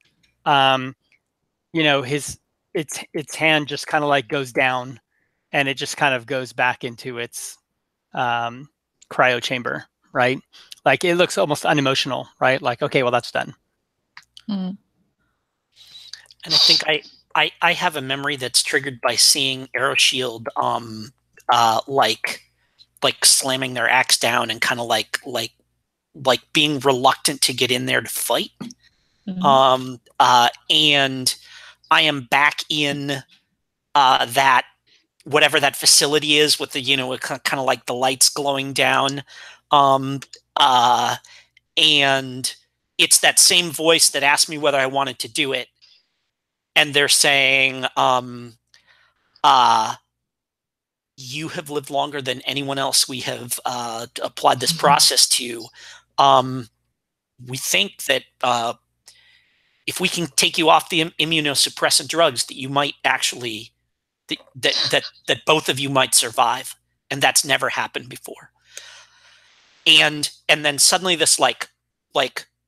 its hand just kind of like goes down, and it just kind of goes back into its cryo chamber, right? Like it looks almost unemotional, right? Like, okay, well, that's done. Mm. And I think I have a memory that's triggered by seeing Aeroshield like slamming their axe down and kind of like being reluctant to get in there to fight. Mm-hmm. And I am back in that whatever that facility is with the kind of like the lights glowing down, and it's that same voice that asked me whether I wanted to do it. And they're saying, you have lived longer than anyone else we have applied this process to. We think that if we can take you off the immunosuppressant drugs, that you might actually, that both of you might survive. And that's never happened before. and then suddenly this like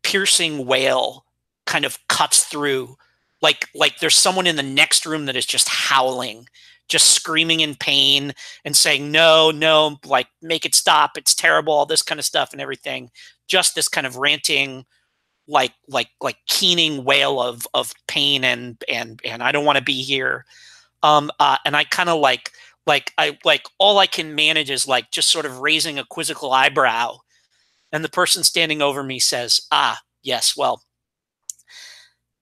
piercing wail kind of cuts through, like there's someone in the next room that is just howling, just screaming in pain and saying, no, like, make it stop, it's terrible, all this kind of stuff and everything. Just this kind of ranting, like keening wail of pain and I don't want to be here. And I kind of like all I can manage is like just sort of raising a quizzical eyebrow. And the person standing over me says, "Ah, yes, well,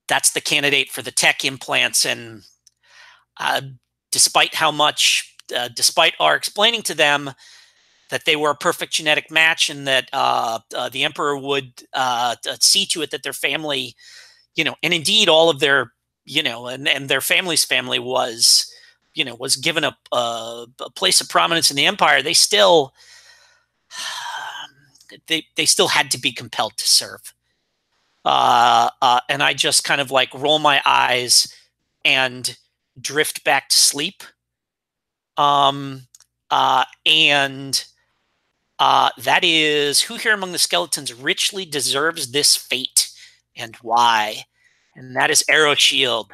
that's the candidate for the tech implants." And despite our explaining to them that they were a perfect genetic match and that the emperor would see to it that their family, and indeed all of their, and their family's family was, was given a place of prominence in the empire, they still had to be compelled to serve. And I just kind of like roll my eyes and drift back to sleep. And that is, who here among the skeletons richly deserves this fate and why? And that is Arrow Shield,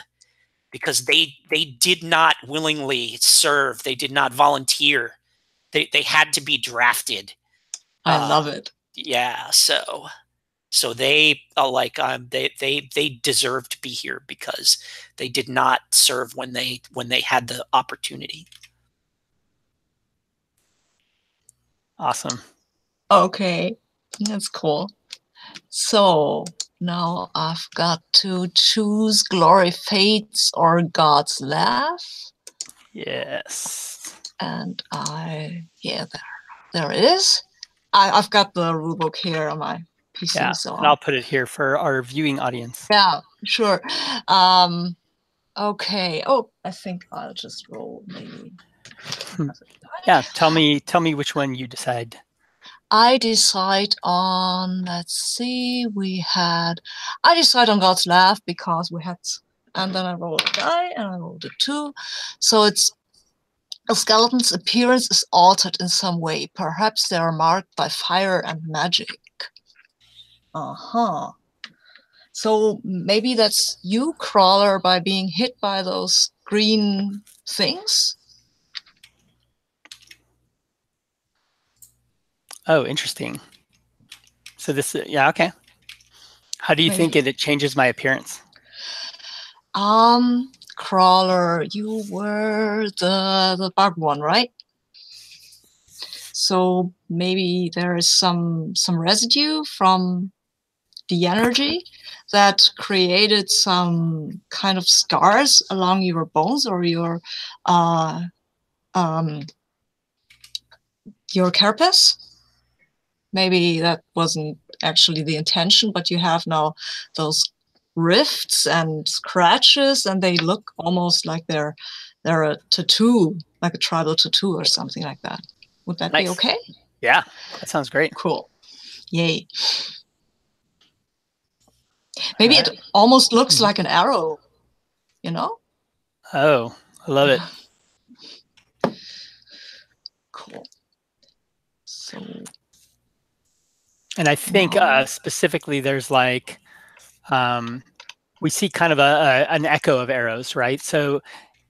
because they did not willingly serve. They did not volunteer. They had to be drafted. I love it. Yeah. So they they deserve to be here because they did not serve when they had the opportunity. Awesome. Okay, that's cool. So now I've got to choose Glory Fates or God's Laugh. Yes. And there it is. I've got the rulebook here on my PC. Yeah, so and I'll put it here for our viewing audience. Yeah, sure. Okay. Oh, I think I'll just roll maybe. Yeah, tell me which one you decide. I decide on, let's see, I decide on God's Laugh because and then I rolled a die and I rolled a 2. So it's, a skeleton's appearance is altered in some way. Perhaps they are marked by fire and magic. So maybe that's you, Crawler, by being hit by those green things? Oh, interesting. So this, yeah, okay. How do you think it changes my appearance? Crawler, you were the bug one, right? So maybe there is some residue from the energy that created some kind of scars along your bones or your carapace. Maybe that wasn't actually the intention, but you have now those rifts and scratches, and they look almost like they're a tattoo, like a tribal tattoo or something like that. Would that be okay? Yeah, that sounds great. Cool. Yay. Maybe it almost looks like an arrow, Oh, I love it. Cool. So. And I think specifically there's like, we see kind of an echo of arrows, right? So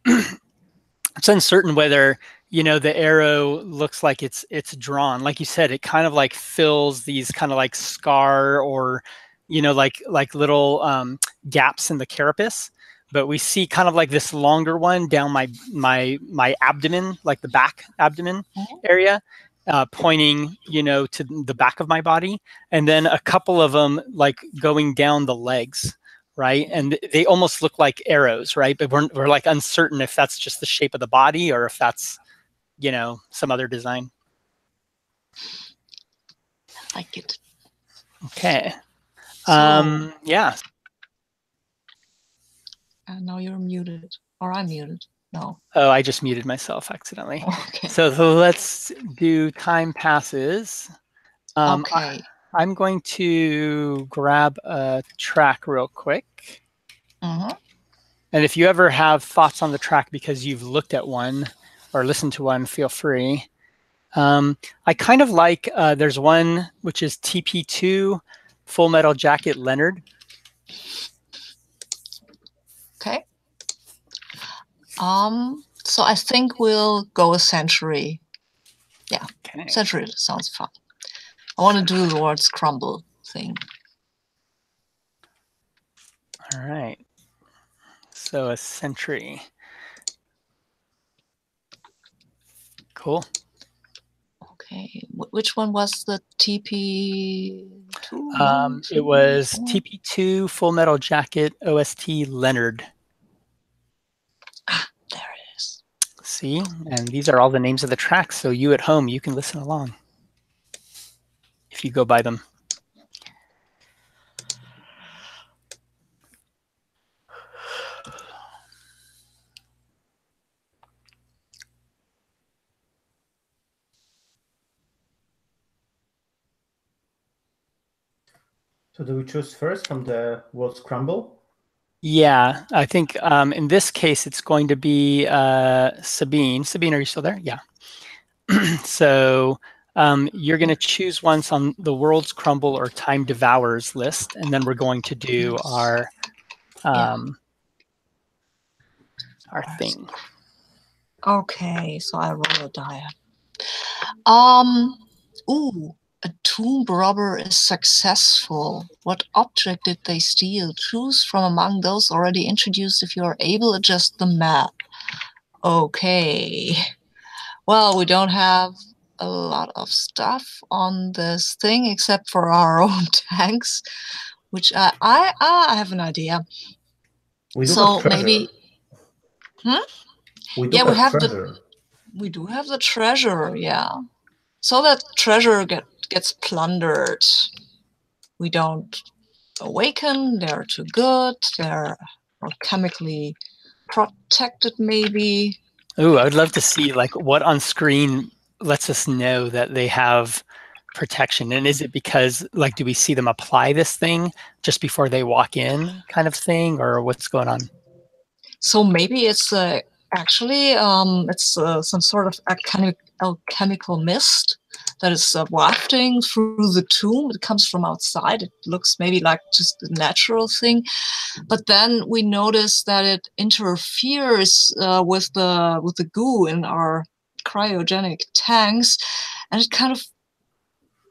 it's uncertain whether, the arrow looks like it's drawn. Like you said, it kind of like fills these kind of like scar or, like little gaps in the carapace. But we see kind of like this longer one down my abdomen, like the back abdomen area. Pointing, to the back of my body, and then a couple of them like going down the legs, right? And they almost look like arrows, right? But we're like uncertain if that's just the shape of the body or if that's, some other design. I like it. Okay. So, yeah. Now you're muted, or I'm muted. No. Oh, I just muted myself accidentally. Okay. So let's do time passes. Okay. I'm going to grab a track real quick. Mm-hmm. And if you ever have thoughts on the track because you've looked at one or listened to one, feel free. I kind of like, there's one which is TP2, Full Metal Jacket Leonard. Okay. So I think we'll go a century. Yeah, Okay. century sounds fun. I want to do the words crumble thing. All right. So a century. Cool. Okay. Which one was the TP2? It was TP2 Full Metal Jacket OST Leonard. Ah, there it is. See, and these are all the names of the tracks, so you at home, you can listen along if you go by them. So do we choose first from the World's Crumble? Yeah, I think in this case, it's going to be Sabine. Sabine, are you still there? Yeah. So you're going to choose once on the World's Crumble or Time Devours list, and then we're going to do our thing. Okay, so I roll a die. Ooh, a tomb robber is successful. What object did they steal? Choose from among those already introduced if you are able. Adjust the map. Okay. Well, we don't have a lot of stuff on this thing except for our own tanks, which I have an idea. We do So have treasure. maybe. We do have treasure. We do have the treasure, yeah. So that treasure gets plundered. We don't awaken, they're too good, they're chemically protected maybe. Ooh, I would love to see like what on screen lets us know that they have protection. And is it because like, do we see them apply this thing just before they walk in kind of thing, or what's going on? So maybe it's actually it's some sort of alchemical mist that is wafting through the tomb. It comes from outside. It looks maybe like just a natural thing, but then we notice that it interferes with the goo in our cryogenic tanks, and it kind of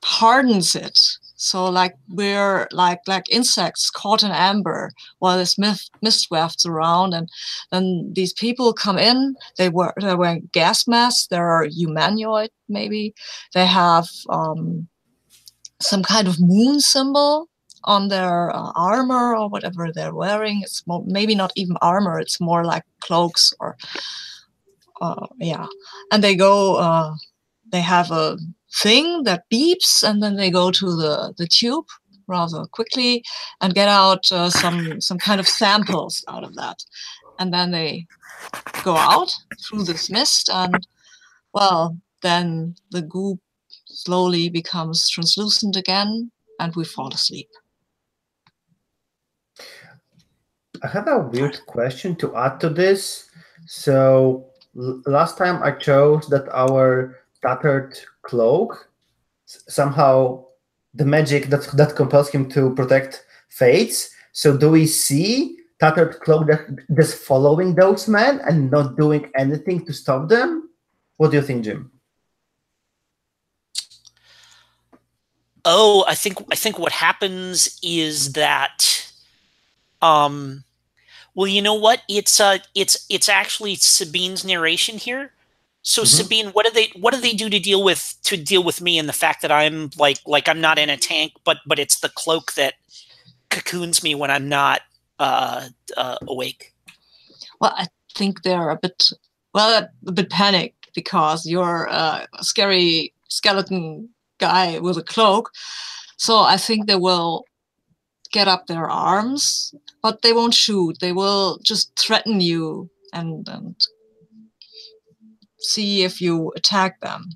hardens it. So like we're like insects caught in amber while this mist wafts around, and then these people come in. They're wearing gas masks. They're humanoid maybe. They have some kind of moon symbol on their armor or whatever they're wearing. It's maybe not even armor. It's more like cloaks or yeah. And they go. They have a thing that beeps, and then they go to the tube rather quickly and get out some kind of samples out of that, and then they go out through this mist, and well, then the goo slowly becomes translucent again, and we fall asleep. I have a weird question to add to this. So last time I chose that our tattered cloak, somehow the magic that compels him to protect fades. So do we see tattered cloak that's following those men and not doing anything to stop them? What do you think, Jim? Oh, I think what happens is that well, you know what? It's actually Sabine's narration here. So Sabine, what do they do to deal with me and the fact that I'm like I'm not in a tank, but it's the cloak that cocoons me when I'm not awake? Well, I think they're a bit panicked because you're a scary skeleton guy with a cloak. So I think they will get up their arms, but they won't shoot. They will just threaten you and see if you attack them,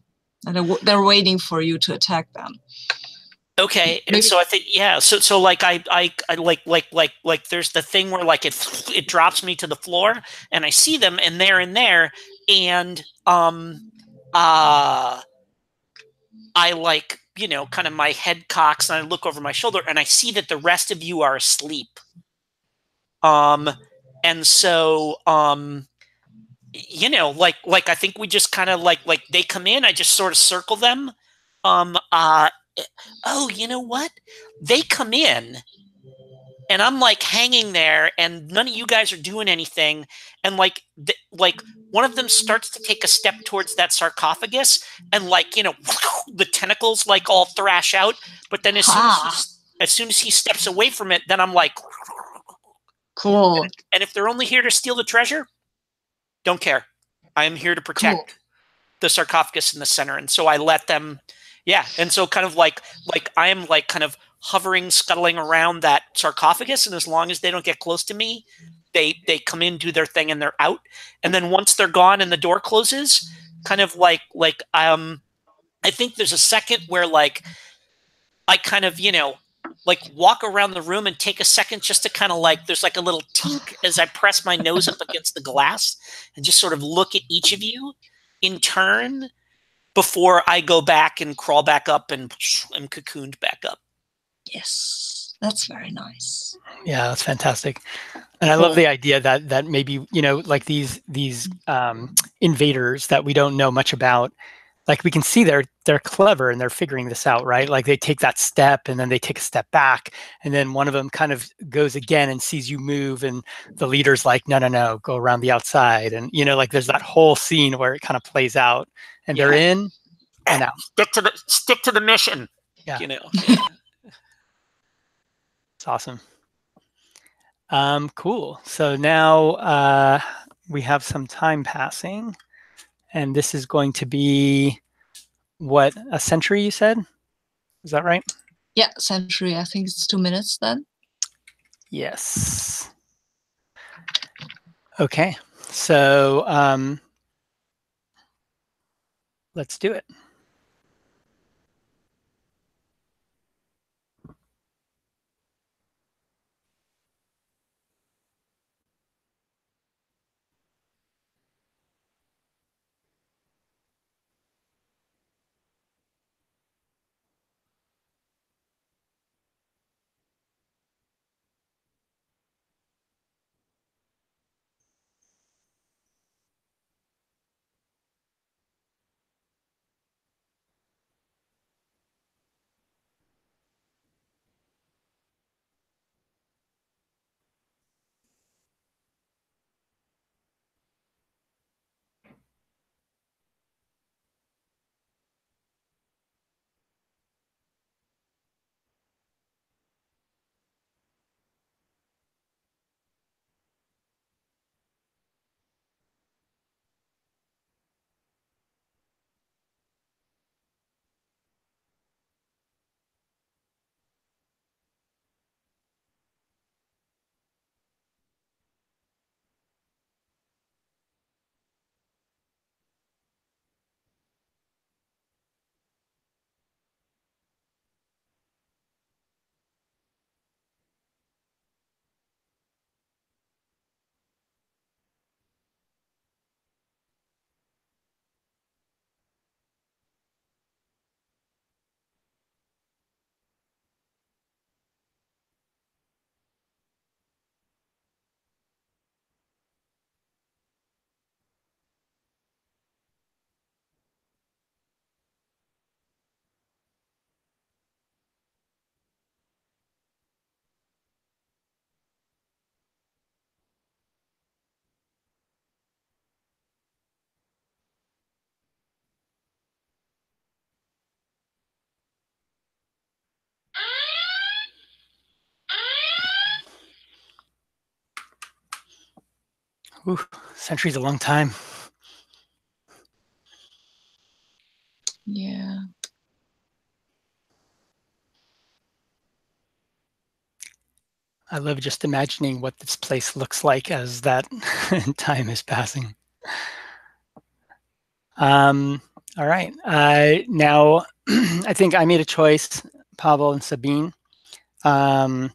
and they're waiting for you to attack them. Okay, and so I think so like I like there's the thing where like it drops me to the floor and I see them and they're in there, and I like, kind of my head cocks and I look over my shoulder and I see that the rest of you are asleep. And so, like I think we just kind of like they come in, I just sort of circle them. Oh, you know what? They come in and I'm like hanging there and none of you guys are doing anything. And like one of them starts to take a step towards that sarcophagus and like, the tentacles like all thrash out. But then as soon as he steps away from it, then I'm like, cool. And if they're only here to steal the treasure, don't care. I am here to protect the sarcophagus in the center. And so I let them, and so kind of like I am like kind of hovering, scuttling around that sarcophagus, and as long as they don't get close to me, they come in, do their thing, and they're out. And then once they're gone and the door closes, kind of like I think there's a second where like I kind of like walk around the room and take a second just to kind of like there's like a little tink as I press my nose up against the glass and just sort of look at each of you in turn before I go back and crawl back up and am cocooned back up. Yes, that's very nice. Yeah, that's fantastic. And I love the idea that maybe, like these invaders that we don't know much about, like we can see they're clever and they're figuring this out, right? Like they take that step and then they take a step back, and then one of them kind of goes again and sees you move, and the leader's like, no, go around the outside. And, like there's that whole scene where it kind of plays out and they're in and out. Stick to the mission. Yeah. It's awesome. Cool. So now we have some time passing, and this is going to be what, a century, you said? Is that right? Yeah, century. I think it's 2 minutes then. Yes. Okay. So let's do it. Ooh, century's a long time. Yeah. I love just imagining what this place looks like as that time is passing. All right. Now, I think I made a choice, Pavel and Sabine. And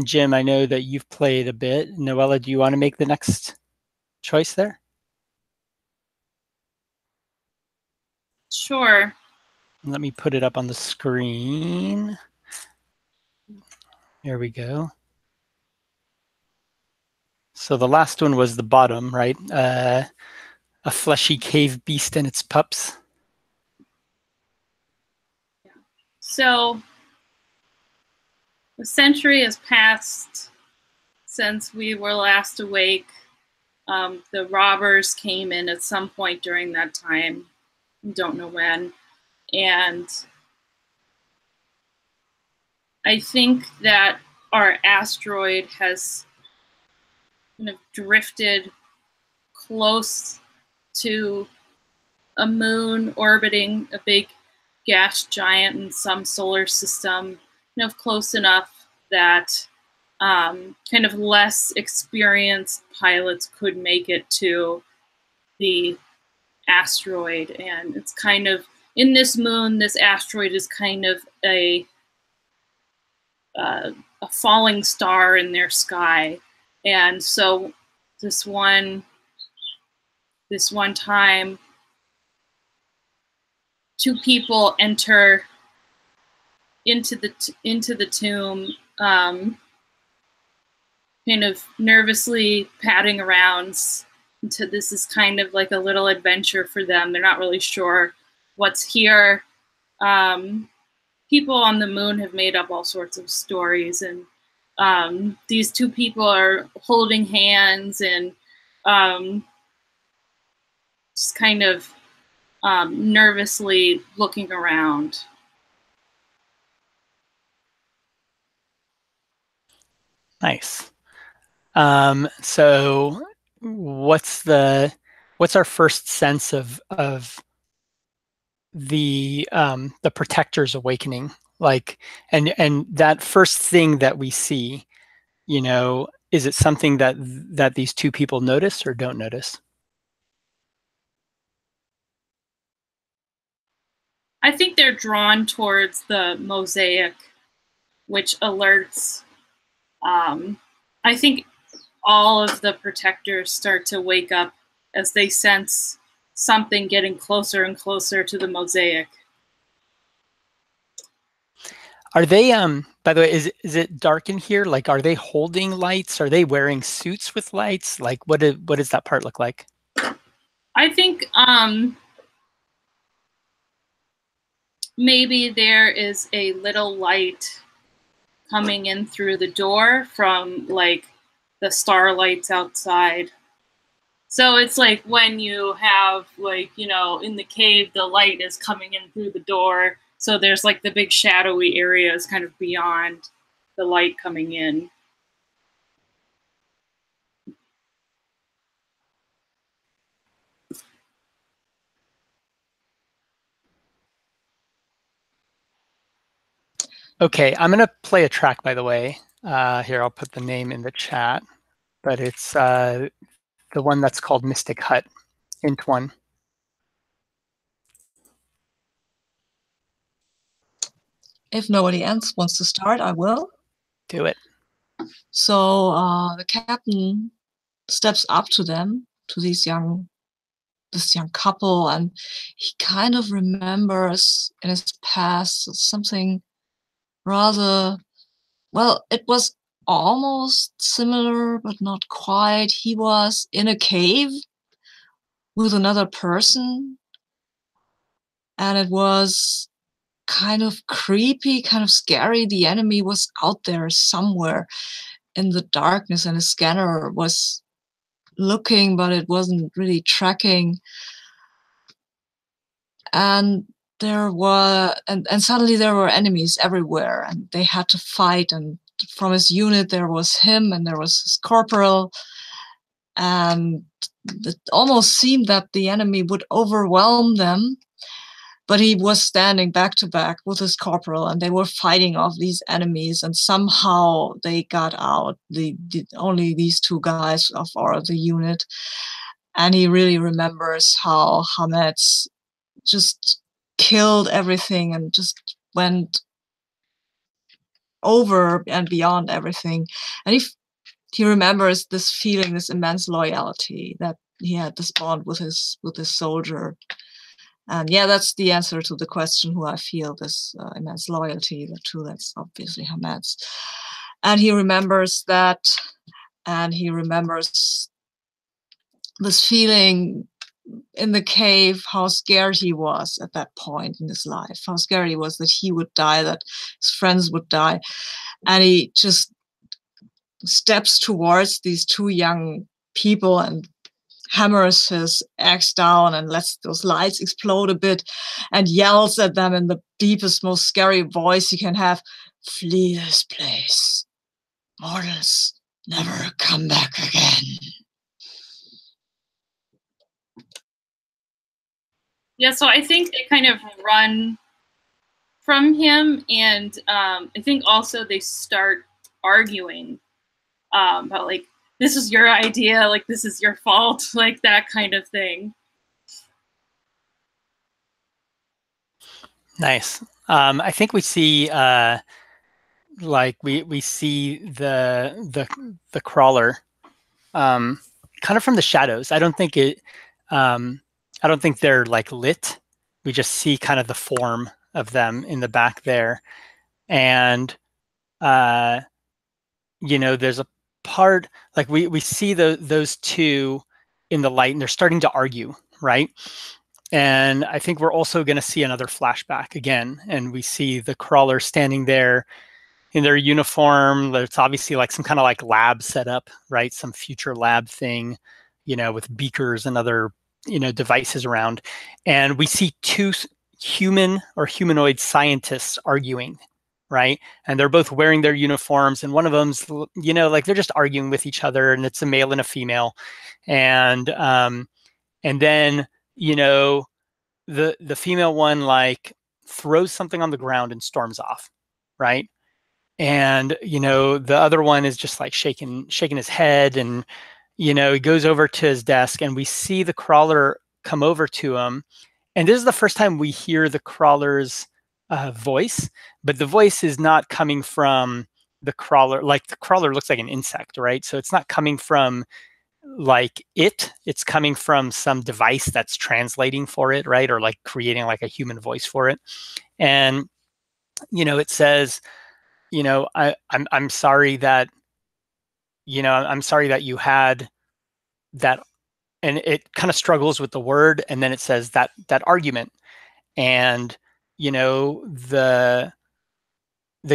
Jim, I know that you've played a bit. Noella, do you want to make the next choice there? Sure. Let me put it up on the screen. There we go. So the last one was the bottom, right? A fleshy cave beast and its pups. So a century has passed since we were last awake. The robbers came in at some point during that time. We don't know when. And I think that our asteroid has kind of drifted close to a moon orbiting a big gas giant in some solar system, kind of close enough that kind of less experienced pilots could make it to the asteroid. And it's kind of, in this moon, this asteroid is kind of a falling star in their sky. And so this one time, two people enter into the tomb, kind of nervously padding around. This is kind of like a little adventure for them. They're not really sure what's here. People on the moon have made up all sorts of stories, and these two people are holding hands and just kind of nervously looking around. Nice. So what's our first sense of the protector's awakening? Like, and that first thing that we see, you know, is it something that these two people notice or don't notice? I think they're drawn towards the mosaic, which alerts. I think all of the protectors start to wake up as they sense something getting closer and closer to the mosaic. Are they, by the way, is it dark in here? Like, are they holding lights? Are they wearing suits with lights? Like, what does that part look like? I think maybe there is a little light coming in through the door from like the starlights outside. So it's like when you have, like, you know, in the cave, the light is coming in through the door. So there's like the big shadowy areas kind of beyond the light coming in. Okay, I'm gonna play a track, by the way. Here, I'll put the name in the chat, but it's the one that's called Mystic Hut, Int 1. If nobody else wants to start, I will. Do it. So the captain steps up to them, to this young couple, and he kind of remembers in his past something rather, well, it was almost similar, but not quite. He was in a cave with another person, and it was kind of creepy, kind of scary. The enemy was out there somewhere in the darkness, and a scanner was looking, but it wasn't really tracking. And suddenly there were enemies everywhere, and they had to fight. And from his unit, there was him, and there was his corporal, and it almost seemed that the enemy would overwhelm them. But he was standing back to back with his corporal, and they were fighting off these enemies, and somehow they got out. Only these two guys of the unit. And he really remembers how Hametz just killed everything and just went over and beyond everything. And he remembers this feeling, this immense loyalty that he had, this bond with his soldier. And yeah, that's the answer to the question who I feel this immense loyalty to. That's obviously Hamet's. And he remembers that, and he remembers this feeling in the cave, how scared he was at that point in his life, how scared he was that he would die, that his friends would die. And he just steps towards these two young people and hammers his axe down and lets those lights explode a bit and yells at them in the deepest, most scary voice he can have, "Flee this place. Mortals never come back again." Yeah, so I think they kind of run from him, and I think also they start arguing about, like, this is your idea, like, this is your fault, like that kind of thing. Nice. I think we see like we see the crawler kind of from the shadows. I don't think they're like lit. We just see kind of the form of them in the back there. And you know, there's a part like we see those two in the light, and they're starting to argue, right? And I think we're also going to see another flashback again, and we see the crawler standing there in their uniform. It's obviously like some kind of like lab setup, right? Some future lab thing, you know, with beakers and other, you know, devices around. And we see two human or humanoid scientists arguing, right? And they're both wearing their uniforms, and one of them's, you know, like they're just arguing with each other, and it's a male and a female. And then, you know, the female one like throws something on the ground and storms off, right? And you know, the other one is just like shaking his head, and you know, he goes over to his desk, and we see the crawler come over to him. And this is the first time we hear the crawler's voice, but the voice is not coming from the crawler. Like the crawler looks like an insect, right? So it's not coming from like it's coming from some device that's translating for it, right? Or like creating like a human voice for it. And you know, it says, you know, I'm sorry that, you know, I'm sorry that you had that. And it kind of struggles with the word, and then it says that argument. And you know, the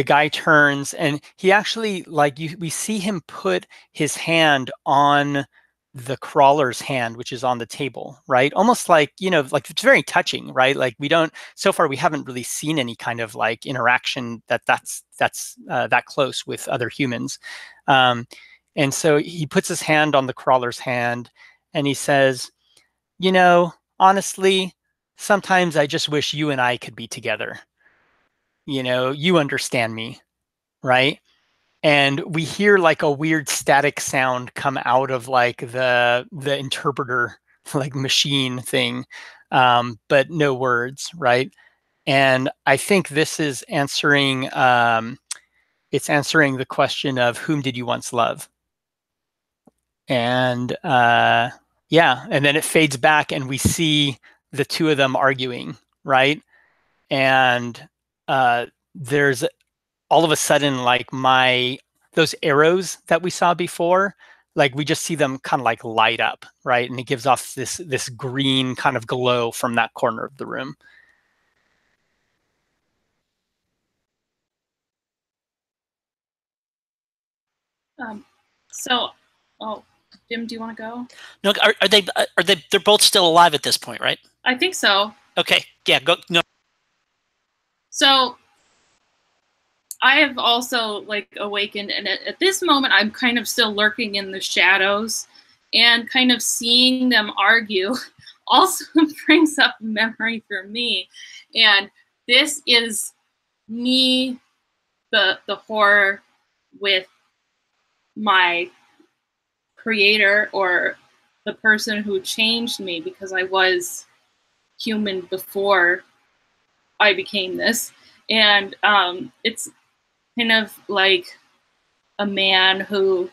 guy turns, and he actually, like, we see him put his hand on the crawler's hand, which is on the table, right? Almost like, you know, like it's very touching, right? Like so far we haven't really seen any kind of like interaction that's that close with other humans. And so he puts his hand on the crawler's hand, and he says, you know, honestly, sometimes I just wish you and I could be together. You know, you understand me, right? And we hear like a weird static sound come out of like the interpreter like machine thing, but no words, right? And I think this is answering it's answering the question of whom did you once love? And yeah, and then it fades back, and we see the two of them arguing, right? And there's all of a sudden, like those arrows that we saw before, like we just see them kind of like light up, right? And it gives off this green kind of glow from that corner of the room. Oh, Jim, do you want to go? No, are they? They're both still alive at this point, right? I think so. Okay, yeah, go. No. So I have also like awakened, and at this moment I'm kind of still lurking in the shadows, and kind of seeing them argue also brings up memory for me. And this is me, the horror with my creator, or the person who changed me, because I was human before I became this. And it's kind of like a man who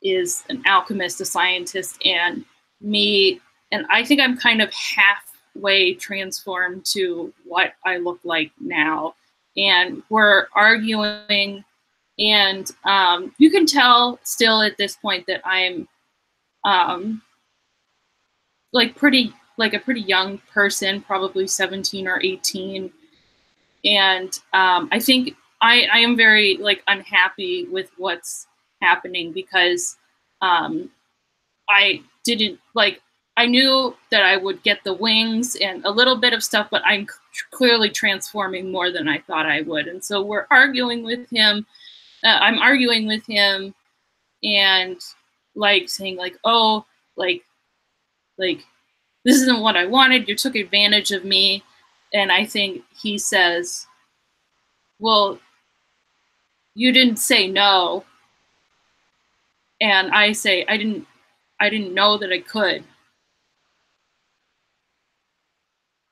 is an alchemist, a scientist, and me. And I think I'm kind of half way transformed to what I look like now. And we're arguing, and you can tell still at this point that I'm like a pretty young person, probably 17 or 18. And I think I am very like unhappy with what's happening, because I didn't like, I knew that I would get the wings and a little bit of stuff, but I'm clearly transforming more than I thought I would. And so we're arguing with him. I'm arguing with him and like saying like, oh, like this isn't what I wanted. You took advantage of me. And I think he says, well, you didn't say no. And I say, I didn't know that I could.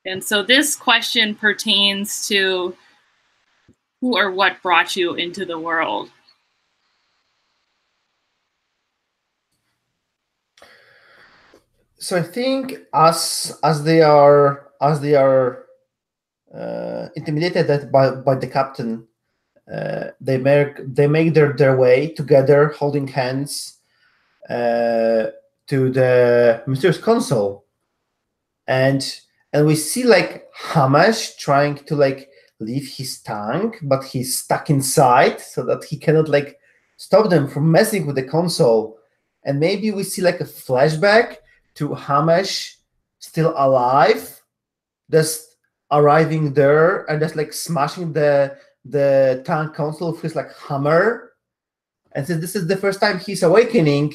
And so this question pertains to who or what brought you into the world? So I think as they are intimidated by the captain, they make their way together, holding hands, to the mysterious console, and we see like Hamash trying to like leave his tank, but he's stuck inside, so that he cannot like stop them from messing with the console. And maybe we see like a flashback to Hamash still alive, just arriving there and just like smashing the tank console with his like hammer. And since this is the first time he's awakening,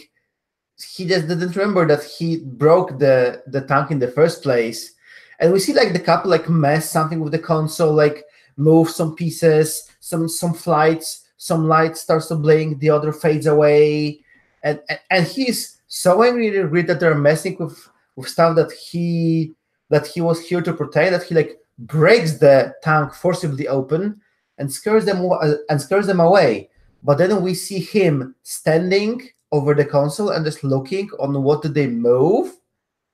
he just didn't remember that he broke the tank in the first place. And we see like the couple like mess something with the console, like move some pieces, some flights, some light starts to blink, the other fades away, and he's so angry that they're messing with stuff that he was here to protect, that he like breaks the tank forcibly open and scares them away. But then we see him standing over the console and just looking on what did they move.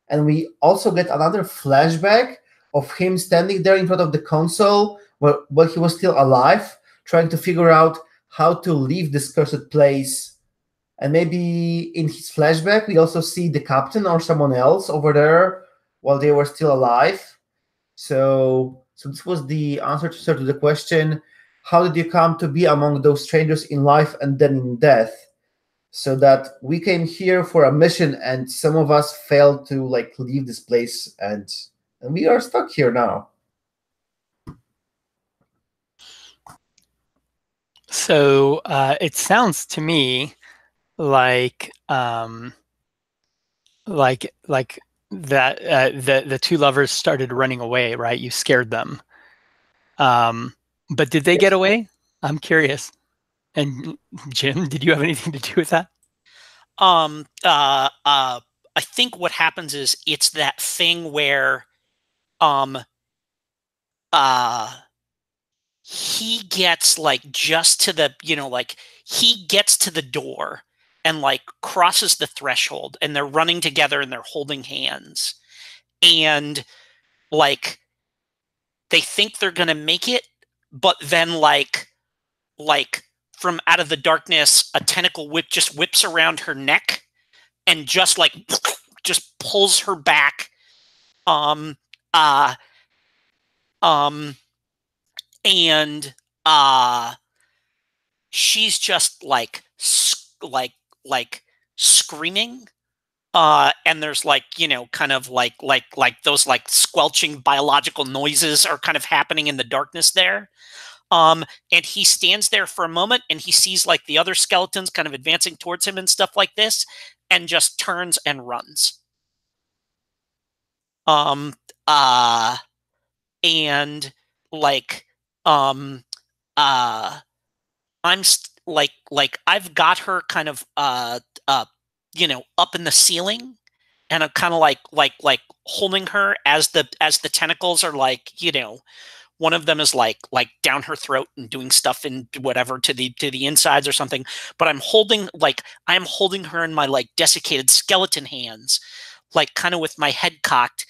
And we also get another flashback of him standing there in front of the console while he was still alive, trying to figure out how to leave this cursed place. And maybe in his flashback, we also see the captain or someone else over there while they were still alive. So this was the answer to the question, how did you come to be among those strangers in life and then in death? So that we came here for a mission, and some of us failed to like leave this place, and we are stuck here now. So it sounds to me like that the two lovers started running away, right? You scared them. But did they get away? I'm curious. And Jim, did you have anything to do with that? I think what happens is it's that thing where he gets like just to the, like he gets to the door and like crosses the threshold, and they're running together and they're holding hands, and like they think they're gonna make it, but then like from out of the darkness, a tentacle just whips around her neck and just like just pulls her back. And she's just like screaming. And there's like, kind of like those like squelching biological noises are kind of happening in the darkness there. And he stands there for a moment and he sees like the other skeletons kind of advancing towards him and stuff like this, and just turns and runs. And like, I'm like I've got her kind of, up in the ceiling, and I'm kind of like holding her as the tentacles are like, one of them is like down her throat and doing stuff in whatever to the insides or something. But I'm holding her in my like desiccated skeleton hands, like kind of with my head cocked,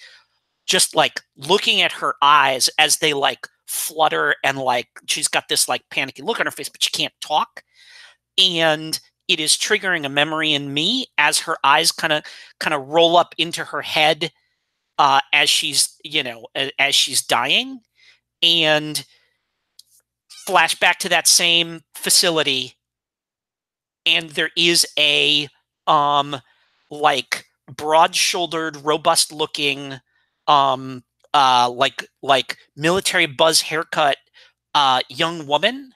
just like looking at her eyes as they like flutter, and like she's got this like panicky look on her face, but she can't talk. And it is triggering a memory in me as her eyes kind of roll up into her head as she's, you know, as she's dying, and flash back to that same facility. And there is a like broad-shouldered, robust-looking like military buzz haircut young woman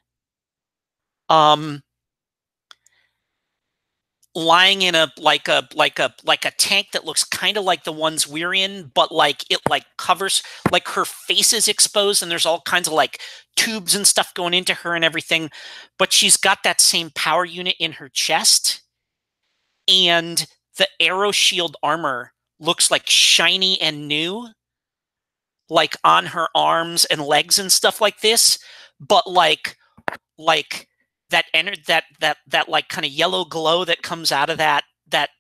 lying in a like a tank that looks kind of like the ones we're in, but like it like covers, like her face is exposed and there's all kinds of like tubes and stuff going into her and everything, but she's got that same power unit in her chest, and the arrow shield armor looks like shiny and new, like on her arms and legs and stuff like this, but like that like kind of yellow glow that comes out of that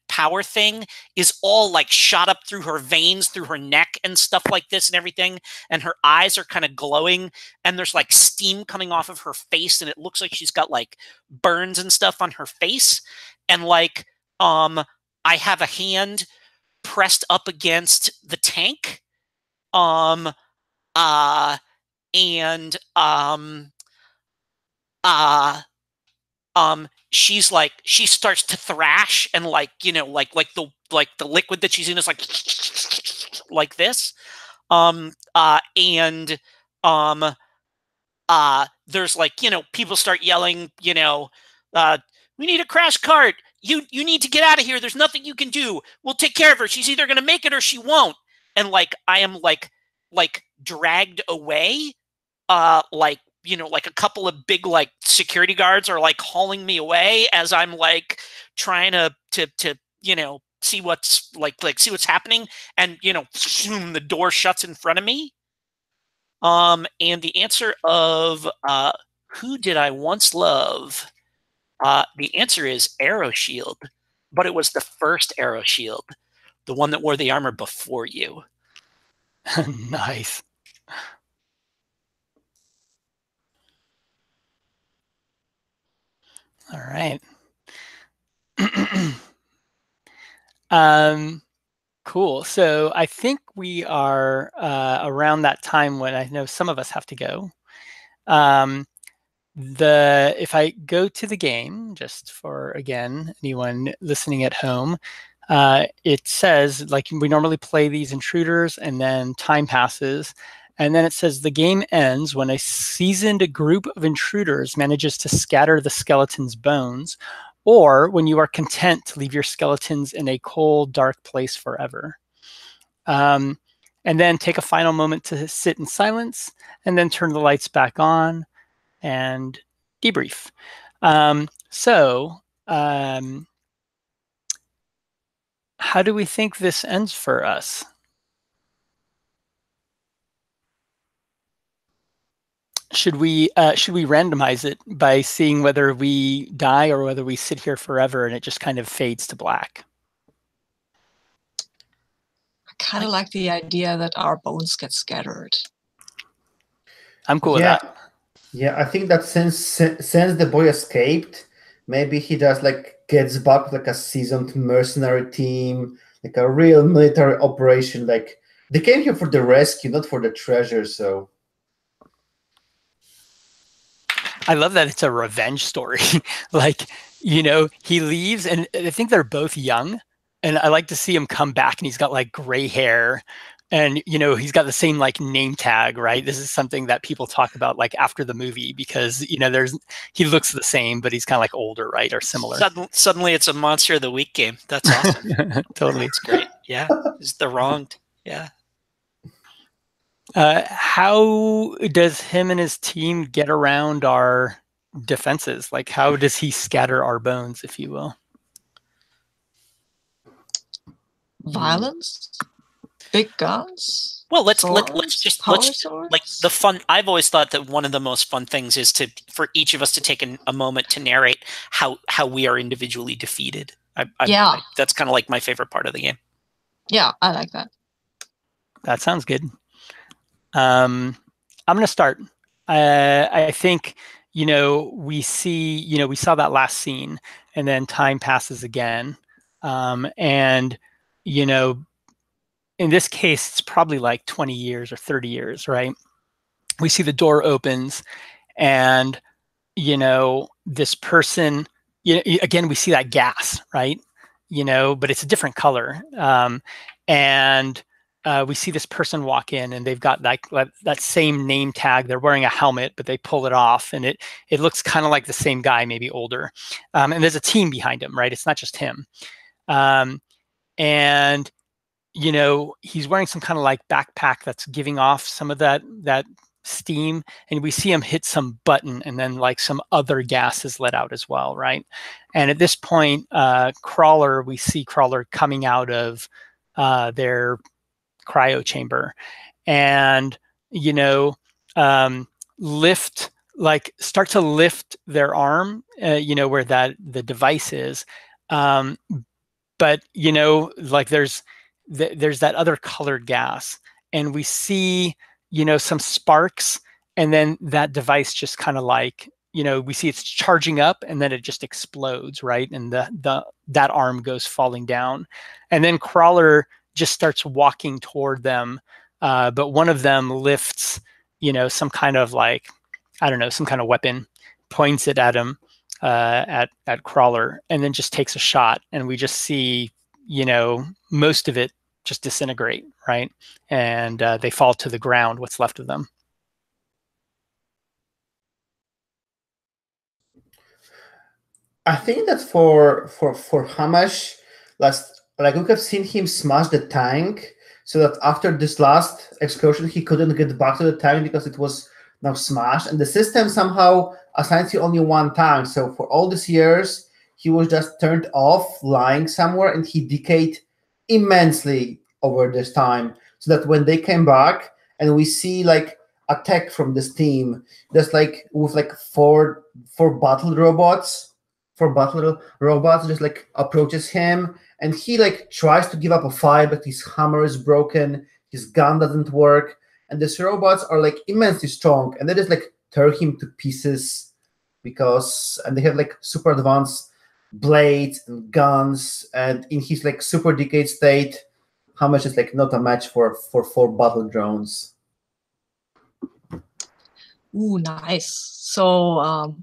power thing is all like shot up through her veins, through her neck and stuff like this and everything, and her eyes are kind of glowing, and there's like steam coming off of her face, and it looks like she's got like burns and stuff on her face, and like I have a hand pressed up against the tank, she's like, she starts to thrash, and like, you know, like the liquid that she's in is like this, there's like, you know, people start yelling, you know, we need a crash cart, you need to get out of here, there's nothing you can do, we'll take care of her, she's either gonna make it or she won't. And like I am like dragged away, like, you know, like a couple of big like security guards are like hauling me away as I'm like trying to you know, see what's see what's happening, and you know, the door shuts in front of me. And the answer of who did I once love? The answer is Arrow Shield, but it was the first Arrow Shield, the one that wore the armor before you. Nice. All right. Cool. So I think we are around that time when I know some of us have to go. If I go to the game, just for, again, anyone listening at home, it says, like, we normally play these intruders, and then time passes. And then it says the game ends when a seasoned group of intruders manages to scatter the skeleton's bones, or when you are content to leave your skeletons in a cold, dark place forever. And then take a final moment to sit in silence, and then turn the lights back on and debrief. How do we think this ends for us? Should we randomize it by seeing whether we die or whether we sit here forever and it just kind of fades to black? I kind of like the idea that our bones get scattered. I'm cool with that. Yeah, I think that since the boy escaped, maybe he just like gets back with like a seasoned mercenary team, like a real military operation. Like they came here for the rescue, not for the treasure. So I love that it's a revenge story. Like, you know, he leaves, and I think they're both young, and I like to see him come back, and he's got like gray hair, and, you know, he's got the same like name tag, right? This is something that people talk about like after the movie, because, you know, he looks the same, but he's kind of like older, right? Or similar. Suddenly it's a Monster of the Week game. That's awesome. Totally. It's great. Yeah. It's the wronged. Yeah. How does him and his team get around our defenses? Like, how does he scatter our bones, if you will? Violence? Big guns? Well, let's swords, just swords? like the fun. I've always thought that one of the most fun things is for each of us to take a moment to narrate how we are individually defeated. That's kind of like my favorite part of the game. Yeah, I like that. that sounds good. I'm going to start. I think, we see, we saw that last scene, and then time passes again. And, in this case, it's probably like 20 years or 30 years, right? We see the door opens, and, this person, again, we see that gas, right? But it's a different color. And we see this person walk in, and they've got that same name tag. They're wearing a helmet, but they pull it off, and it looks kind of like the same guy, maybe older. And there's a team behind him, right? It's not just him. And he's wearing some kind of like backpack that's giving off some of that steam, and we see him hit some button, and then like some other gas is let out as well, right? And at this point, we see Crawler coming out of their cryo chamber, and start to lift their arm, where the device is, but like there's that other colored gas, and we see some sparks, and then that device just kind of like, we see it's charging up, and then it just explodes, right? And that arm goes falling down, and then Crawler just starts walking toward them, but one of them lifts, some kind of like, I don't know, some kind of weapon, points it at him, at Crawler, and then just takes a shot, and we just see, most of it just disintegrate, right? And they fall to the ground, what's left of them. I think that for Hamesh, like we have seen him smash the tank, so that after this last excursion, he couldn't get back to the tank because it was now smashed, and the system somehow assigns you only one tank. So for all these years, he was just turned off, lying somewhere, and he decayed immensely over this time. So that when they came back, and we see like attack from this team, just like with like four battle robots just like approaches him, and he like tries to give up a fight, but his hammer is broken, his gun doesn't work, and these robots are like immensely strong, and they just like tear him to pieces, and they have like super advanced blades and guns, and in his like super decayed state, Hamesh is like not a match for 4 battle drones. Ooh, nice. So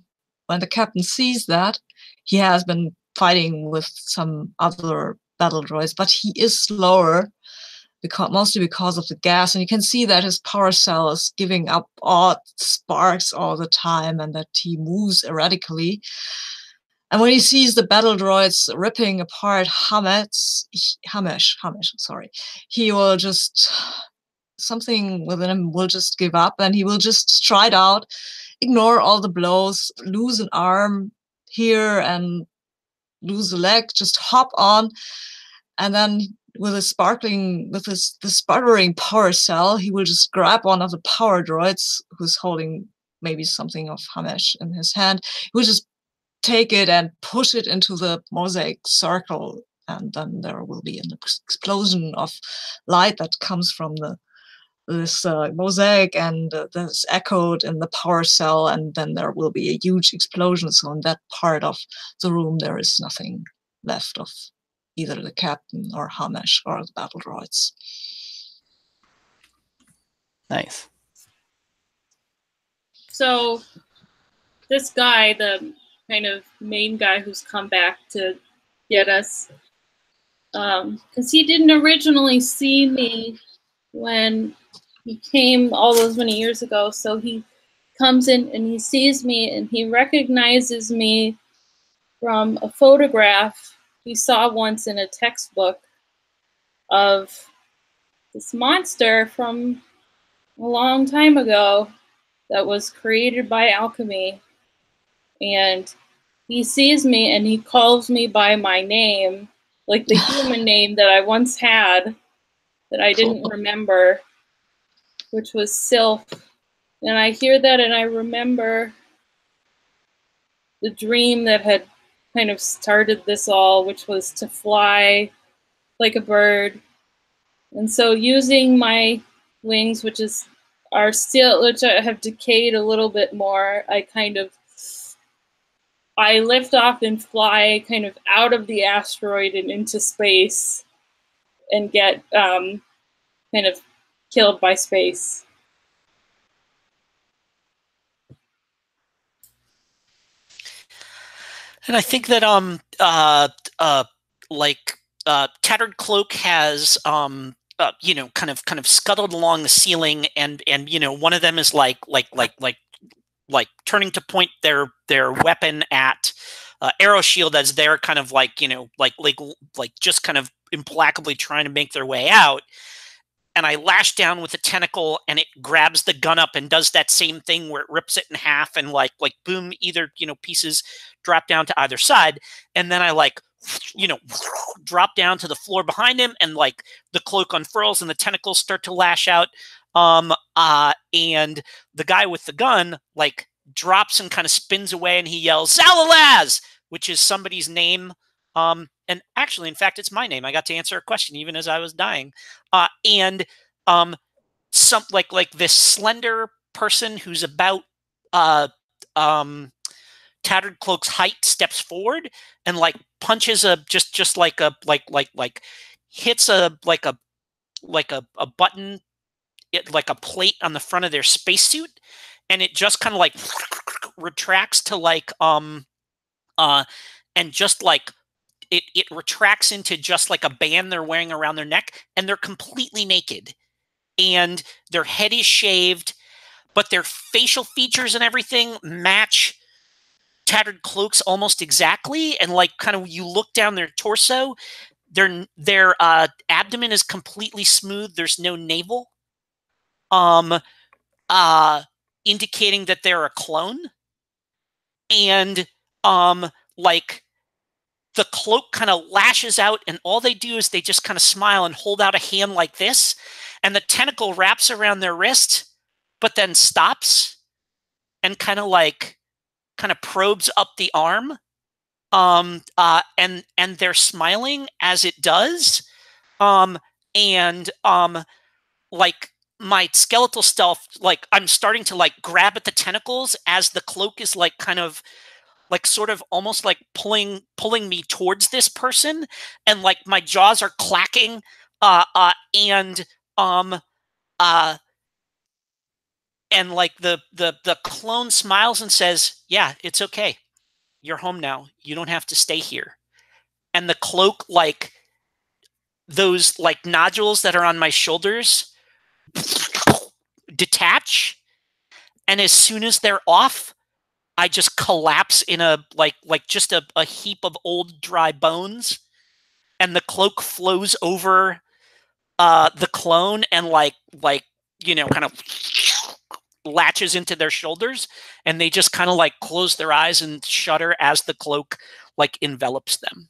when the captain sees that, he has been fighting with some other battle droids, but he is slower, mostly because of the gas. And you can see that his power cell is giving up odd sparks all the time, and that he moves erratically. And when he sees the battle droids ripping apart Hamesh, he will just, something within him will just give up, and he will just stride out, ignore all the blows, lose an arm here and lose a leg, just hop on, and then with the sputtering power cell, he will just grab one of the power droids who's holding maybe something of Hamesh in his hand. He will just take it and push it into the mosaic circle, and then there will be an explosion of light that comes from this mosaic, and that's echoed in the power cell, and then there will be a huge explosion. So in that part of the room, there is nothing left of either the captain or Hamesh or the battle droids. Nice. So this guy, the kind of main guy who's come back to get us, because he didn't originally see me when he came all those many years ago. So he comes in and he sees me, and he recognizes me from a photograph he saw once in a textbook of this monster from a long time ago that was created by alchemy. And he sees me and he calls me by my name, like the human name that I once had that I didn't remember, which was Sylph. And I hear that and I remember the dream that had kind of started this all, which was to fly like a bird And so using my wings, which have decayed a little bit more, I lift off and fly kind of out of the asteroid and into space and get kind of killed by space. And I think that Tattered Cloak has kind of scuttled along the ceiling, and one of them is like turning to point their weapon at Arrow Shield as they're kind of just kind of implacably trying to make their way out. And I lash down with a tentacle, and it grabs the gun up and does that same thing where it rips it in half, and boom, either pieces drop down to either side, and then I drop down to the floor behind him, and the cloak unfurls and the tentacles start to lash out. And the guy with the gun drops and kind of spins away, and he yells "Zalalaz," which is somebody's name. And actually, in fact, it's my name. I got to answer a question even as I was dying. And some this slender person who's about Tattered Cloak's height steps forward and punches hits a button, a plate on the front of their spacesuit, and it just kind of retracts to and just it retracts into just a band they're wearing around their neck, and they're completely naked, and their head is shaved, but their facial features and everything match Tattered Cloak's almost exactly. And kind of you look down their torso, their abdomen is completely smooth. There's no navel, indicating that they're a clone. And the cloak kind of lashes out, and all they do is they just kind of smile and hold out a hand like this, and the tentacle wraps around their wrist, but then stops and kind of probes up the arm, and they're smiling as it does, and my skeletal stealth, I'm starting to grab at the tentacles as the cloak is kind of sort of almost pulling me towards this person, and my jaws are clacking, and the clone smiles and says, "Yeah, it's okay. You're home now. You don't have to stay here." And the cloak, those nodules that are on my shoulders detach, and as soon as they're off, I just collapse in a just a heap of old dry bones, and the cloak flows over the clone and kind of latches into their shoulders, and they just kind of close their eyes and shudder as the cloak envelops them.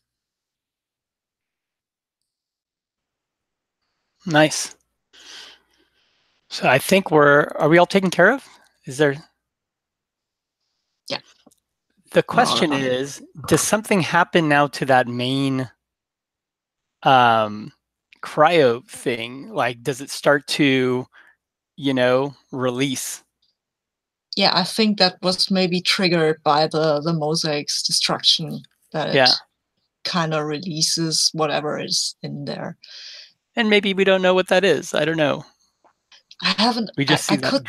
Nice. So I think are we all taken care of? Is there? Yeah. The question is, does something happen now to that main cryo thing? Does it start to, release? Yeah, I think that was maybe triggered by the mosaic's destruction, that it kind of releases whatever is in there. And maybe we don't know what that is. I don't know. I haven't. We just see that.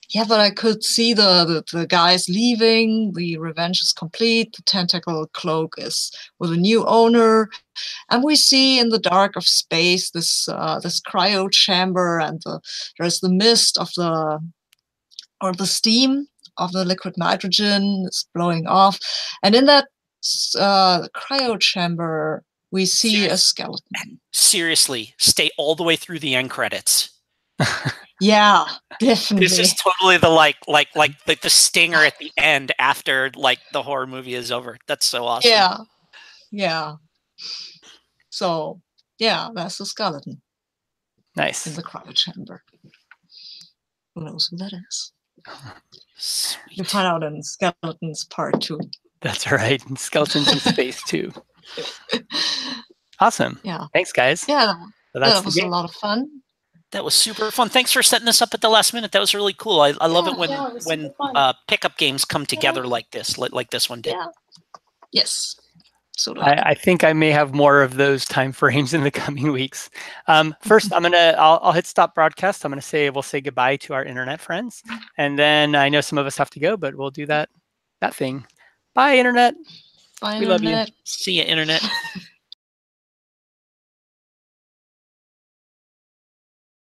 Yeah, but I could see the guys leaving. The revenge is complete. The tentacle cloak is with a new owner, and we see in the dark of space this cryo chamber, and there's the mist of the steam of the liquid nitrogen is blowing off, and in that cryo chamber we see a skeleton. Seriously, stay all the way through the end credits. Yeah, definitely. This is totally the stinger at the end after the horror movie is over. That's so awesome. Yeah. So that's the skeleton. Nice. In the cryo chamber. Who knows who that is? Sweet. You find out in Skeletons Part 2. That's right. Skeletons in Space 2. Awesome. Yeah. Thanks, guys. Yeah. So that's That was a lot of fun. That was super fun. Thanks for setting this up at the last minute. That was really cool. I love it when it was super fun. pickup games come together like this, like this one did. Yeah. Yes. So do I. I think I may have more of those time frames in the coming weeks. First, I'll hit stop broadcast. I'm gonna we'll say goodbye to our internet friends, and then I know some of us have to go, but we'll do that thing. Bye, internet. Bye, We love you. Internet. See ya, internet.